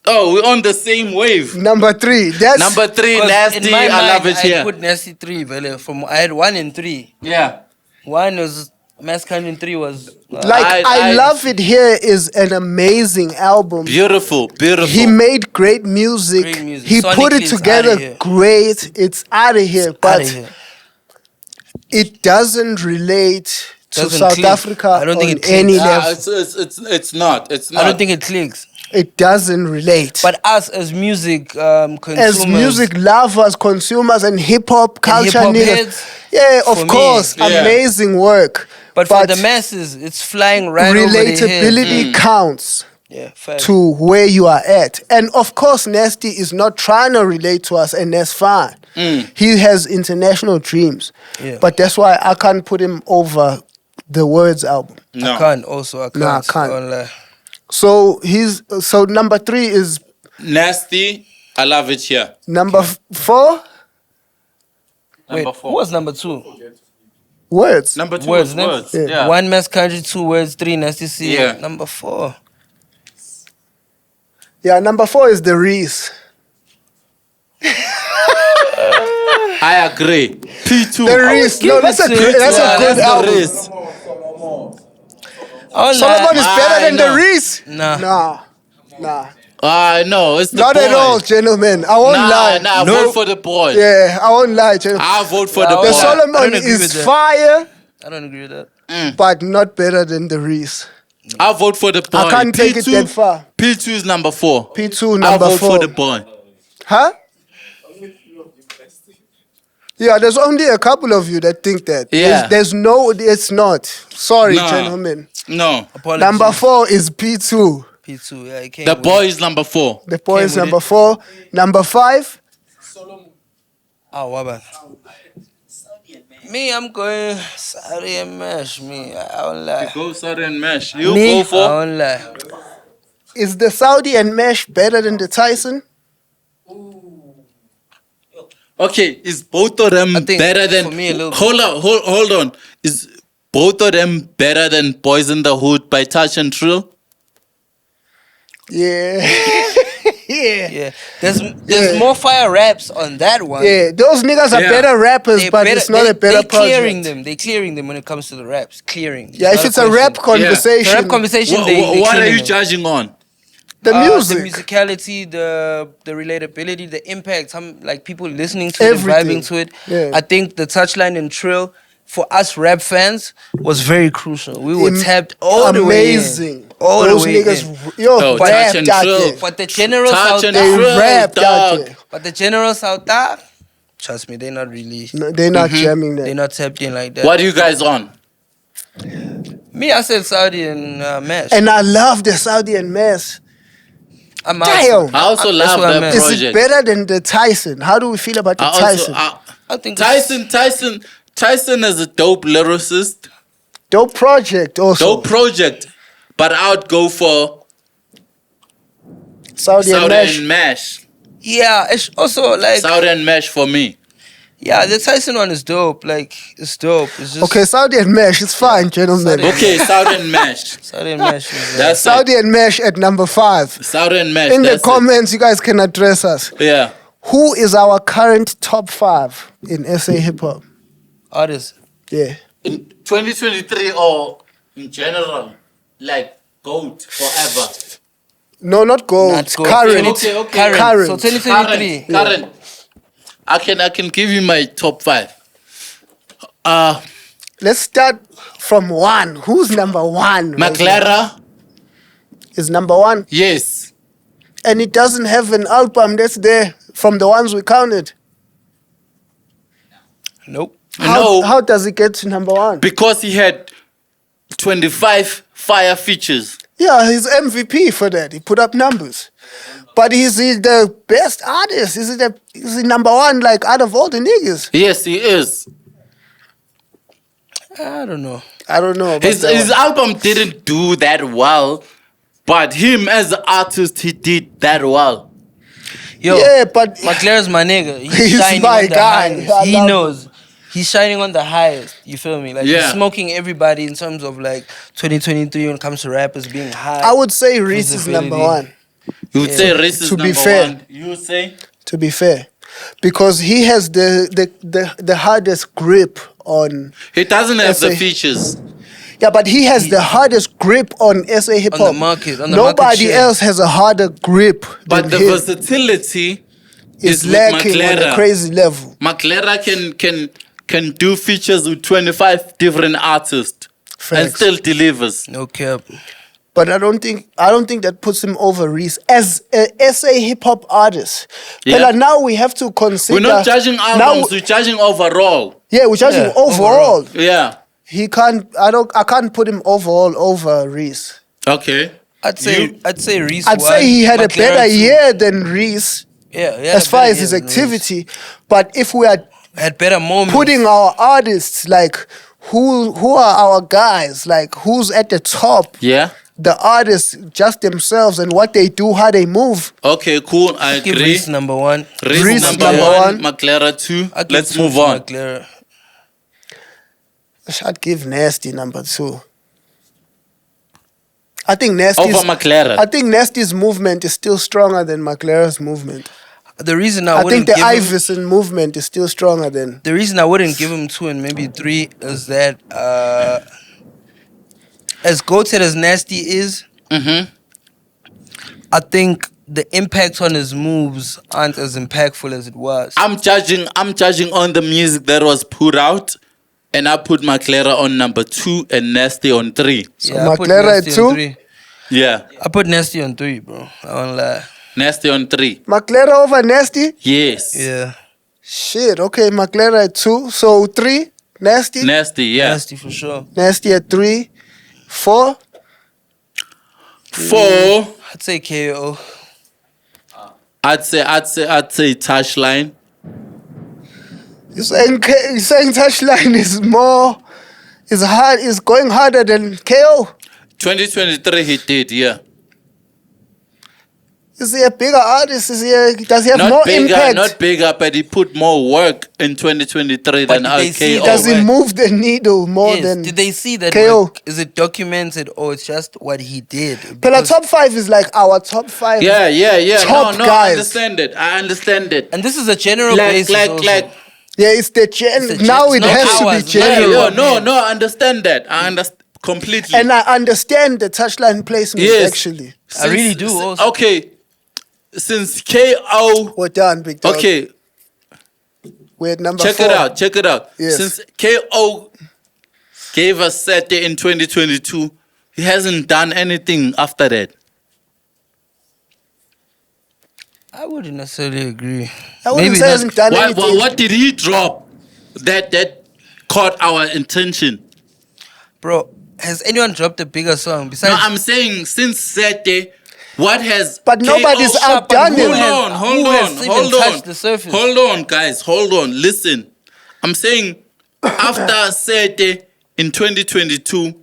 Oh, we're on the same wave.
Number 3. That's
Number 3,
'Cause
Nasty,
in my
I Love
mind,
It Here.
I put Nasty 3, vele. I had 1 and 3.
Yeah.
1 was Mass Country, 3 was.
like I Love It Here is an amazing album.
Beautiful, beautiful.
He made great music.
Great music.
He put
Sonically,
it
it's
together
outta here.
great. It's out of here, but
Outta here.
it doesn't relate to
Doesn't
South
click.
Africa
I don't think
on
it clicks.
any
Ah,
level.
it's not. It's not.
I don't think it clicks.
It doesn't relate.
But us as music consumers,
as music lovers, consumers, and hip hop culture
hip-hop
need
heads,
yeah,
for
of
me,
course,
yeah.
amazing work.
but for the masses, it's flying right over their heads.
relatability counts
Yeah, fact.
to where you are at. And of course, Nasty is not trying to relate to us, and that's fine. He has international dreams.
Yeah.
But that's why I can't put him over the Words album.
No.
I can't. Also, I can't.
Nah, I can't.
Don't lie.
So number 3 is
Nasty, I Love It Here.
number 4,
Wait,
Number
who
4.
was number 2?
Words.
Number 2
Words,
was
ne?
Words.
Yeah.
Yeah.
1 Mass Country, 2 Words, 3 Nasty C.
Yeah.
Number 4.
Yeah, number 4 is the Reese.
I agree. P2.
The Reese. No,
give
that's
it
a
to
good,
it.
that's
Yeah,
a good
That's the
album.
race.
Oh,
Solomon is better than the
know.
Reese.
Nah.
Nah.
No, it's the
Not
boy.
at all, gentlemen. I won't lie.
Nah, vote for the boy.
Yeah, I won't lie, gentlemen.
I vote for the
The
boy.
The
I
Solomon
don't agree with
is
that.
fire,
I don't agree with that.
but not better than the Reese.
I vote for the boy.
I can't take it that far.
P2 is number 4.
P2
I
number
vote
4.
for the boy.
Huh? Yeah, there's only a couple of you that think that.
Yeah.
There's no, it's not. Sorry,
Nah.
gentlemen.
No.
Apologies.
Number 4 is P2.
P2. Yeah, it came
The
with
boy
it.
is number 4.
The boy
Came
is
with
number
it.
4. Number 5,
Oh, what about? Me, I'm going Saudi and Mash. Me, I don't lie.
Go Saudi and Mesh. You
Me,
go
I
for.
don't lie.
is the Saudi and Mesh better than the Tyson?
Okay, is both of them
I think
better than?
for me a little bit.
Hold on. Is both of them better than Boys in the Hood by Touch and Trill?
Yeah. yeah.
Yeah, there's more fire raps on that one.
Yeah, those niggas are
Yeah.
better rappers,
They're
but
better-
it's not
they-
a better
They're clearing
project.
them. They're clearing them when it comes to the raps. Clearing.
Yeah, if
not
it's a rap
question.
conversation,
The rap conversation.
What,
they
what are
clearing
you
them.
judging on?
the music,
the musicality, the relatability, the impact. Some like people listening to it, and
Everything.
vibing to it.
Yeah.
I think the touchline and trill for us rap fans was very crucial. We were tapped all the way in.
amazing.
All
Those
the way
niggas,
in.
yo,
Oh,
rapped
Touch and
out
Trill.
there.
But the general
Touch
South
and
They
Trill,
rapped out
dog.
there.
But the general South Africa, trust me, they're not really.
No, they're not jamming that.
They're not tapped in like that.
What are you guys on?
Me, I said Saudi and Mesh.
And I love the Saudi and Mess.
I'm out.
Damn.
I also
That's
love
what I
that
meant.
Is
project.
it better than the Tyson? How do we feel about the
I also,
Tyson?
I think it's-
Tyson is a dope lyricist,
Dope project also.
dope project, but I would go for
Saudi and
Saudi
Mesh.
and Mesh.
Yeah, it's also like
Saudi and Mesh for me.
yeah, the Tyson one is dope. Like it's dope. It's just
Okay, Saudi and Mesh. It's fine, gentlemen.
Saudi-
Okay, Saudi and Mesh.
Saudi and Mesh. Is,
That's
Saudi and Mesh at number 5.
Saudi and Mesh.
In the
that's it.
comments, you guys can address us.
Yeah.
Who is our current top 5 in SA hip hop?
artists.
Yeah.
In 2023 or in general, like GOAT forever.
No, not gold.
Not gold.
Current.
Okay.
Current. So
Current.
2023.
Current. I can give you my top 5.
Let's start from 1. Who's number 1? right now?
McLaren.
Is number 1.
Yes.
And it doesn't have an album that's there from the ones we counted.
Nope.
No.
How does it get to number 1?
Because he had 25 fire features.
Yeah, he's MVP for that. He put up numbers. But is he the best artist? Is he number 1 like out of all the niggas?
Yes, he is.
I don't know.
I don't know. About
His
that one.
album didn't do that well, but him as an artist, he did that well.
Yo,
Yeah, but
McLaren's my nigga. He's,
He's
shining
my
on the
guy.
highest.
I
He
love
knows. He's shining on the highest. You feel me? Like
Yeah.
he's smoking everybody in terms of like 2023 when it comes to rappers being high.
I would say Reese is number
Visibility.
one.
You would say Reese is
To be
number
fair.
one. You would say?
To be fair, because he has the hardest grip on.
He doesn't have
Let's
the
say-
features.
Yeah, but he has the hardest grip on SA hip hop.
On the market, on the market
Nobody
share.
else has a harder grip
But
than
the
him.
versatility
Is
with
lacking on a
Maclera.
crazy level.
Maclera can do features with 25 different artists and
Facts.
still delivers.
No cap.
But I don't think that puts him over Reese as a SA hip hop artist.
Yeah.
But now we have to consider.
We're not judging
now,
albums, we're judging overall.
yeah, we're judging
Yeah,
overall.
Yeah.
He can't. I can't put him overall over Reese.
Okay.
I'd say Reese.
I'd say he had a
McLaren
better
two.
year than Reese
Yeah,
as far as his activity. But if we are
Had better moments.
putting our artists like who are our guys, like who's at the top,
Yeah.
the artists just themselves and what they do, how they move.
Okay, cool. I
Give
agree.
Reese number one.
Reese
Reese
number
number
one,
one.
Maclera 2.
I'd give
Let's
two
move
for
on.
McLaren.
I'd give Nasty number 2. I think Nasty's
Over Maclera.
I think Nasty's movement is still stronger than McLaren's movement.
The reason
I
wouldn't
think the
give him,
Iverson movement is still stronger than.
the reason I wouldn't give him 2 and maybe 3 is that as goated as Nasty is,
Mm-hmm.
I think the impact on his moves aren't as impactful as it was.
I'm judging on the music that was put out, and I put Maclera on number 2 and Nasty on 3.
I put
McLaren
Nasty
at
on
2?
3.
Yeah.
I put Nasty on 3, bro. I won't lie.
Nasty on 3.
McLaren over Nasty?
Yes.
Yeah.
Shit, okay, McLaren at 2. So 3, Nasty?
Nasty, yeah.
Nasty for sure.
Nasty at 3. 4?
4,
I'd say KO.
I'd say Touchline.
You're saying Touchline is going harder than KO?
2023 he did, yeah.
Is he a bigger artist? Does he have
Not
more
bigger,
impact?
not bigger, but he put more work in 2023 than
did they see
KO.
Does he
Right.
move the needle more
Yes.
than
Did they see that?
KO?
work? Is it documented or it's just what he did?
But our
Because-
top 5 is like our top 5.
Yeah.
Top
no,
guys.
I understand it.
And this is a general
Like,
basis. also.
Yeah, it's the now
it's
it
not
has to
ours,
be
not
general.
yours.
No, I understand that. I understand completely.
And I understand the touchline placement
Yes.
actually.
I really do also.
Okay, since KO.
We're done, big dog.
Okay,
We're at number
check
4.
it out.
Yes.
Since KO gave us Saturday in 2022, he hasn't done anything after that.
I wouldn't necessarily agree.
I wouldn't
Maybe
say
not.
he hasn't done anything.
What did he drop that caught our attention?
Bro, has anyone dropped a bigger song
No,
besides?
I'm saying since Saturday, what has
But nobody's
KO
outdone him.
Hold
Who has even
on.
touched the surface?
Hold on, guys. Hold on. Listen. I'm saying after Saturday in 2022,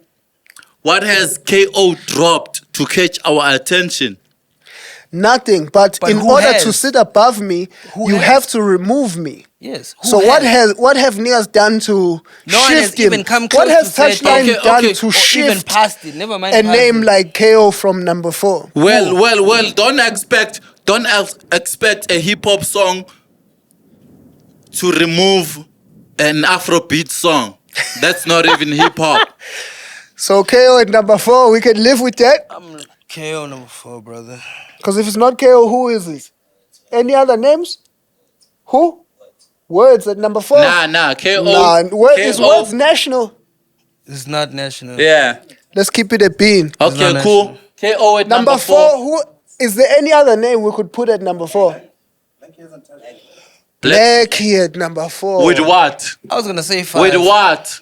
what has KO dropped to catch our attention?
Nothing. But in
who
order
has?
to sit above me,
Who
you
has?
have to remove me.
Yes. who
So what have niggas done to
No one has
shift him?
even come
What
close
has
to say
Touchline
Okay,
done
okay.
to
Or
Or even
shift
past it. Never mind.
a
past
name
it.
like KO from number 4?
Well. Don't expect a hip hop song to remove an Afrobeat song. That's not even hip hop.
So KO at number 4, we can live with that.
I'm KO number 4, brother.
Because if it's not KO, who is it? Any other names? Who? Words at number 4?
Nah. KO.
Is Words national?
It's not national.
Yeah.
Let's keep it a bean.
Okay,
not
cool. KO at
Number 4, who is there any other name we could put at number 4? Blackie at number 4.
With what?
I was gonna say 5.
With what?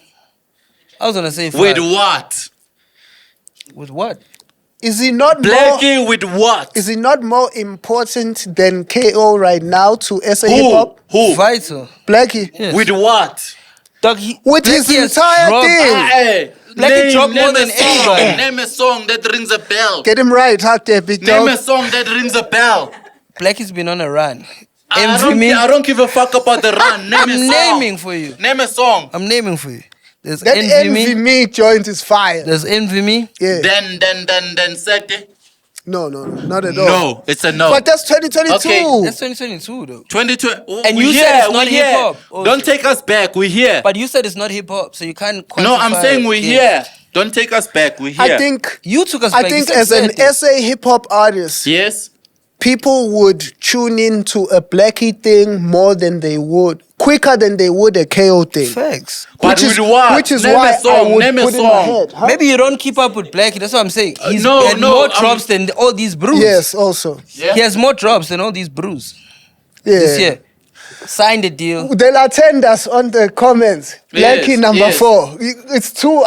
I was gonna say 5.
With what?
With what?
Is he not more?
Blackie with what?
Is he not more important than KO right now to SA hip hop?
Who?
Vital.
Blackie.
Yes.
With what?
Dog,
with his
Blackie has
entire
dropped-
thing.
Hey,
Blackie dropped more
a
than
song.
anybody.
Name a song that rings a bell.
Get him right out there, big
Name
dog.
a song that rings a bell.
Blackie's been on a run.
I
Envy me.
don't give a fuck about the run. Name
I'm
a song.
naming for you.
Name a song.
I'm naming for you. There's
That
Envy Me.
me joint is fire.
There's Envy Me.
Yeah.
Then Sete.
No, not at all.
No, it's a no.
But that's 2022.
Okay,
That's 2022 though.
2020.
And
we
you said
here,
it's not
we here.
hip-hop also.
Don't take us back. We're here.
But you said it's not hip hop, so you can't quantify.
No, I'm saying we're
it.
here. Don't take us back. We're here.
I think
You took us
I
back. You
think
said
as an
Sete.
SA hip hop artist,
Yes.
people would tune into a Blackie thing more than they would, quicker than they would a KO thing.
Facts.
But with what?
Which is
Name
why
a song.
I would
Name a
put in my
song.
head. Huh?
Maybe you don't keep up with Blackie. That's what I'm saying. He's
no,
had
no,
more
I'm-
drops than all these brews.
Yes, also.
Yeah.
He has more drops than all these brews
Yeah.
this year. Signed the deal.
They'll attend us on the comments.
Yes,
Blackie number
yes.
4. It's 2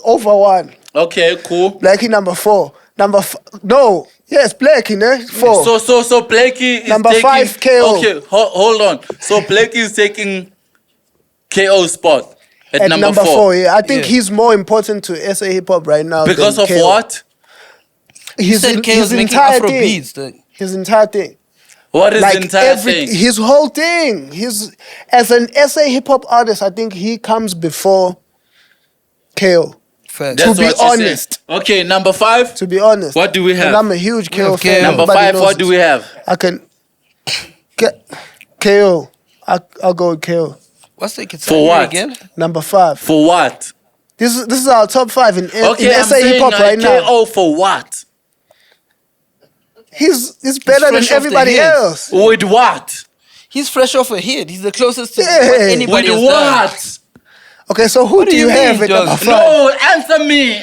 over 1.
Okay, cool.
Blackie number 4. No. Yes, Blackie, ne? 4.
So Blackie is
Number
taking,
5 KO.
Okay, hold on. So Blackie is taking KO spot at,
At
number 4.
4, yeah. I think
Yeah.
he's more important to SA hip hop right now.
Because
than
of
KO.
what?
You said KO's making Afro beats.
His entire thing.
What is the
Like
entire thing?
his whole thing. As an SA hip hop artist, I think he comes before KO.
Facts.
To
That's
be
what you're
honest.
saying. Okay, number 5.
To be honest.
What do we have?
And I'm a huge KO
have
fan.
KO.
Number
Everybody
5,
knows
what do
this.
we have?
I can KO. I'll go with KO.
What's the
For what?
again?
Number 5.
For what?
This is our top 5 in
Okay, I'm
SA hip
saying
hop right now.
KO for what?
He's better than
fresh off the
everybody
hits.
else.
With what?
He's fresh off a hit. He's the closest to
Yeah.
what anybody
With
has done.
what?
Okay, so who
What
do
do
you
you
have
mean,
at number
Jones?
5?
No,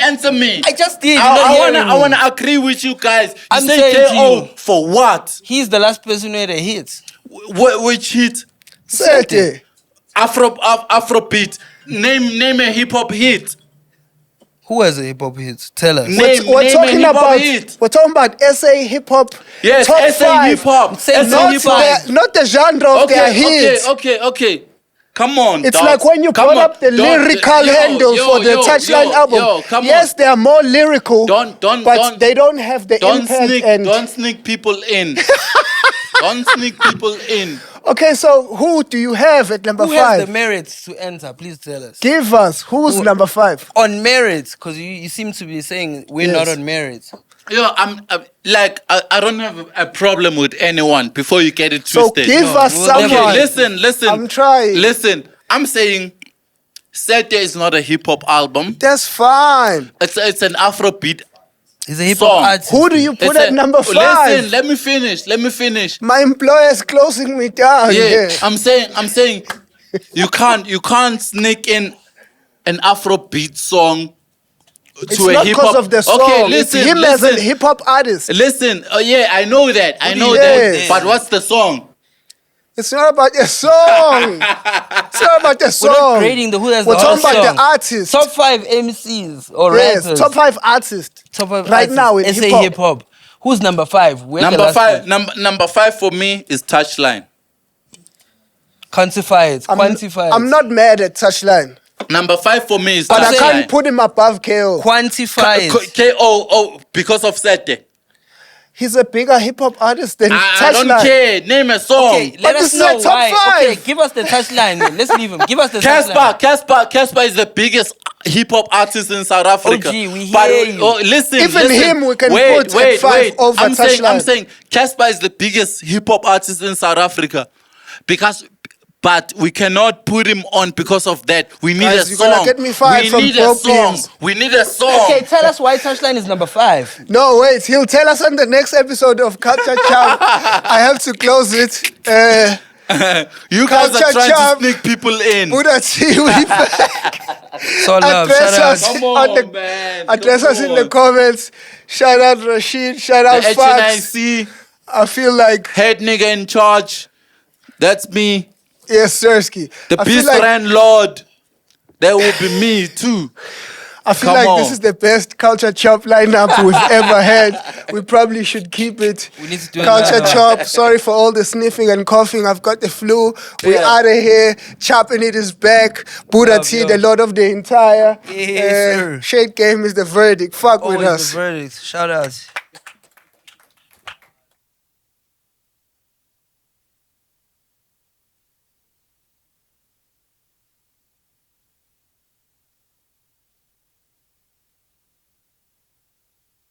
answer me.
I just did. You're
I
not
wanna
hearing
I
me.
wanna agree with you guys. You
I'm
say
saying to
KO
you.
for what?
He's the last person who had a hit.
Which hit?
Sete.
Afrobeat. Name a hip hop hit.
Who has a hip hop hit? Tell us.
Name
We're
a
talking
hip-hop
about
hit.
SA hip hop.
Yes,
top
SA
5.
hip hop.
Say
SA
not
hip hop.
Not the genre of their hits.
Okay. Come on.
It's
dog.
like when you
Come
brought
on.
up the
Don't-
lyrical handle for the Touchline album.
Come
yes,
on.
they are more lyrical, but they don't have the
Don't
impact.
sneak.
And
Don't sneak people in. Don't sneak people in.
okay, so who do you have at number
Who has
5?
the merits to enter? Please tell us.
Give us who's number 5.
On merits, because you seem to be saying we're
Yes.
not on merits.
I'm like I don't have a problem with anyone. Before you get it
So
twisted.
give us
we'll
someone.
never-
Okay, listen.
I'm trying.
Listen, I'm saying Sete is not a hip hop album.
That's fine.
It's an Afrobeat.
He's a hip
Song.
hop artist.
Who do you put
It's
at
a-
number 5?
Listen, let me finish.
My employer is closing me down.
Yeah,
here.
I'm saying you can't sneak in an Afrobeat song
It's
to a
not
hip
because
hop.
of the song.
Okay,
it's
listen,
him as a
listen.
hip hop artist.
Listen, yeah, I know that. I know
Yes.
that. But what's the song?
It's not about the song. It's not about the
We're not
song.
grading the who has
We're
the
talking
hottest
about
song.
the artist.
Top 5 MCs or
Yes,
rappers.
top 5 artists.
Top 5
right
artists.
now in
SA
hip-hop.
hip hop. Who's number 5? We're the
Number
last
5.
one.
Number 5 for me is Touchline.
Quantify it. Quantify it.
I'm not mad at Touchline,
Number 5 for me is
but I
Touchline.
can't put him above KO.
Quantify it.
KO because of Sete.
He's a bigger hip hop artist than
I don't
Touchline.
care. Name a song.
Okay,
But
let us
this is
know
a top
why.
5.
Okay, give us the touchline. Then. Let's leave him. Give us the touchline.
Casper is the biggest hip hop artist in South Africa.
OG, we
But,
hear you.
listen,
Even
listen.
him we can
wait,
put
wait,
at 5
wait.
over
I'm
Touchline.
saying Casper is the biggest hip hop artist in South Africa, but we cannot put him on because of that. We need
Guys,
a
you're
song.
gonna get me fired
we
from
need
Pro
a song.
Beans.
We need a song.
Okay, tell us why touchline is number 5.
No, wait. He'll tell us on the next episode of Culture Champ. I have to close it.
You guys
Culture
are trying
Champ.
to sneak people in.
Buddha Chiwi.
So love.
Address
Shout out.
us,
Come
on
on,
the,
man.
address
Come
us in the
on.
comments. Shout out Rashid. Shout out
The
Fax.
HNIC,
I feel like,
head nigga in charge. That's me.
yes, Sersky.
The
I feel
peace
like,
landlord. That will be me too.
I feel
Come
like
on.
this is the best Culture Chop lineup we've ever had. We probably should keep it.
We need to do
Culture
another.
Chop. Sorry for all the sniffing and coughing. I've got the flu. We
Yeah.
out of here. Chopping it is back. Buddha
Love,
T,
yo.
the Lord of the Entire.
Yes, sir.
Shade Game is the verdict. Fuck with
Always
us.
the verdict. Shout out.